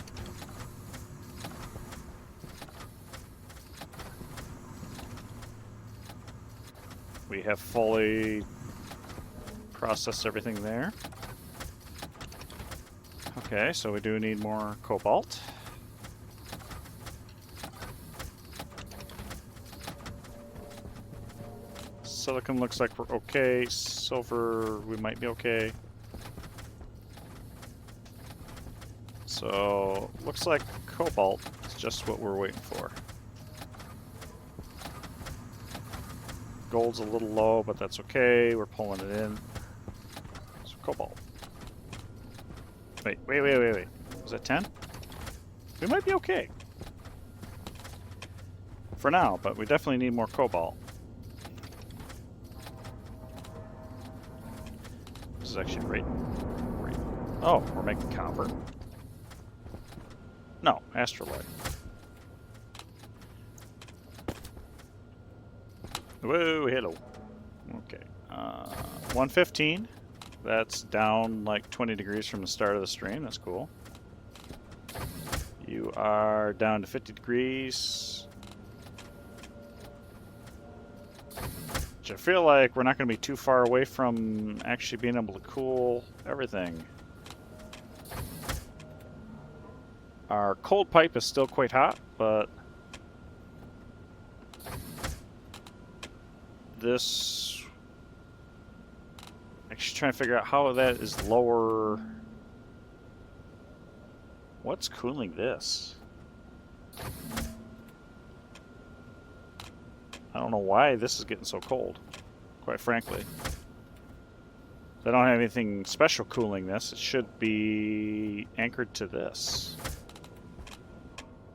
We have fully processed everything there. Okay, so we do need more cobalt. Silicon looks like we're okay. Silver, we might be okay. So, looks like cobalt is just what we're waiting for. Gold's a little low, but that's okay. We're pulling it in. So, cobalt. Wait. Was that 10? We might be okay. For now, but we definitely need more cobalt. This is actually right. Oh, we're making copper. No, astroloy. Whoa, hello. Okay. 115. That's down like 20 degrees from the start of the stream. That's cool. You are down to 50 degrees. Which I feel like we're not going to be too far away from actually being able to cool everything. Our cold pipe is still quite hot, but this... Actually trying to figure out how that is lower... What's cooling this? I don't know why this is getting so cold, quite frankly. They don't have anything special cooling this. It should be anchored to this.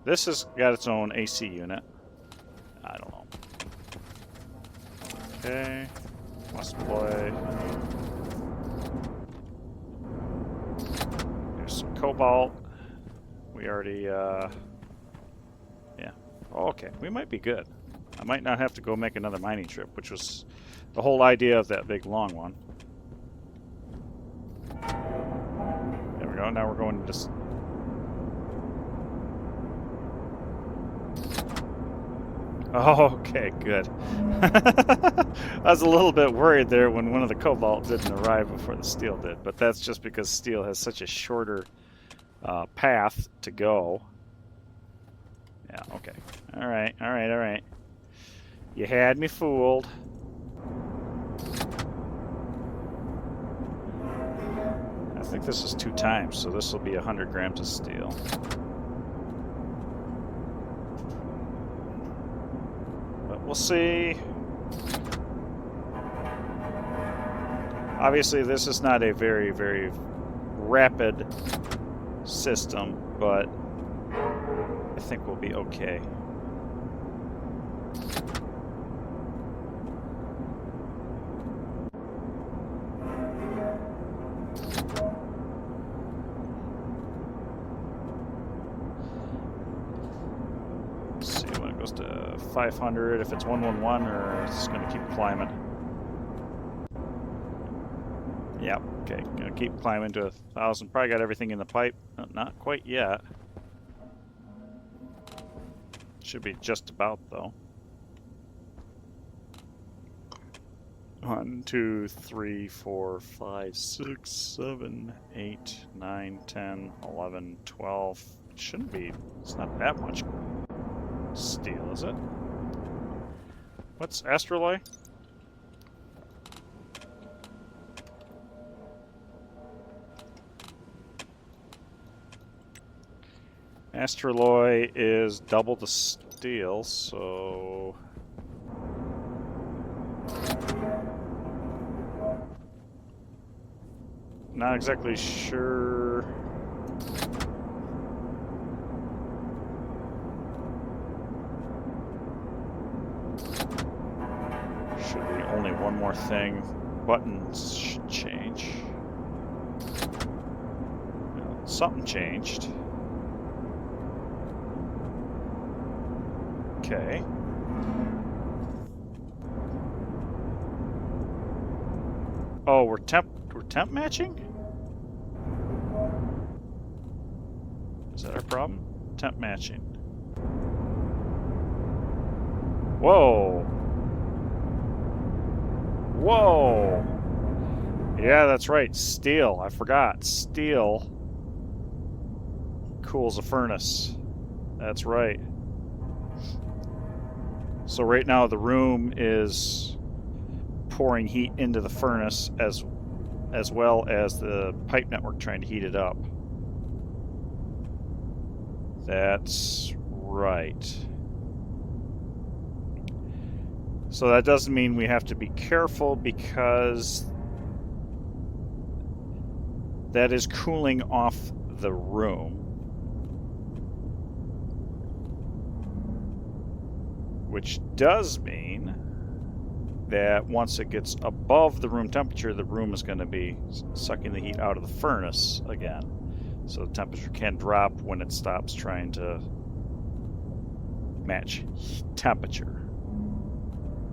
This has got its own AC unit. I don't know. Okay. Must play. There's some cobalt. We already, yeah. Oh, okay, we might be good. I might not have to go make another mining trip, which was the whole idea of that big long one. There we go, now we're going to this. Oh, okay, good. I was a little bit worried there when one of the cobalt didn't arrive before the steel did, but that's just because steel has such a shorter path to go. Yeah, okay. Alright, alright, alright. You had me fooled. I think this is 2 times, so this will be 100 grams of steel. But we'll see. Obviously, this is not a very, very rapid system, but I think we'll be okay. Let's see when it goes to 500, if it's 111, or it's going to keep climbing. Yep, okay, gonna keep climbing to 1,000. Probably got everything in the pipe. Not quite yet. Should be just about, though. 1, 2, 3, 4, 5, 6, 7, 8, 9, 10, 11, 12. It shouldn't be. It's not that much steel, is it? What's astraloy? Astraloy is double the steel, so... Not exactly sure... Should be only one more thing. Buttons should change. Well, something changed. Okay. Oh, we're temp matching? Is that our problem? Temp matching. Whoa. Whoa. Yeah, that's right. Steel. I forgot. Steel cools a furnace. That's right. So right now the room is pouring heat into the furnace as well as the pipe network trying to heat it up. That's right. So that doesn't mean we have to be careful, because that is cooling off the room. Which does mean that once it gets above the room temperature, the room is going to be sucking the heat out of the furnace again. So the temperature can drop when it stops trying to match temperature.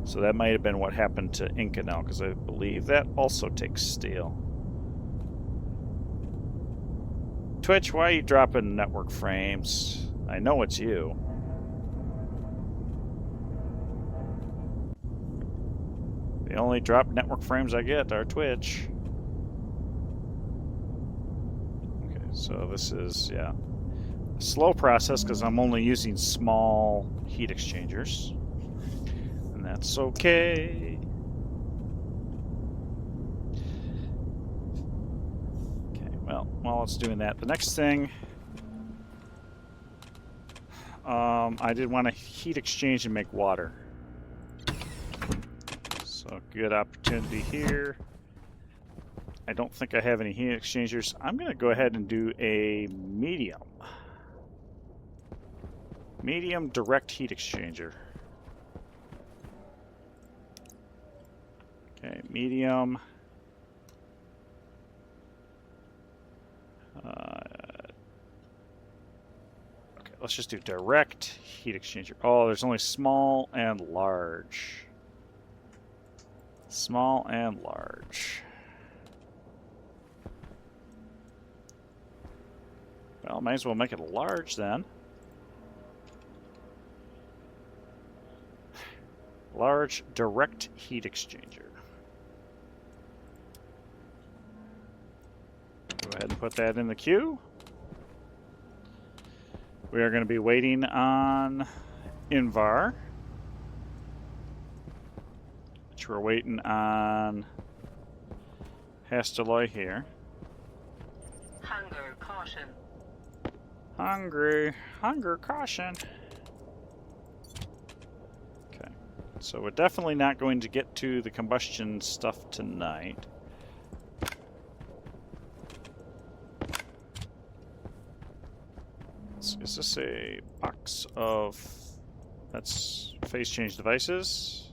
So that might have been what happened to Ingot now, because I believe that also takes steel. Twitch, why are you dropping network frames? I know it's you. The only drop network frames I get are Twitch. Okay, so this is, yeah, a slow process because I'm only using small heat exchangers. And that's okay. Okay, well, while it's doing that, the next thing, I did want to heat exchange and make water. So good opportunity here. I don't think I have any heat exchangers. I'm going to go ahead and do a medium. Medium direct heat exchanger. Okay, medium. Okay, let's just do direct heat exchanger. Oh, there's only small and large. Small and large. Well, might as well make it a large then. Large direct heat exchanger. Go ahead and put that in the queue. We are going to be waiting on Invar. Which we're waiting on Hastaloy here. Hunger caution. Hunger caution. Okay, so we're definitely not going to get to the combustion stuff tonight. Is this a box of... That's phase change devices.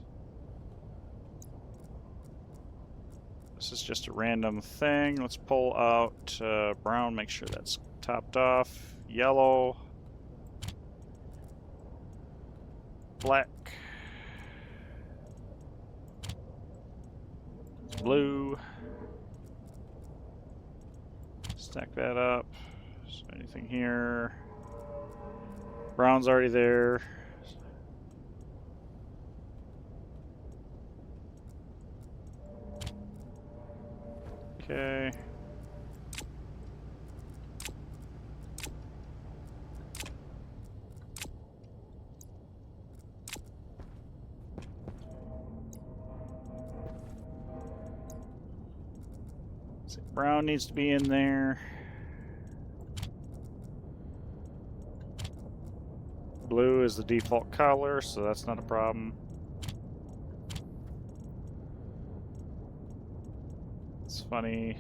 This is just a random thing. Let's pull out brown, make sure that's topped off. Yellow. Black. Blue. Stack that up. Is there anything here? Brown's already there. Okay. So brown needs to be in there. Blue is the default color, so that's not a problem. It's funny.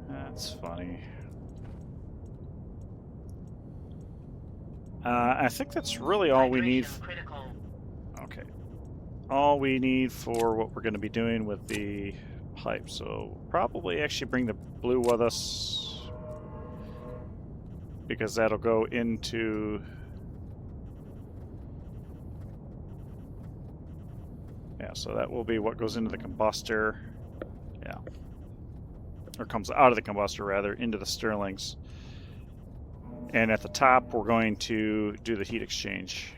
That's funny. I think that's really all we need. Critical. Okay. All we need for what we're going to be doing with the pipe. So probably actually bring the blue with us, because that'll go into... Yeah, so that will be what goes into the combustor. Yeah. Or comes out of the combustor, rather, into the Stirlings. And at the top, we're going to do the heat exchange.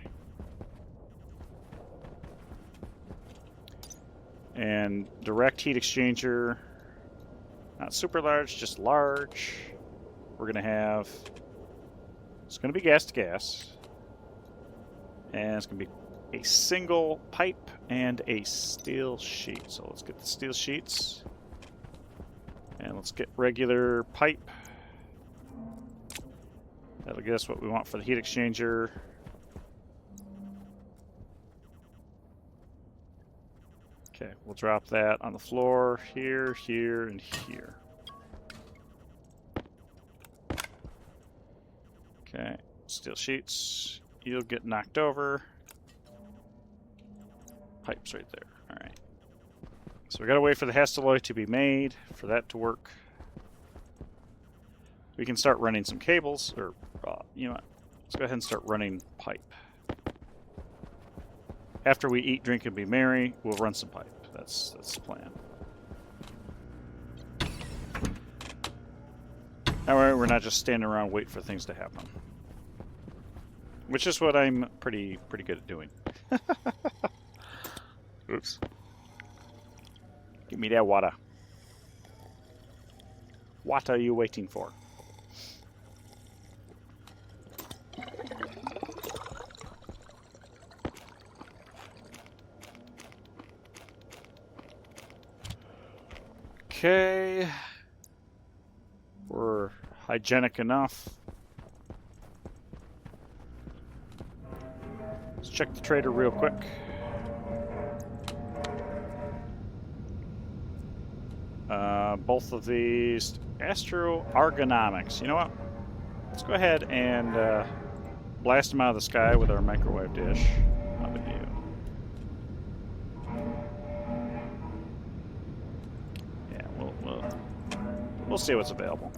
And direct heat exchanger, not super large, just large. We're going to have... It's going to be gas to gas. And it's going to be a single pipe and a steel sheet. So let's get the steel sheets. And let's get regular pipe. That'll get us what we want for the heat exchanger. Okay, we'll drop that on the floor here, here, and here. Okay, steel sheets. You'll get knocked over. Pipes right there. All right. So we gotta wait for the Hastaloy to be made for that to work. We can start running some cables, or you know what? Let's go ahead and start running pipe. After we eat, drink, and be merry, we'll run some pipe. That's the plan. That way we're not just standing around waiting for things to happen. Which is what I'm pretty good at doing. Oops. Give me that water. What are you waiting for? Okay. We're hygienic enough. Let's check the trader real quick. both of these. Astroergonomics. You know what? Let's go ahead and blast them out of the sky with our microwave dish. How about you? Yeah, we'll see what's available.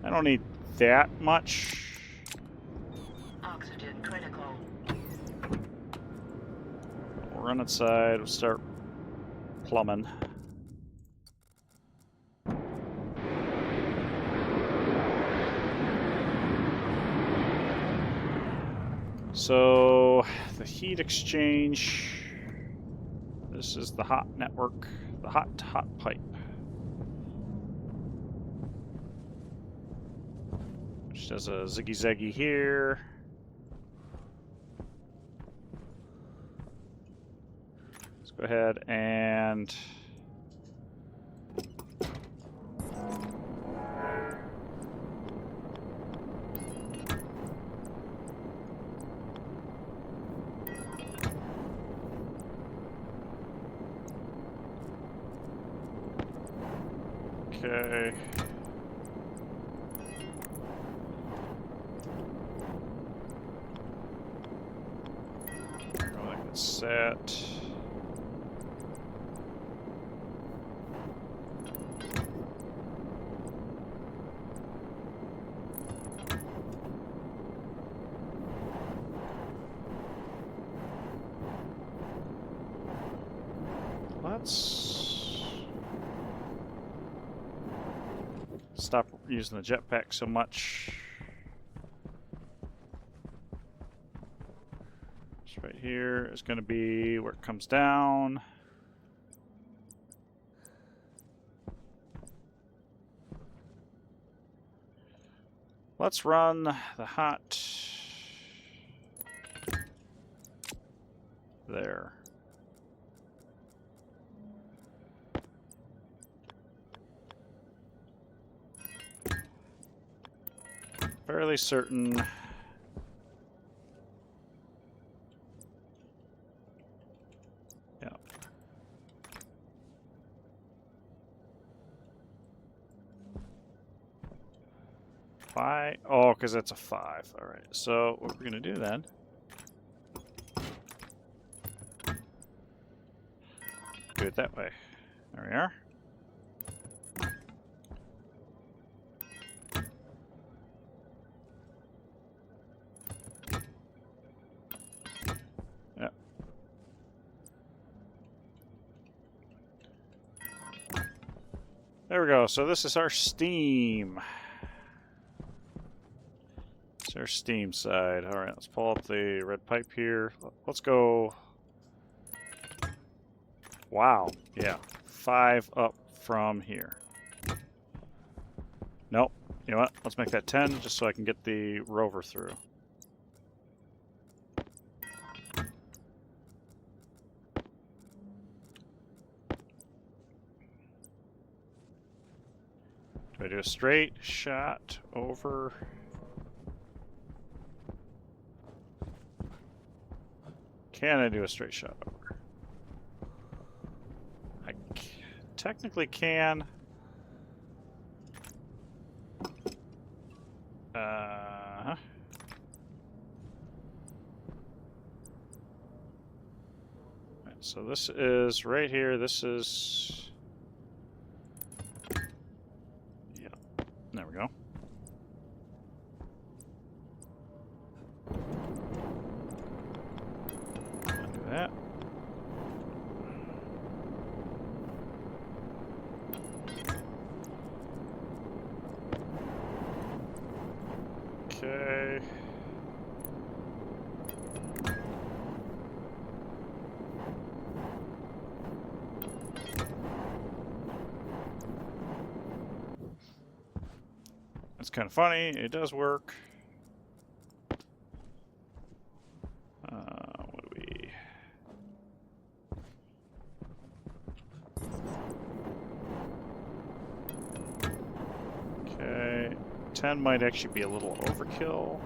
I don't need that much. Oxygen critical. We'll run inside. We'll start plumbing. So, the heat exchange. This is the hot network, the hot pipe. Which does a ziggy-zaggy here. Let's go ahead and okay. Like it's set. Let's stop using the jetpack so much. Just right here is going to be where it comes down. Let's run the hot there. Fairly certain. Yeah. Why? Oh, because that's a 5. All right. So what we're gonna do then? Do it that way. There we are. There we go. So this is our steam. It's our steam side. All right, let's pull up the red pipe here. Let's go. Wow. Yeah. 5 up from here. Nope. You know what? Let's make that 10 just so I can get the rover through. Do I do a straight shot over? Can I do a straight shot over? I technically can. Right, so this is right here. This is. There we go. Do that. Okay. It's kind of funny. It does work. What do we... Okay. 10 might actually be a little overkill.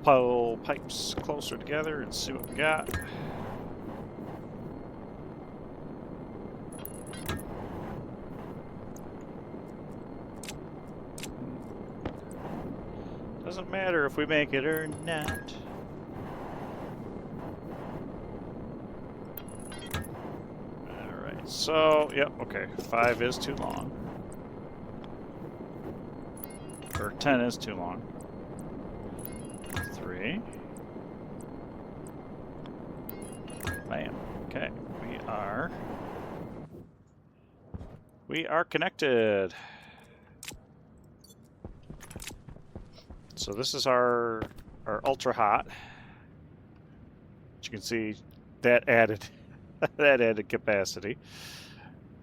pull pipes closer together and see what we got. Doesn't matter if we make it or not. Alright, so, yep, okay. 5 is too long. Or 10 is too long. 3. Bam. Okay, we are connected. So this is our ultra hot. As you can see, that added that added capacity.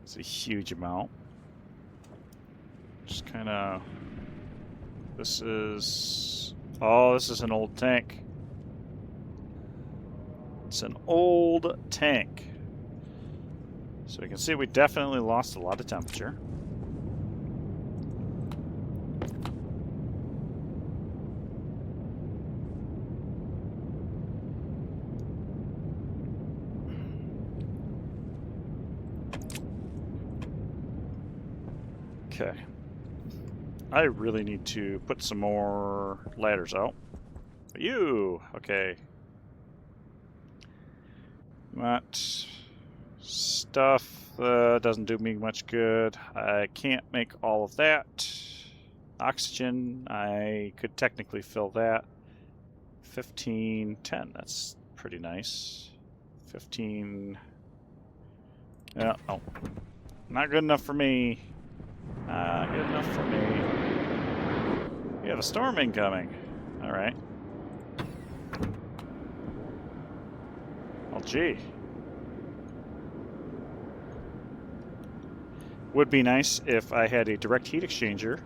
It's a huge amount. Just kind of. This is an old tank. It's an old tank. So you can see we definitely lost a lot of temperature. Okay. I really need to put some more ladders out. Okay. What stuff doesn't do me much good. I can't make all of that. Oxygen, I could technically fill that. 15, 10, that's pretty nice. 15, yeah, oh. Not good enough for me. Not good enough for me. We have a storm incoming. Alright. Well, gee. Would be nice if I had a direct heat exchanger.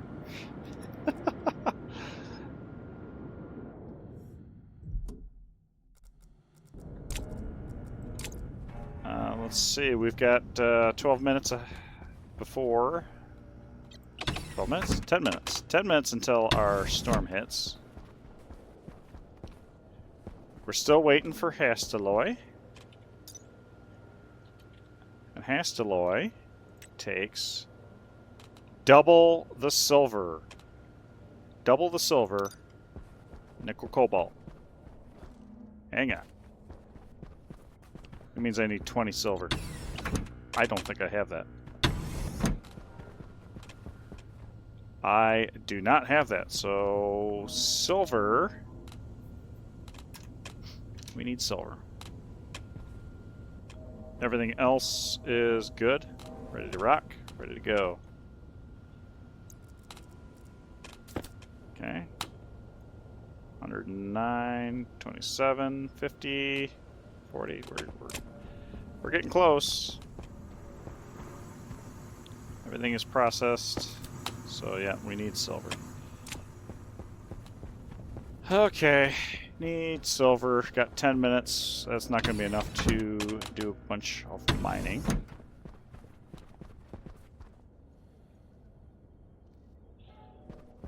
Let's see, we've got 12 minutes before. 12 minutes? 10 minutes. 10 minutes until our storm hits. We're still waiting for Hastaloy. And Hastaloy takes double the silver. Double the silver. Nickel cobalt. Hang on. It means I need 20 silver. I don't think I have that. I do not have that, so silver. We need silver. Everything else is good. Ready to rock, ready to go. Okay. 109, 27, 50, 40. We're getting close. Everything is processed. So yeah, we need silver. Okay, need silver. Got 10 minutes. That's not going to be enough to do a bunch of mining.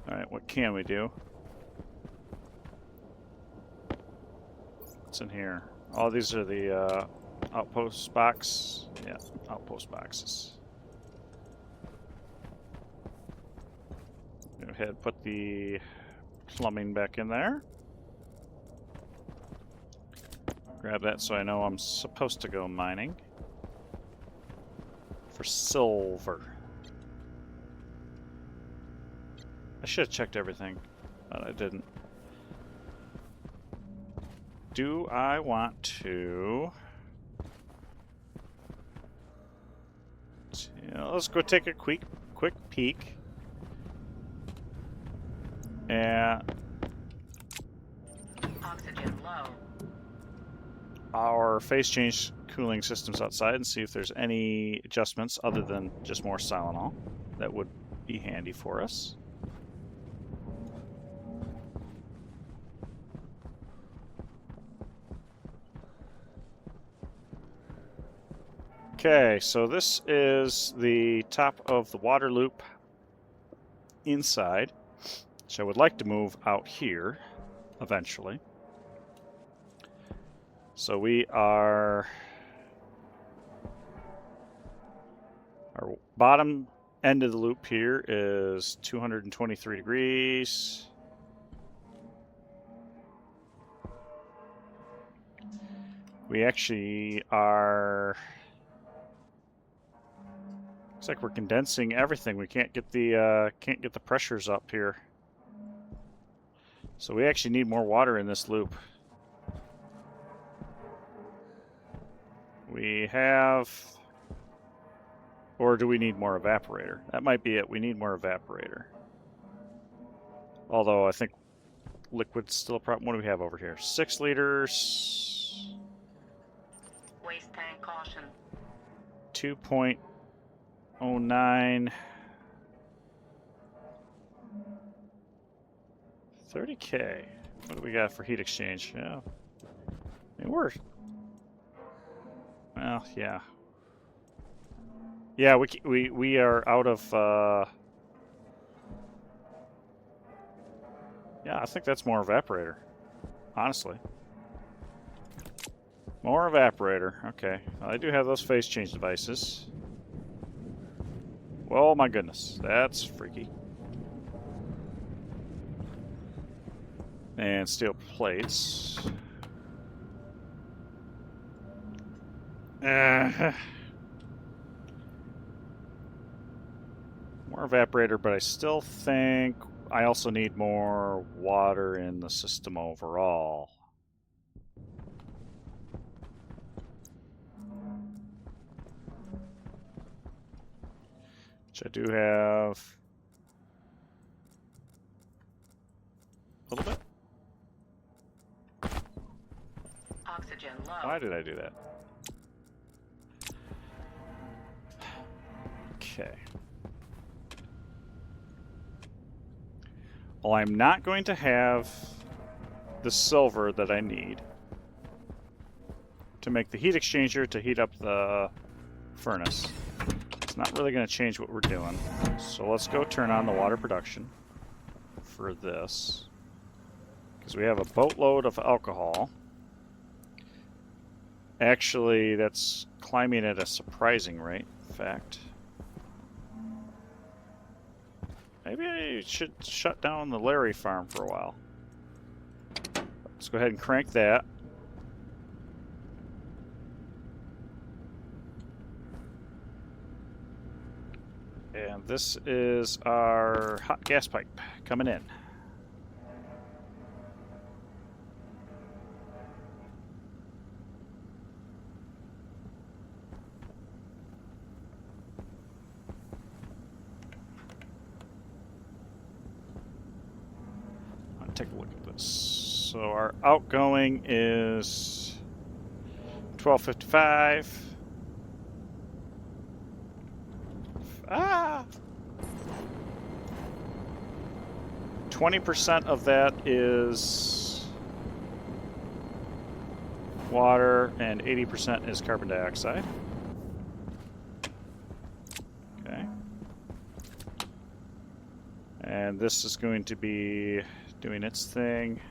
Alright, what can we do? What's in here? Oh, these are the outpost box. Yeah, outpost boxes. Go ahead, put the plumbing back in there. Grab that so I know I'm supposed to go mining for silver. I should have checked everything, but I didn't. Do I want to... let's go take a quick peek at Oxygen low. our phase change cooling systems outside and see if there's any adjustments other than just more Silanol that would be handy for us. Okay, so this is the top of the water loop inside, which I would like to move out here. eventually. So we are... Our bottom end of the loop here is 223 degrees. We actually are... Looks like we're condensing everything. We can't get the pressures up here. So we actually need more water in this loop. We have... Or do we need more evaporator? That might be it. We need more evaporator. Although I think liquid's still a problem. What do we have over here? 6 liters. Waste tank caution. 2.09. 30K. What do we got for heat exchange? Yeah. I mean, we're... Well, yeah. Yeah, we are out of... Yeah, I think that's more evaporator. Honestly. More evaporator. Okay. Well, I do have those phase change devices. Oh my goodness. That's freaky. And steel plates. More evaporator, but I still think I also need more water in the system overall. Which I do have a little bit. Oxygen low. Why did I do that? Okay. Well, I'm not going to have the silver that I need to make the heat exchanger to heat up the furnace. It's not really going to change what we're doing. So let's go turn on the water production for this. Because we have a boatload of alcohol. Actually, that's climbing at a surprising rate, in fact. Maybe I should shut down the Larry farm for a while. Let's go ahead and crank that. And this is our hot gas pipe coming in. Take a look at this. So our outgoing is 1255. 20% of that is water and 80% is carbon dioxide. Okay. And this is going to be doing its thing.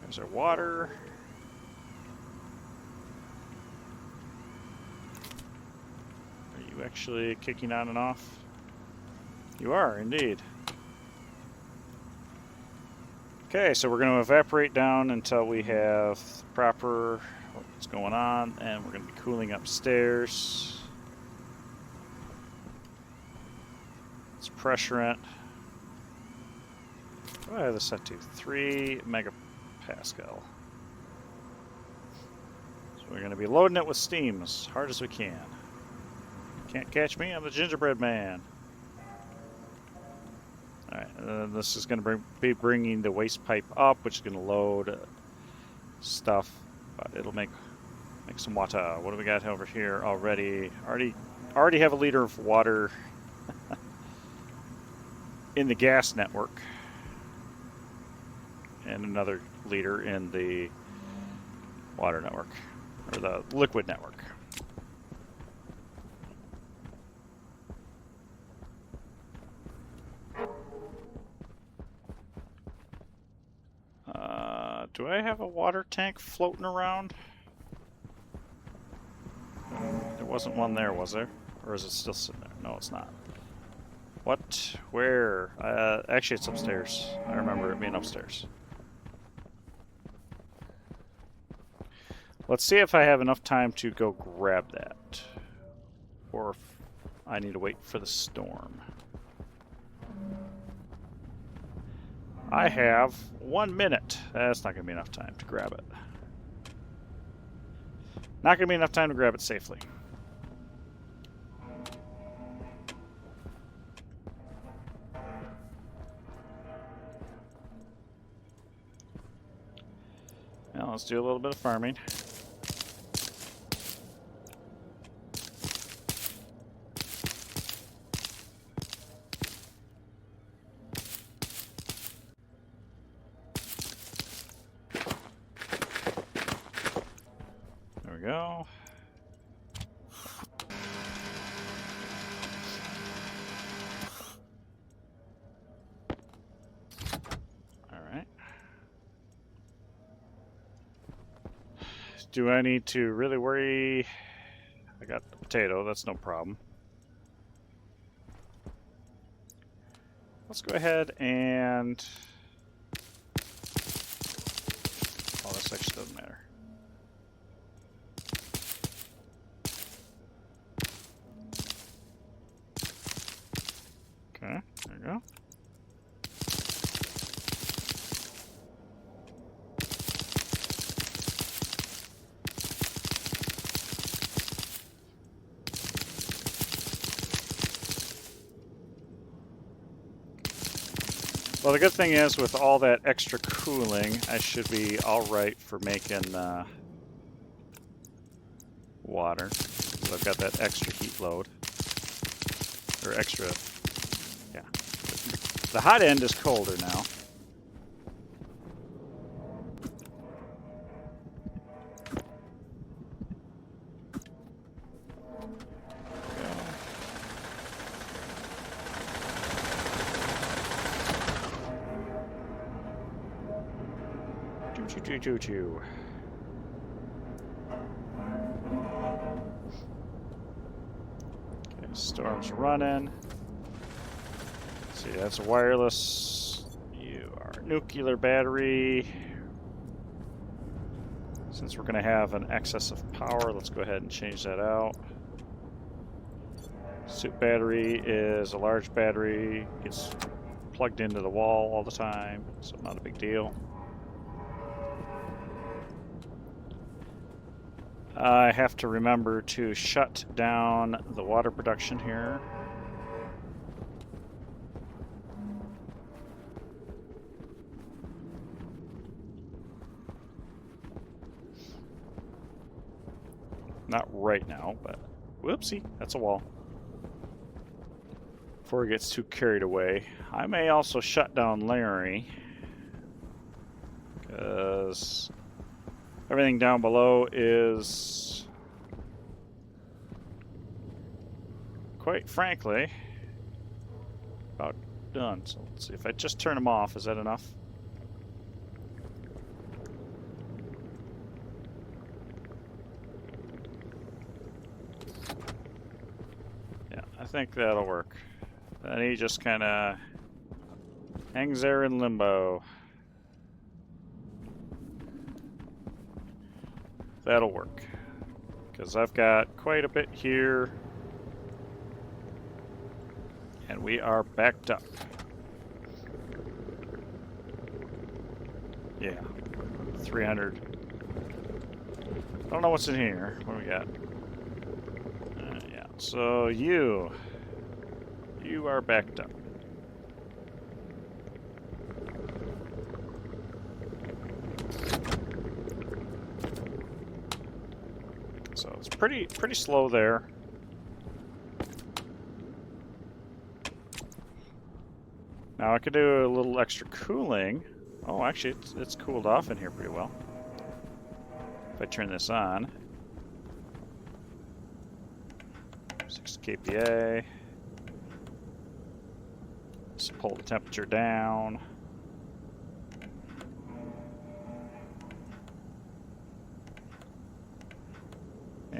There's our water. Are you actually kicking on and off? You are, indeed. Okay, so we're going to evaporate down until we have proper what's going on, and we're going to be cooling upstairs. Pressurant. What do I have this set to? 3 megapascal. So we're going to be loading it with steam as hard as we can. Can't catch me, I'm the gingerbread man. Alright, this is going to be bringing the waste pipe up, which is going to load stuff, but it'll make some water. What do we got over here already? Already have a liter of water in the gas network and another liter in the water network, or the liquid network. Do I have a water tank floating around? There wasn't one there, was there? Or is it still sitting there? No, it's not. What? Where? Actually, it's upstairs. I remember it being upstairs. Let's see if I have enough time to go grab that. Or if I need to wait for the storm. I have 1 minute. That's not going to be enough time to grab it. Not going to be enough time to grab it safely. Now let's do a little bit of farming. There we go. Do I need to really worry? I got the potato, that's no problem. Let's go ahead and... Oh, this actually doesn't matter. Okay, there you go. Well, the good thing is, with all that extra cooling, I should be alright for making water. So I've got that extra heat load. Or extra... yeah. The hot end is colder now. Choo-choo. Okay, storm's running. Let's see, that's a wireless. You are a nuclear battery. Since we're going to have an excess of power, let's go ahead and change that out. Suit battery is a large battery. Gets plugged into the wall all the time, so not a big deal. I have to remember to shut down the water production here. Not right now, but whoopsie, that's a wall. Before it gets too carried away. I may also shut down Larry, because everything down below is, quite frankly, about done. So let's see, if I just turn them off, is that enough? Yeah, I think that'll work. Then he just kind of hangs there in limbo. That'll work, because I've got quite a bit here, and we are backed up. Yeah, 300. I don't know what's in here. What do we got? Yeah, so you are backed up. So it's pretty slow there. Now I could do a little extra cooling. Oh, actually, it's cooled off in here pretty well. If I turn this on. 6 kPa. Just pull the temperature down.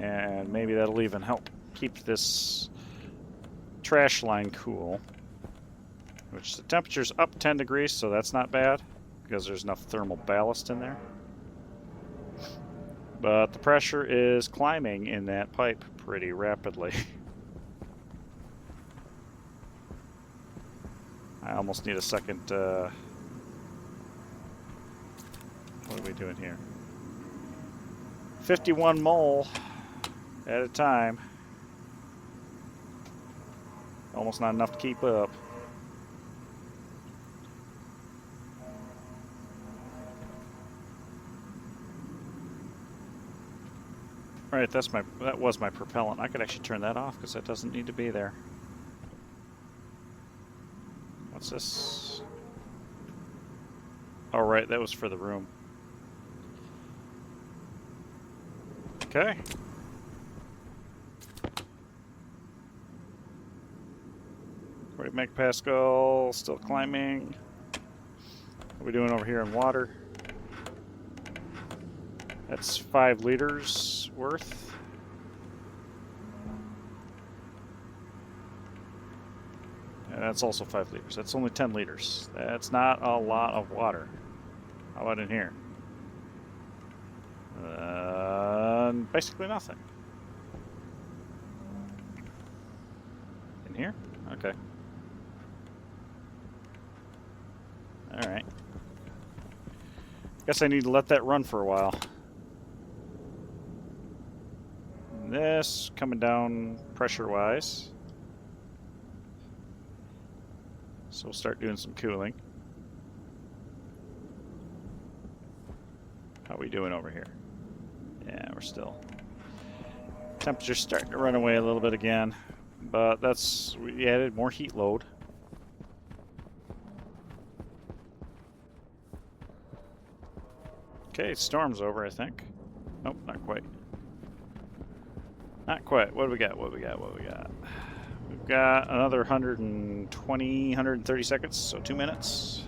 And maybe that'll even help keep this trash line cool. Which the temperature's up 10 degrees, so that's not bad, because there's enough thermal ballast in there. But the pressure is climbing in that pipe pretty rapidly. I almost need a second, what are we doing here? 51 mole at a time. Almost not enough to keep up. Alright, that was my propellant. I could actually turn that off because that doesn't need to be there. What's this? Oh, right, that was for the room. Okay. 40 megapascal, still climbing. What are we doing over here in water? That's 5 liters worth. And that's also 5 liters. That's only 10 liters. That's not a lot of water. How about in here? Basically nothing. In here? Okay. Alright. Guess I need to let that run for a while. And this coming down pressure-wise. So we'll start doing some cooling. How are we doing over here? Yeah, we're still... Temperature's starting to run away a little bit again. But that's... we added more heat load. Okay, storm's over, I think. Nope, not quite. Not quite. What do we got? What do we got? What do we got? We've got another 120, 130 seconds, so 2 minutes.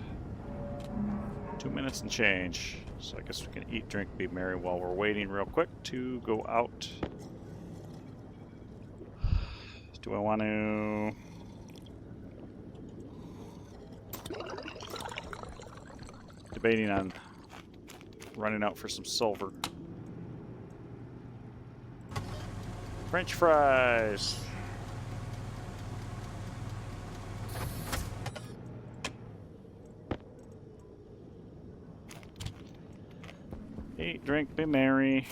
2 minutes and change. So I guess we can eat, drink, be merry while we're waiting real quick to go out. Do I want to... Debating on running out for some silver. French fries! Eat, drink, be merry.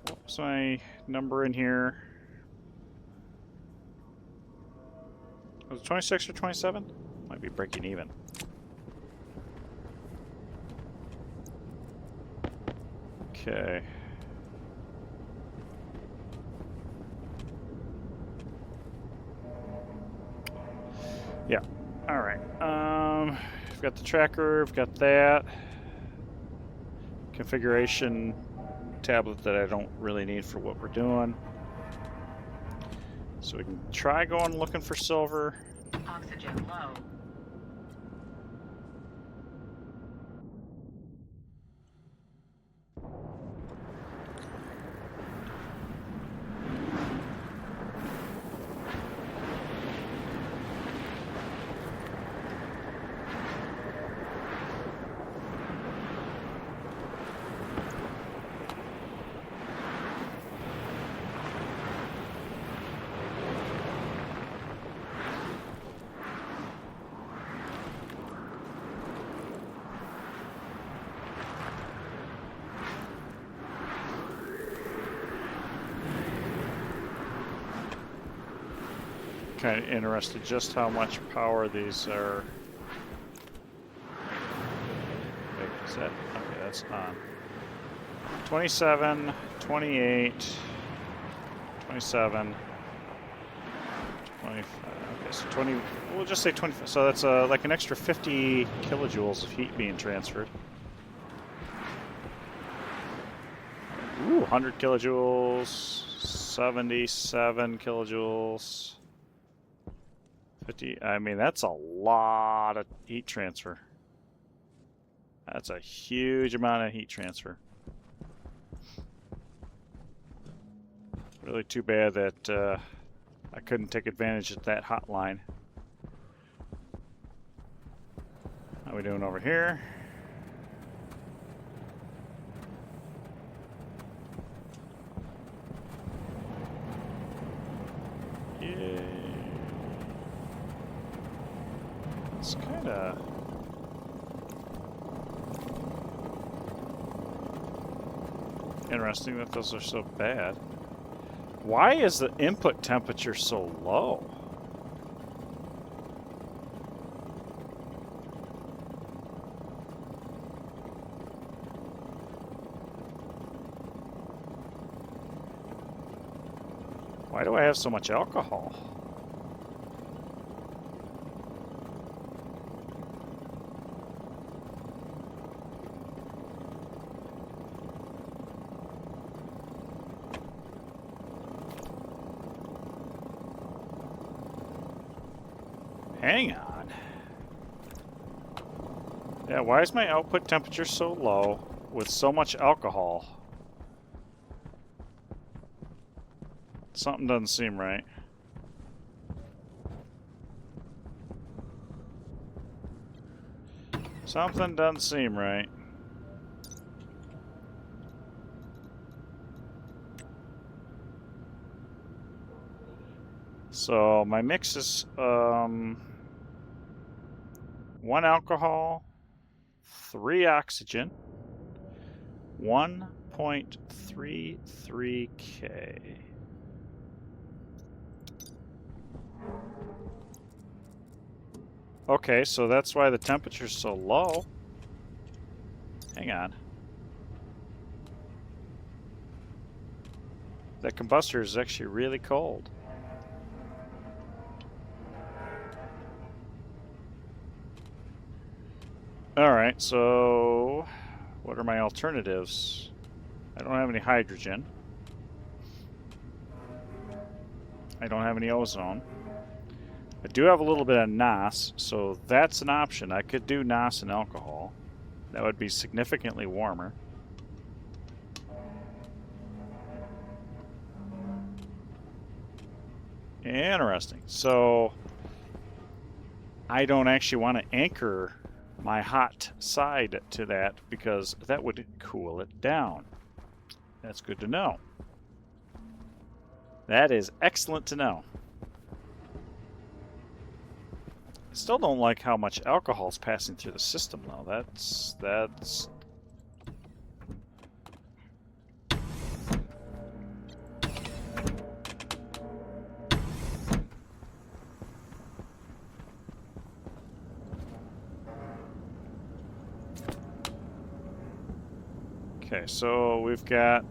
What's my number in here? Was it 26 or 27? Might be breaking even. Okay. Yeah. All right. We've got the tracker. We've got that configuration tablet that I don't really need for what we're doing. So we can try going looking for silver. Oxygen low. Kind of interested just how much power these are. Wait, is that? Okay, that's on. 27, 28, 27, 25. Okay, so 20. We'll just say 25. So that's like an extra 50 kilojoules of heat being transferred. Ooh, 100 kilojoules, 77 kilojoules. 50. I mean, that's a lot of heat transfer. That's a huge amount of heat transfer. Really too bad that I couldn't take advantage of that hotline. How we doing over here? Yay. It's kind of... interesting that those are so bad. Why is the input temperature so low? Why do I have so much alcohol? Hang on. Yeah, why is my output temperature so low with so much alcohol? Something doesn't seem right. Something doesn't seem right. So my mix is 1 alcohol, 3 oxygen, 1.33 K. Okay, so that's why the temperature's so low. Hang on. That combustor is actually really cold. Alright, so what are my alternatives? I don't have any hydrogen. I don't have any ozone. I do have a little bit of NOS, so that's an option. I could do NOS and alcohol. That would be significantly warmer. Interesting. So I don't actually want to anchor my hot side to that because that would cool it down. That's good to know. That is excellent to know. I still don't like how much alcohol is passing through the system, though. That's... Okay, so we've got...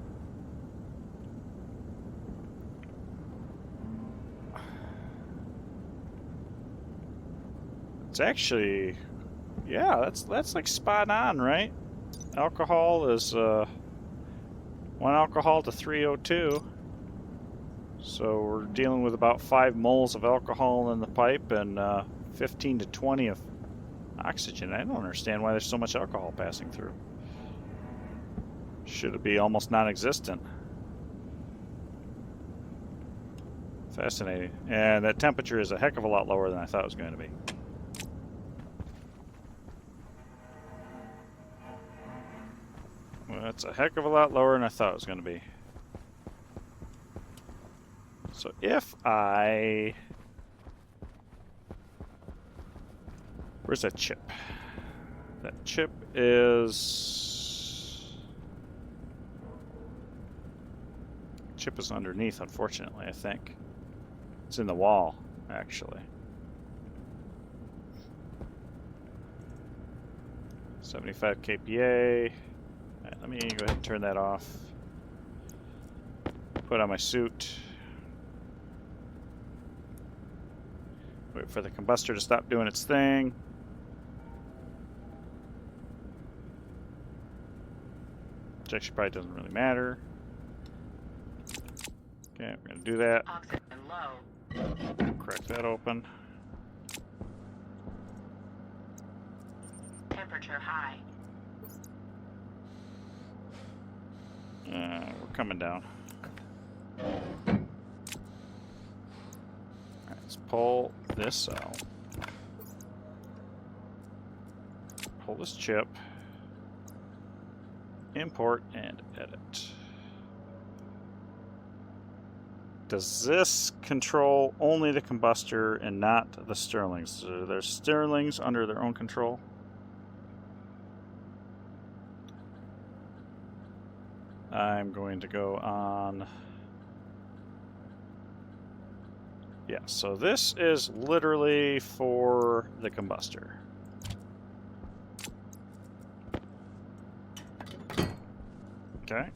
It's actually... Yeah, that's like spot on, right? Alcohol is 1 alcohol to 3O2. So we're dealing with about 5 moles of alcohol in the pipe and 15 to 20 of oxygen. I don't understand why there's so much alcohol passing through. Should it be almost non-existent? Fascinating. And that temperature is a heck of a lot lower than I thought it was going to be. Well, that's a heck of a lot lower than I thought it was going to be. So if I... Where's that chip? That chip is... Chip is underneath, unfortunately, I think. It's in the wall, actually. 75 kPa. Right, let me go ahead and turn that off. Put on my suit. Wait for the combustor to stop doing its thing. Which actually probably doesn't really matter. Okay, we're going to do that. Oxygen low. Crack that open. Temperature high. We're coming down. Alright, let's pull this out. Pull this chip. Import and edit. Does this control only the combustor and not the Stirlings? Are there Stirlings under their own control? I'm going to go on. Yeah, so this is literally for the combustor. Okay.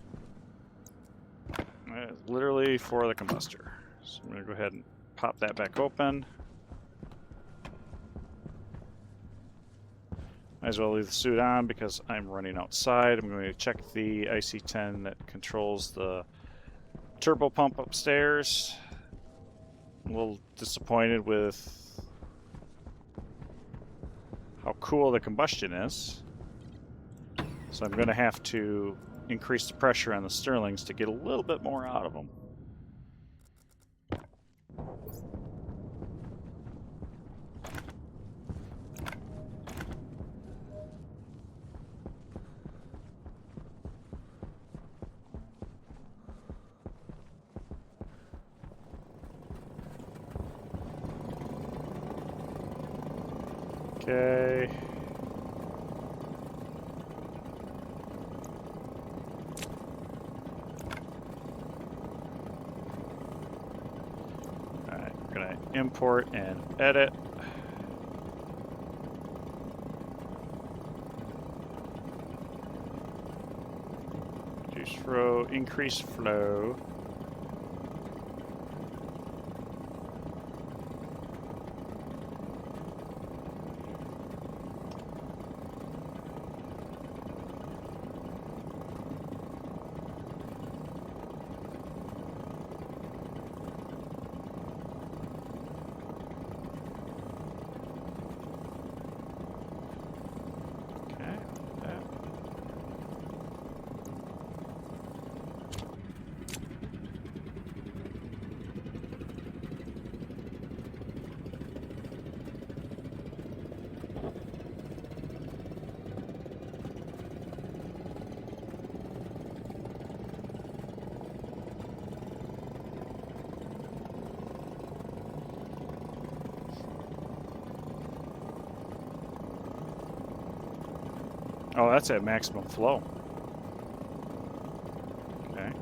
Literally for the combustor. So I'm going to go ahead and pop that back open. Might as well leave the suit on because I'm running outside. I'm going to check the IC-10 that controls the turbo pump upstairs. I'm a little disappointed with how cool the combustion is. So I'm going to have to increase the pressure on the Stirlings to get a little bit more out of them. Okay. Alright, we're gonna import and edit. Reduce flow, increase flow. Oh, that's at maximum flow. Okay.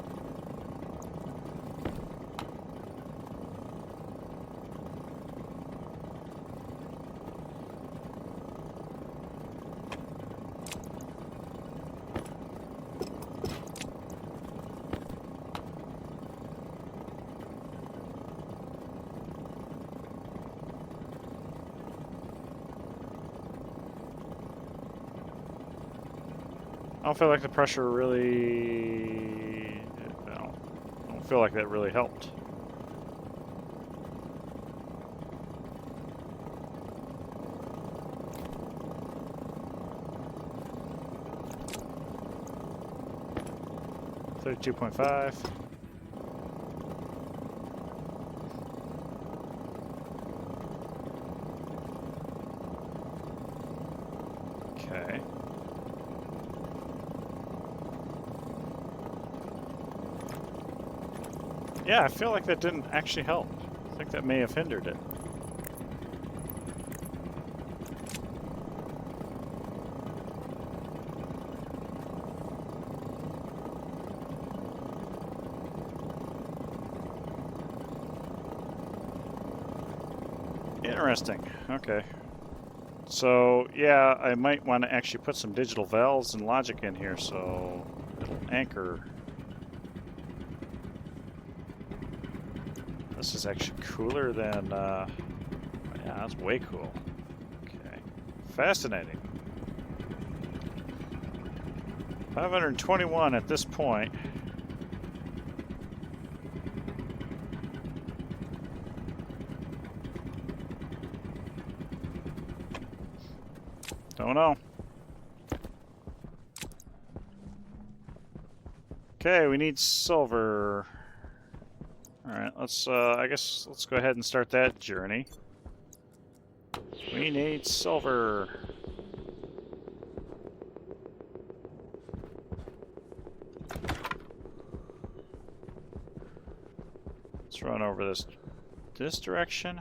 I don't feel like the pressure really... I don't feel like that really helped. $32.5. Okay. Yeah, I feel like that didn't actually help. I think that may have hindered it. Interesting. Okay. So, yeah, I might want to actually put some digital valves and logic in here so it'll anchor. This is actually cooler than, yeah, that's way cool. Okay. Fascinating. 521 at this point. Don't know. Okay, we need silver. Alright, I guess let's go ahead and start that journey. We need silver. Let's run over this direction.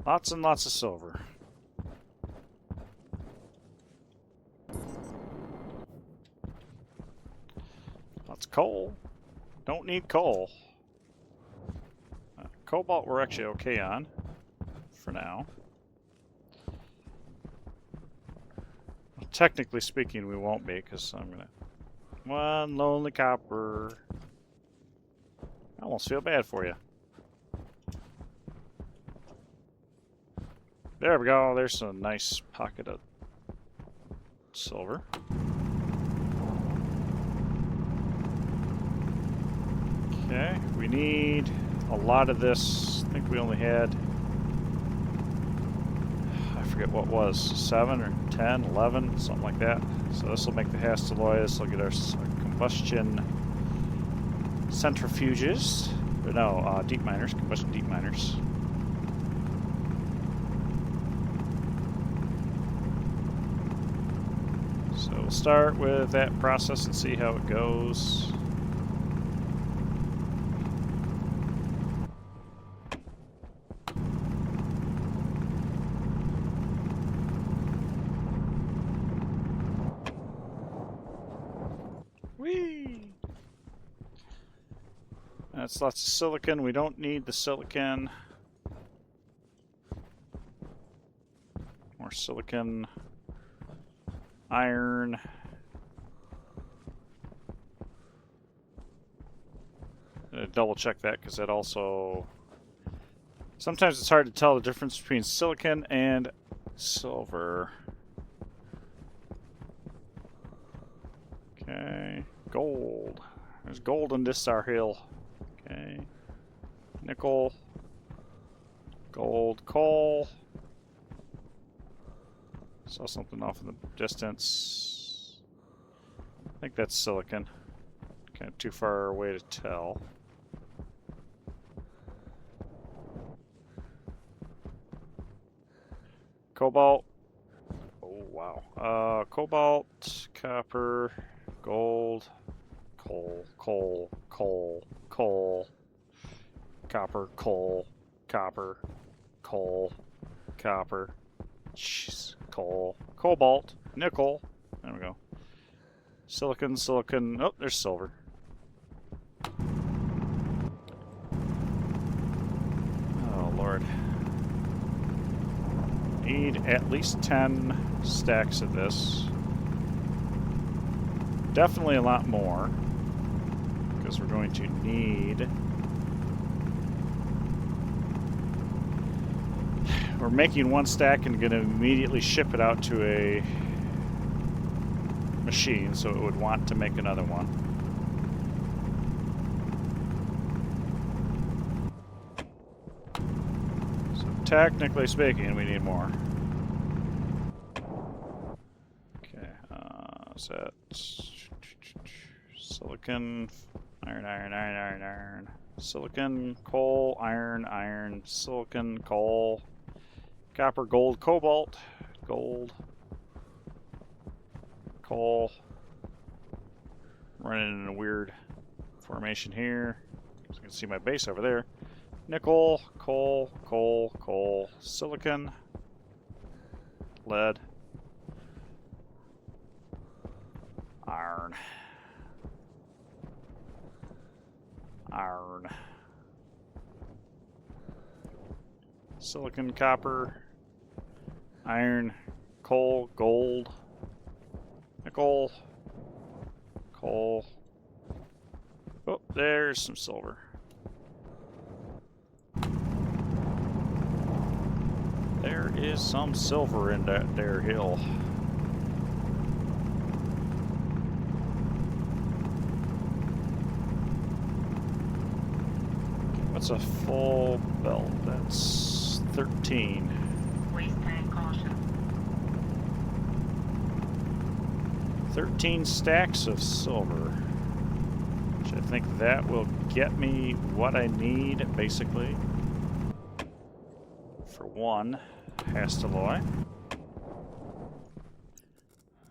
Lots and lots of silver. Lots of coal. Don't need coal. Cobalt we're actually okay on. For now. Well, technically speaking, we won't be, because I'm gonna... One lonely copper. I almost feel bad for you. There we go. There's a nice pocket of silver. Okay, we need a lot of this. I think we only had... I forget what was. 7 or 10, 11, something like that. So this will make the Hastelloy. This will get our combustion centrifuges. Or no, deep miners. Combustion deep miners. So we'll start with that process and see how it goes. Whee! That's lots of silicon. We don't need the silicon. More silicon. Iron. Double check that because that also... Sometimes it's hard to tell the difference between silicon and silver. Okay. Gold. There's gold in this our hill. Okay. Nickel. Gold. Coal. Saw something off in the distance. I think that's silicon. Kind of too far away to tell. Cobalt. Oh, wow. Cobalt, copper, gold, coal, copper, coal, copper, jeez, coal, cobalt, nickel. There we go. Silicon. Oh, there's silver. Oh, Lord. Need at least 10 stacks of this. Definitely a lot more, because we're going to need... We're making one stack and going to immediately ship it out to a machine, so it would want to make another one. So technically speaking, we need more. Okay, so that's silicon, iron. Silicon, coal, iron, silicon, coal, copper, gold, cobalt, gold, coal. Running in a weird formation here. You can see my base over there. Nickel, coal, silicon, lead, iron, silicon, copper, iron, coal, gold, nickel, coal. Oh, there's some silver. There is some silver in that there hill. What's a full belt? That's 13. Waste tank caution. 13 stacks of silver. Which I think that will get me what I need, basically. For one Hastalloy.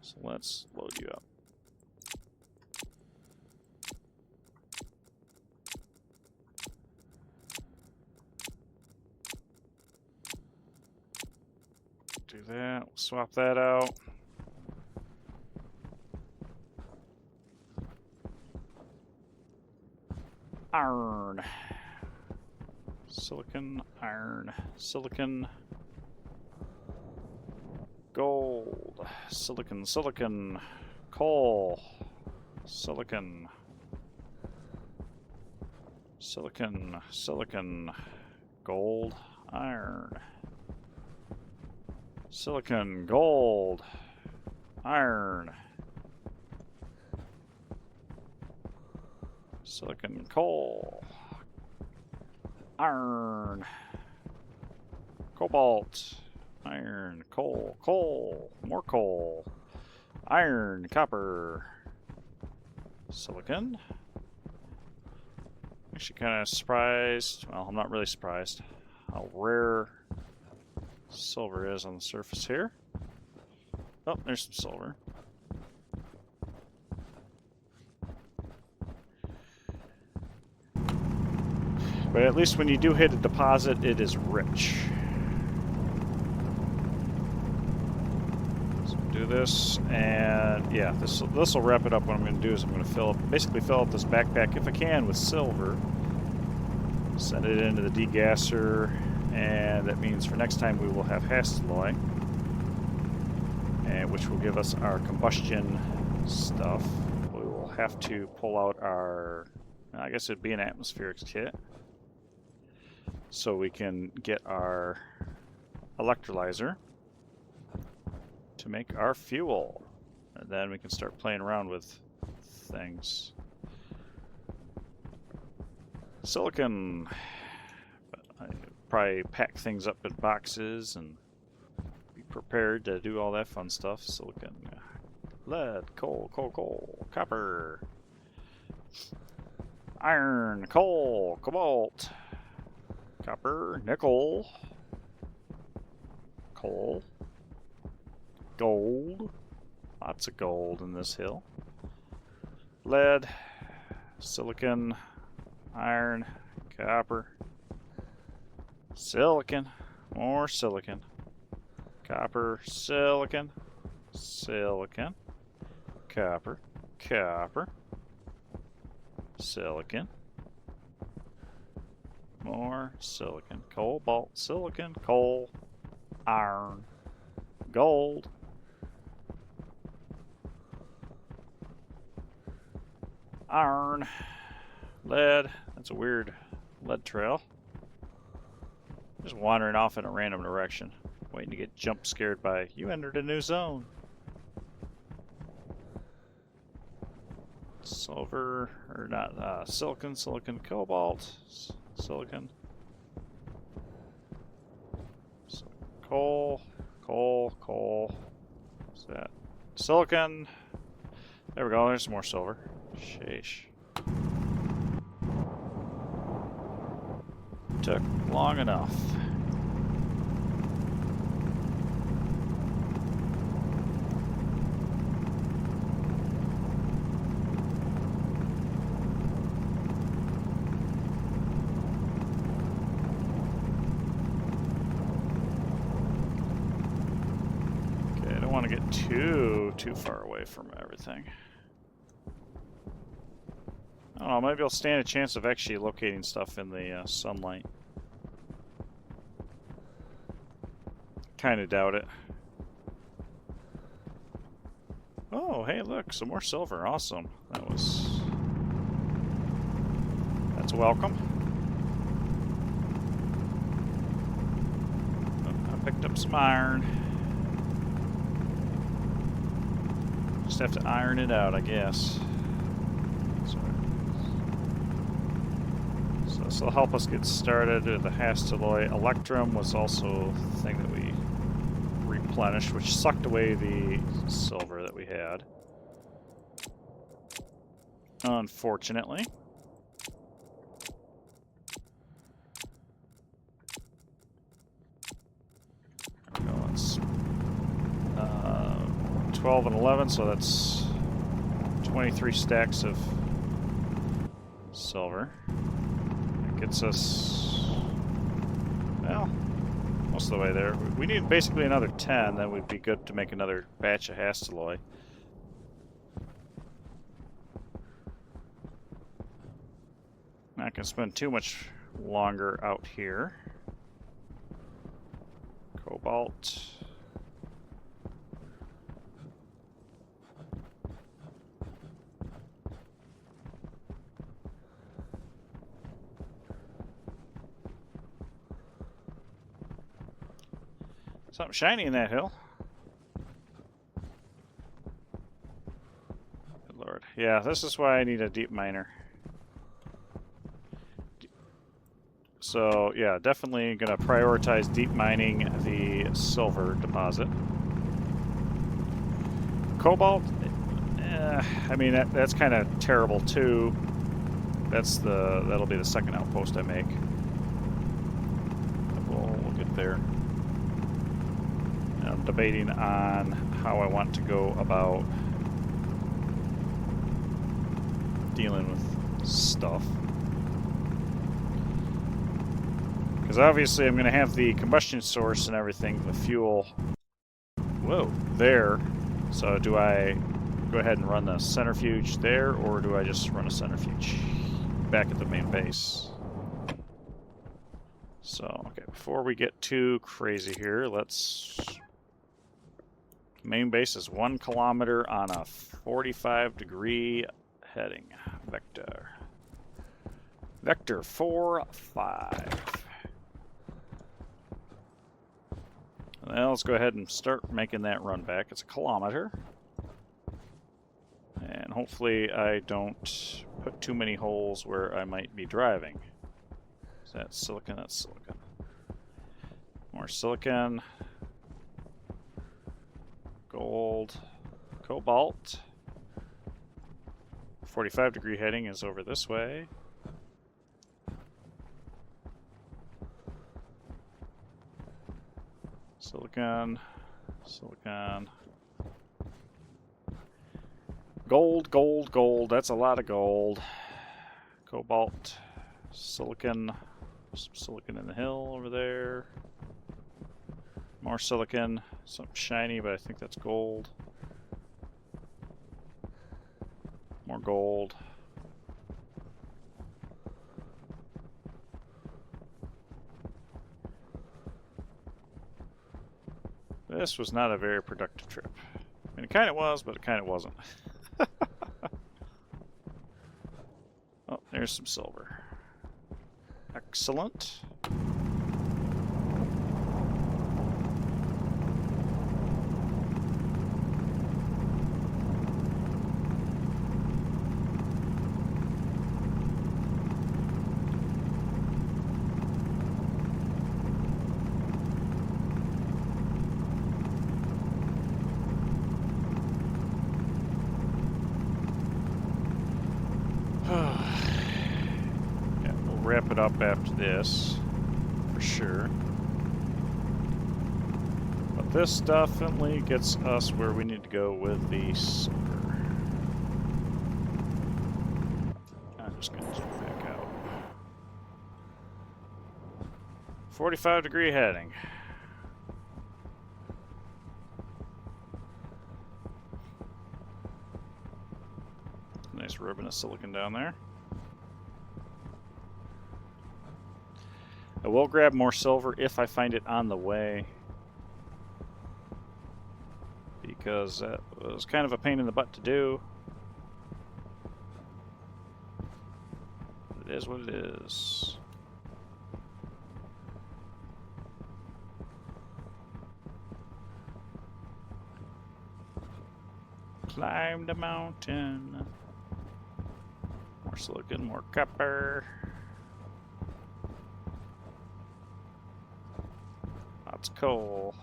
So let's load you up. Do that. We'll swap that out. Iron. Silicon, iron, silicon, gold, silicon, silicon, coal, silicon, silicon, silicon, gold, iron, silicon, gold, iron, silicon, coal, iron, cobalt, iron, coal, coal, more coal, iron, copper, silicon. Actually kind of surprised, well, I'm not really surprised how rare silver is on the surface here. Oh, there's some silver. But at least when you do hit a deposit, it is rich. So do this, and yeah, this will wrap it up. What I'm going to do is I'm going to basically fill up this backpack, if I can, with silver. Send it into the degasser, and that means for next time we will have Hastalloy, and which will give us our combustion stuff. We will have to pull out our, I guess it'd be an atmospherics kit, so we can get our electrolyzer to make our fuel. And then we can start playing around with things. Silicon. But I probably pack things up in boxes and be prepared to do all that fun stuff. Silicon. Lead, coal, coal, coal, copper, iron, coal, cobalt, copper, nickel, coal, gold, lots of gold in this hill, lead, silicon, iron, copper, silicon, more silicon, copper, silicon, silicon, copper, copper, silicon, more silicon, cobalt, silicon, coal, iron, gold, iron, lead. That's a weird lead trail. Just wandering off in a random direction, waiting to get jump scared by, you entered a new zone. Silver, or not, silicon, silicon, cobalt, silicon, coal, coal, coal. What's that? Silicon. There we go, there's some more silver. Sheesh. Took long enough. Okay, I don't want to get too far away from everything. I don't know, maybe I'll stand a chance of actually locating stuff in the sunlight. Kinda doubt it. Oh, hey, look, some more silver. Awesome. That's welcome. Oh, I picked up some iron. Just have to iron it out, I guess. So This will help us get started. The Hastelloy Electrum was also the thing that we replenished, which sucked away the silver that we had. Unfortunately. There we go. Let's 12 and 11, so that's 23 stacks of silver. That gets us, well, most of the way there. We need basically another 10, then we'd be good to make another batch of Hastelloy. Not going to spend too much longer out here. Cobalt. Something shiny in that hill. Good lord. Yeah, this is why I need a deep miner. So, yeah, definitely going to prioritize deep mining the silver deposit. Cobalt, I mean, that's kind of terrible too. That'll be the second outpost I make. We'll get there. I'm debating on how I want to go about dealing with stuff. Because obviously I'm going to have the combustion source and everything, the fuel, there. So do I go ahead and run the centrifuge there, or do I just run a centrifuge back at the main base? So, okay, before we get too crazy here, let's... Main base is 1 kilometer on a 45-degree heading. Vector. Vector 4-5. Well, let's go ahead and start making that run back. It's a kilometer. And hopefully I don't put too many holes where I might be driving. Is that silicon? That's silicon. More silicon. Gold. Cobalt. 45-degree heading is over this way. Silicon. Silicon. Gold, gold, gold. That's a lot of gold. Cobalt. Silicon. Some silicon in the hill over there. More silicon. Something shiny, but I think that's gold. More gold. This was not a very productive trip. I mean, it kind of was, but it kind of wasn't. Oh, there's some silver. Excellent. Yeah, we'll wrap it up after this, for sure. But this definitely gets us where we need to go with the silver. I'm just going to zoom back out. 45-degree heading. Nice ribbon of silicon down there. I will grab more silver if I find it on the way, because that was kind of a pain in the butt to do. It is what it is. Climb the mountain. More silicon, more copper. Lots of coal.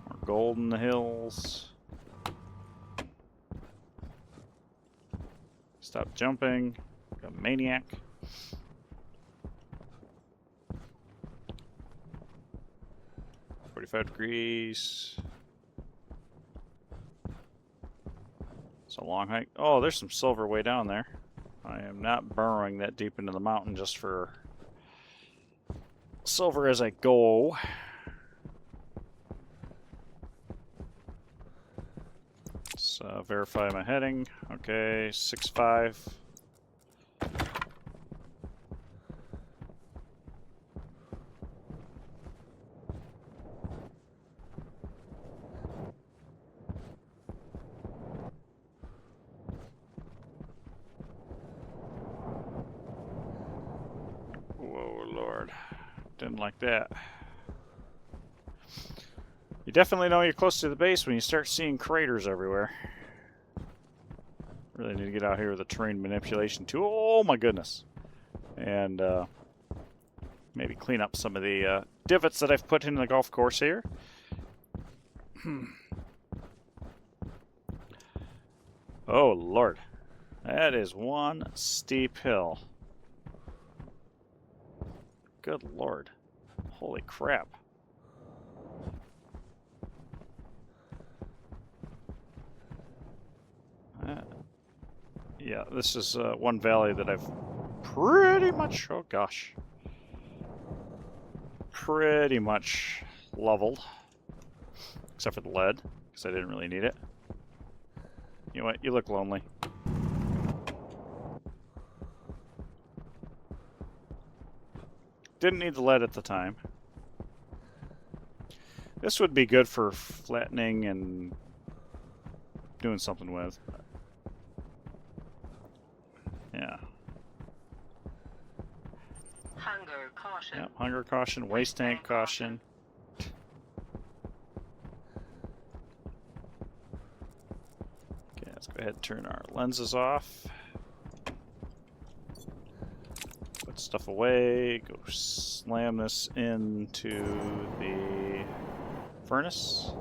More gold in the hills. Stop jumping. Like a maniac. $45 It's a long hike. Oh, there's some silver way down there. I am not burrowing that deep into the mountain just for silver as I go. Let's verify my heading. Okay, 6-5. Whoa, Lord. Didn't like that. You definitely know you're close to the base when you start seeing craters everywhere. Really need to get out here with a terrain manipulation tool. Oh my goodness. And maybe clean up some of the divots that I've put in the golf course here. Oh Lord. That is one steep hill. Good Lord. Holy crap. Yeah, this is one valley that I've pretty much, oh gosh, pretty much leveled. Except for the lead, because I didn't really need it. You know what, you look lonely. Didn't need the lead at the time. This would be good for flattening and doing something with. Yeah. Hunger caution. Yep, hunger caution, waste tank caution. Okay, let's go ahead and turn our lenses off. Put stuff away, go slam this into the furnace.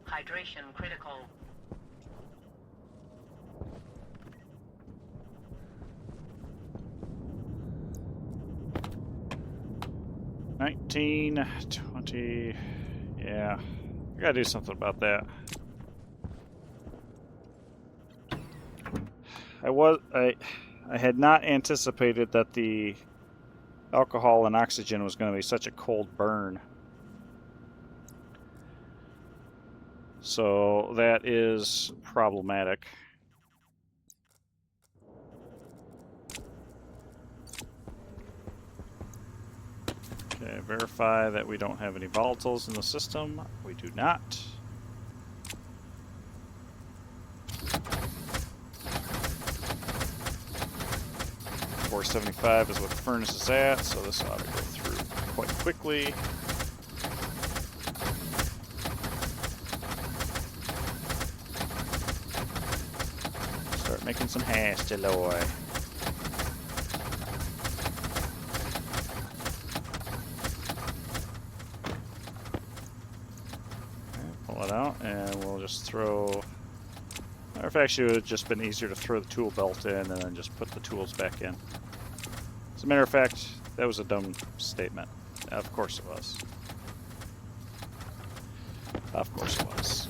Hydration critical. $19, $20, yeah, I gotta do something about that. I had not anticipated that the alcohol and oxygen was going to be such a cold burn. So that is problematic. Okay, verify that we don't have any volatiles in the system. We do not. $475 is what the furnace is at, so this ought to go through quite quickly. Start making some hash alloy. Pull it out, and we'll just throw. Or if actually it would have just been easier to throw the tool belt in and then just put the tools back in. As a matter of fact, that was a dumb statement. Of course it was. Of course it was.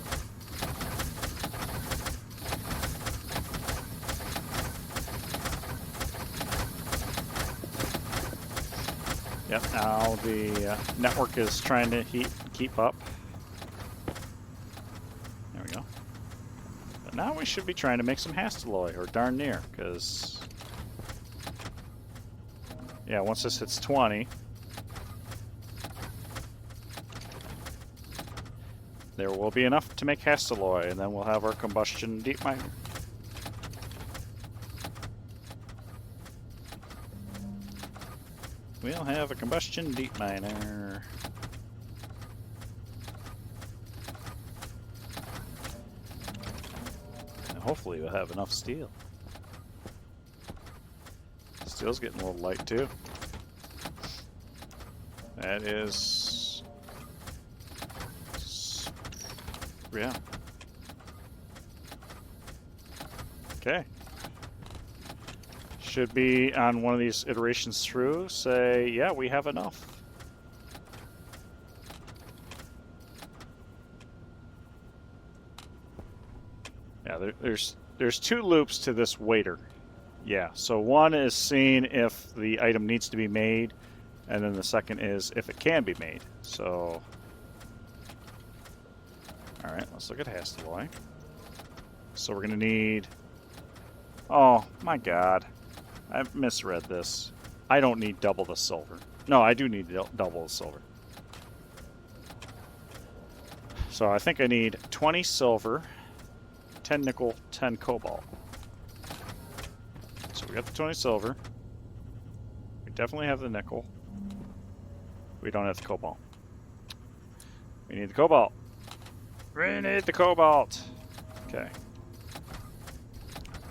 Yep, now the network is trying to keep up. There we go. But now we should be trying to make some Hastalloy, or darn near, because... yeah, once this hits 20, there will be enough to make Hastalloy, and then we'll have our combustion deep miner. We'll have a combustion deep miner. And hopefully we'll have enough steel. Steel's getting a little light too. That is... yeah. Okay. Should be on one of these iterations through, say, yeah, we have enough. Yeah, there's two loops to this waiter. Yeah, so one is seeing if the item needs to be made, and then the second is if it can be made. So, all right, let's look at Hasteloi. So we're gonna need. Oh my God, I misread this. I don't need double the silver. No, I do need double the silver. So I think I need 20 silver, 10 nickel, 10 cobalt. So we got the 20 silver. We definitely have the nickel. We don't have the cobalt. We need the cobalt. We need the cobalt. Okay.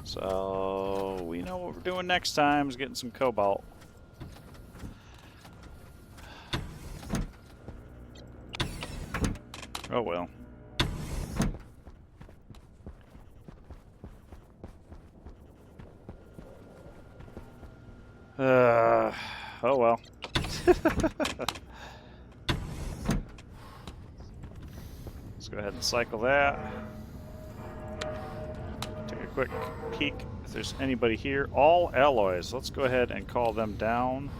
So we know what we're doing next time is getting some cobalt. Oh well. Oh well. Let's go ahead and cycle that. Take a quick peek if there's anybody here. All alloys. Let's go ahead and call them down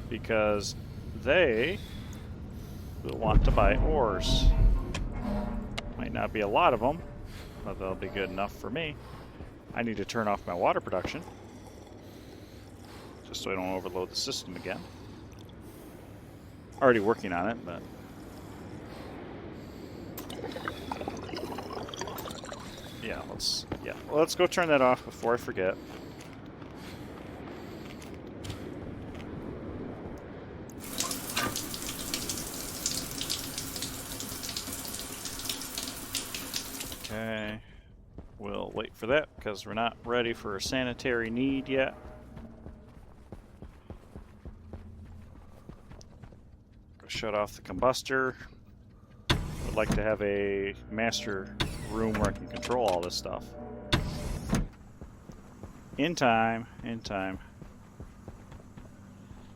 because they will want to buy ores. Might not be a lot of them, but they'll be good enough for me. I need to turn off my water production just so I don't overload the system again. Already working on it, but yeah, let's go turn that off before I forget. Okay, we'll wait for that because we're not ready for a sanitary need yet. Go shut off the combustor. Would like to have a master room where I can control all this stuff. In time, in time.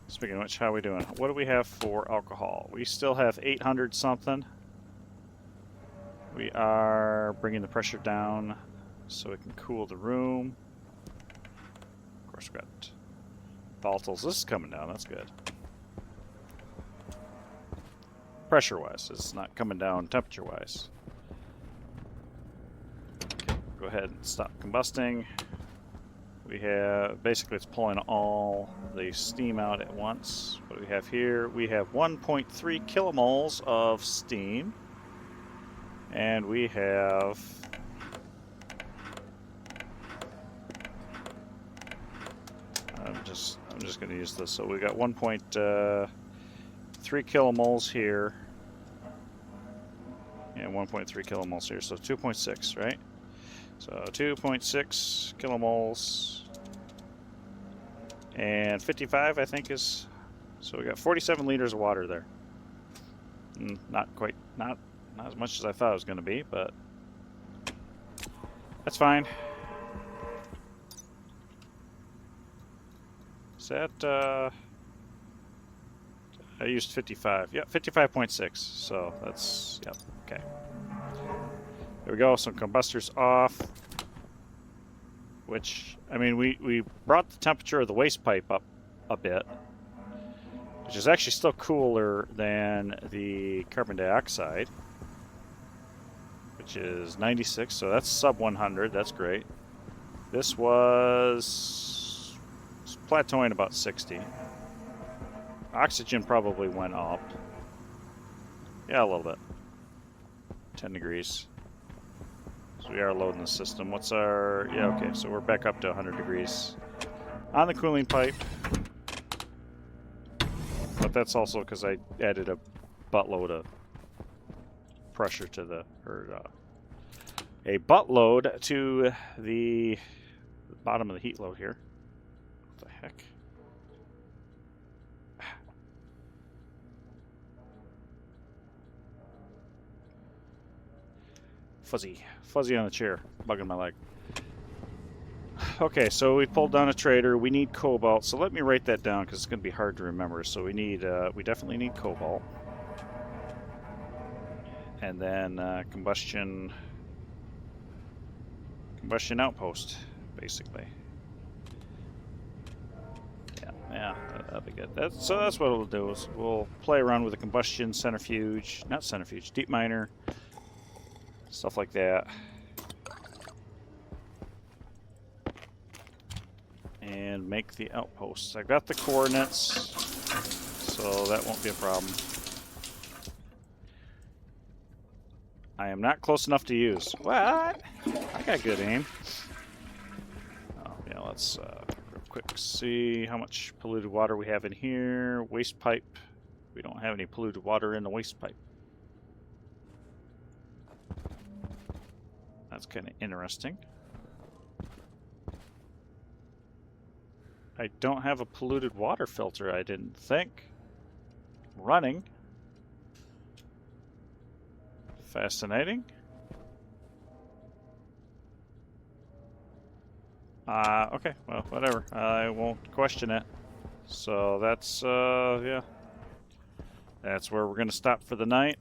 Speaking of which, how are we doing? What do we have for alcohol? We still have 800 something. We are bringing the pressure down so it can cool the room. Of course, we've got volatiles. This is coming down. That's good. Pressure-wise, it's not coming down temperature-wise. Okay, go ahead and stop combusting. We have, basically it's pulling all the steam out at once. What do we have here? We have 1.3 kilomoles of steam. And we have I'm just going to use this. So we got 1.3 kilomoles here and 1.3 kilomoles here. So 2.6, right? So 2.6 kilomoles and 55, I think is. So we got 47 liters of water there. Not quite, not as much as I thought it was going to be, but that's fine. Is that, I used 55. Yep, 55.6. So that's, yep, okay. There we go, some combustors off. Which, I mean, we brought the temperature of the waste pipe up a bit, which is actually still cooler than the carbon dioxide, which is 96, so that's sub 100, that's great. This was plateauing about 60. Oxygen probably went up. Yeah, a little bit. 10 degrees. So we are loading the system. What's our... yeah, okay, so we're back up to 100 degrees on the cooling pipe. But that's also because I added a buttload of pressure to the... a buttload to the bottom of the heat load here. What the heck? Fuzzy on the chair, bugging my leg. Okay, so we pulled down a trader. We need cobalt, so let me write that down because it's going to be hard to remember. So we need, we definitely need cobalt, and then combustion outpost, basically. Yeah, that'll be good. So that's what we'll do. Is we'll play around with the combustion centrifuge, not centrifuge, deep miner, stuff like that. And make the outposts. I got the coordinates, so that won't be a problem. I am not close enough to use. What? I got good aim. Oh, yeah, let's real quick see how much polluted water we have in here. Waste pipe. We don't have any polluted water in the waste pipe. That's kind of interesting. I don't have a polluted water filter, I didn't think. Running. Fascinating. Okay, well, whatever. I won't question it. So that's, yeah. That's where we're going to stop for the night.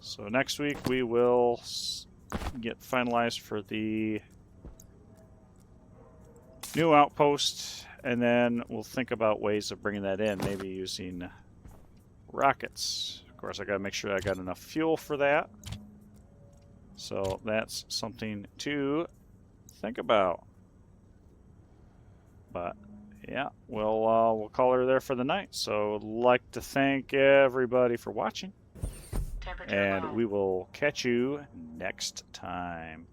So next week we will get finalized for the new outpost, and then we'll think about ways of bringing that in, maybe using rockets. Of course, I got to make sure I got enough fuel for that. So that's something to think about. But yeah, we'll call her there for the night. So I'd like to thank everybody for watching, Temperature and low. we will catch you next time.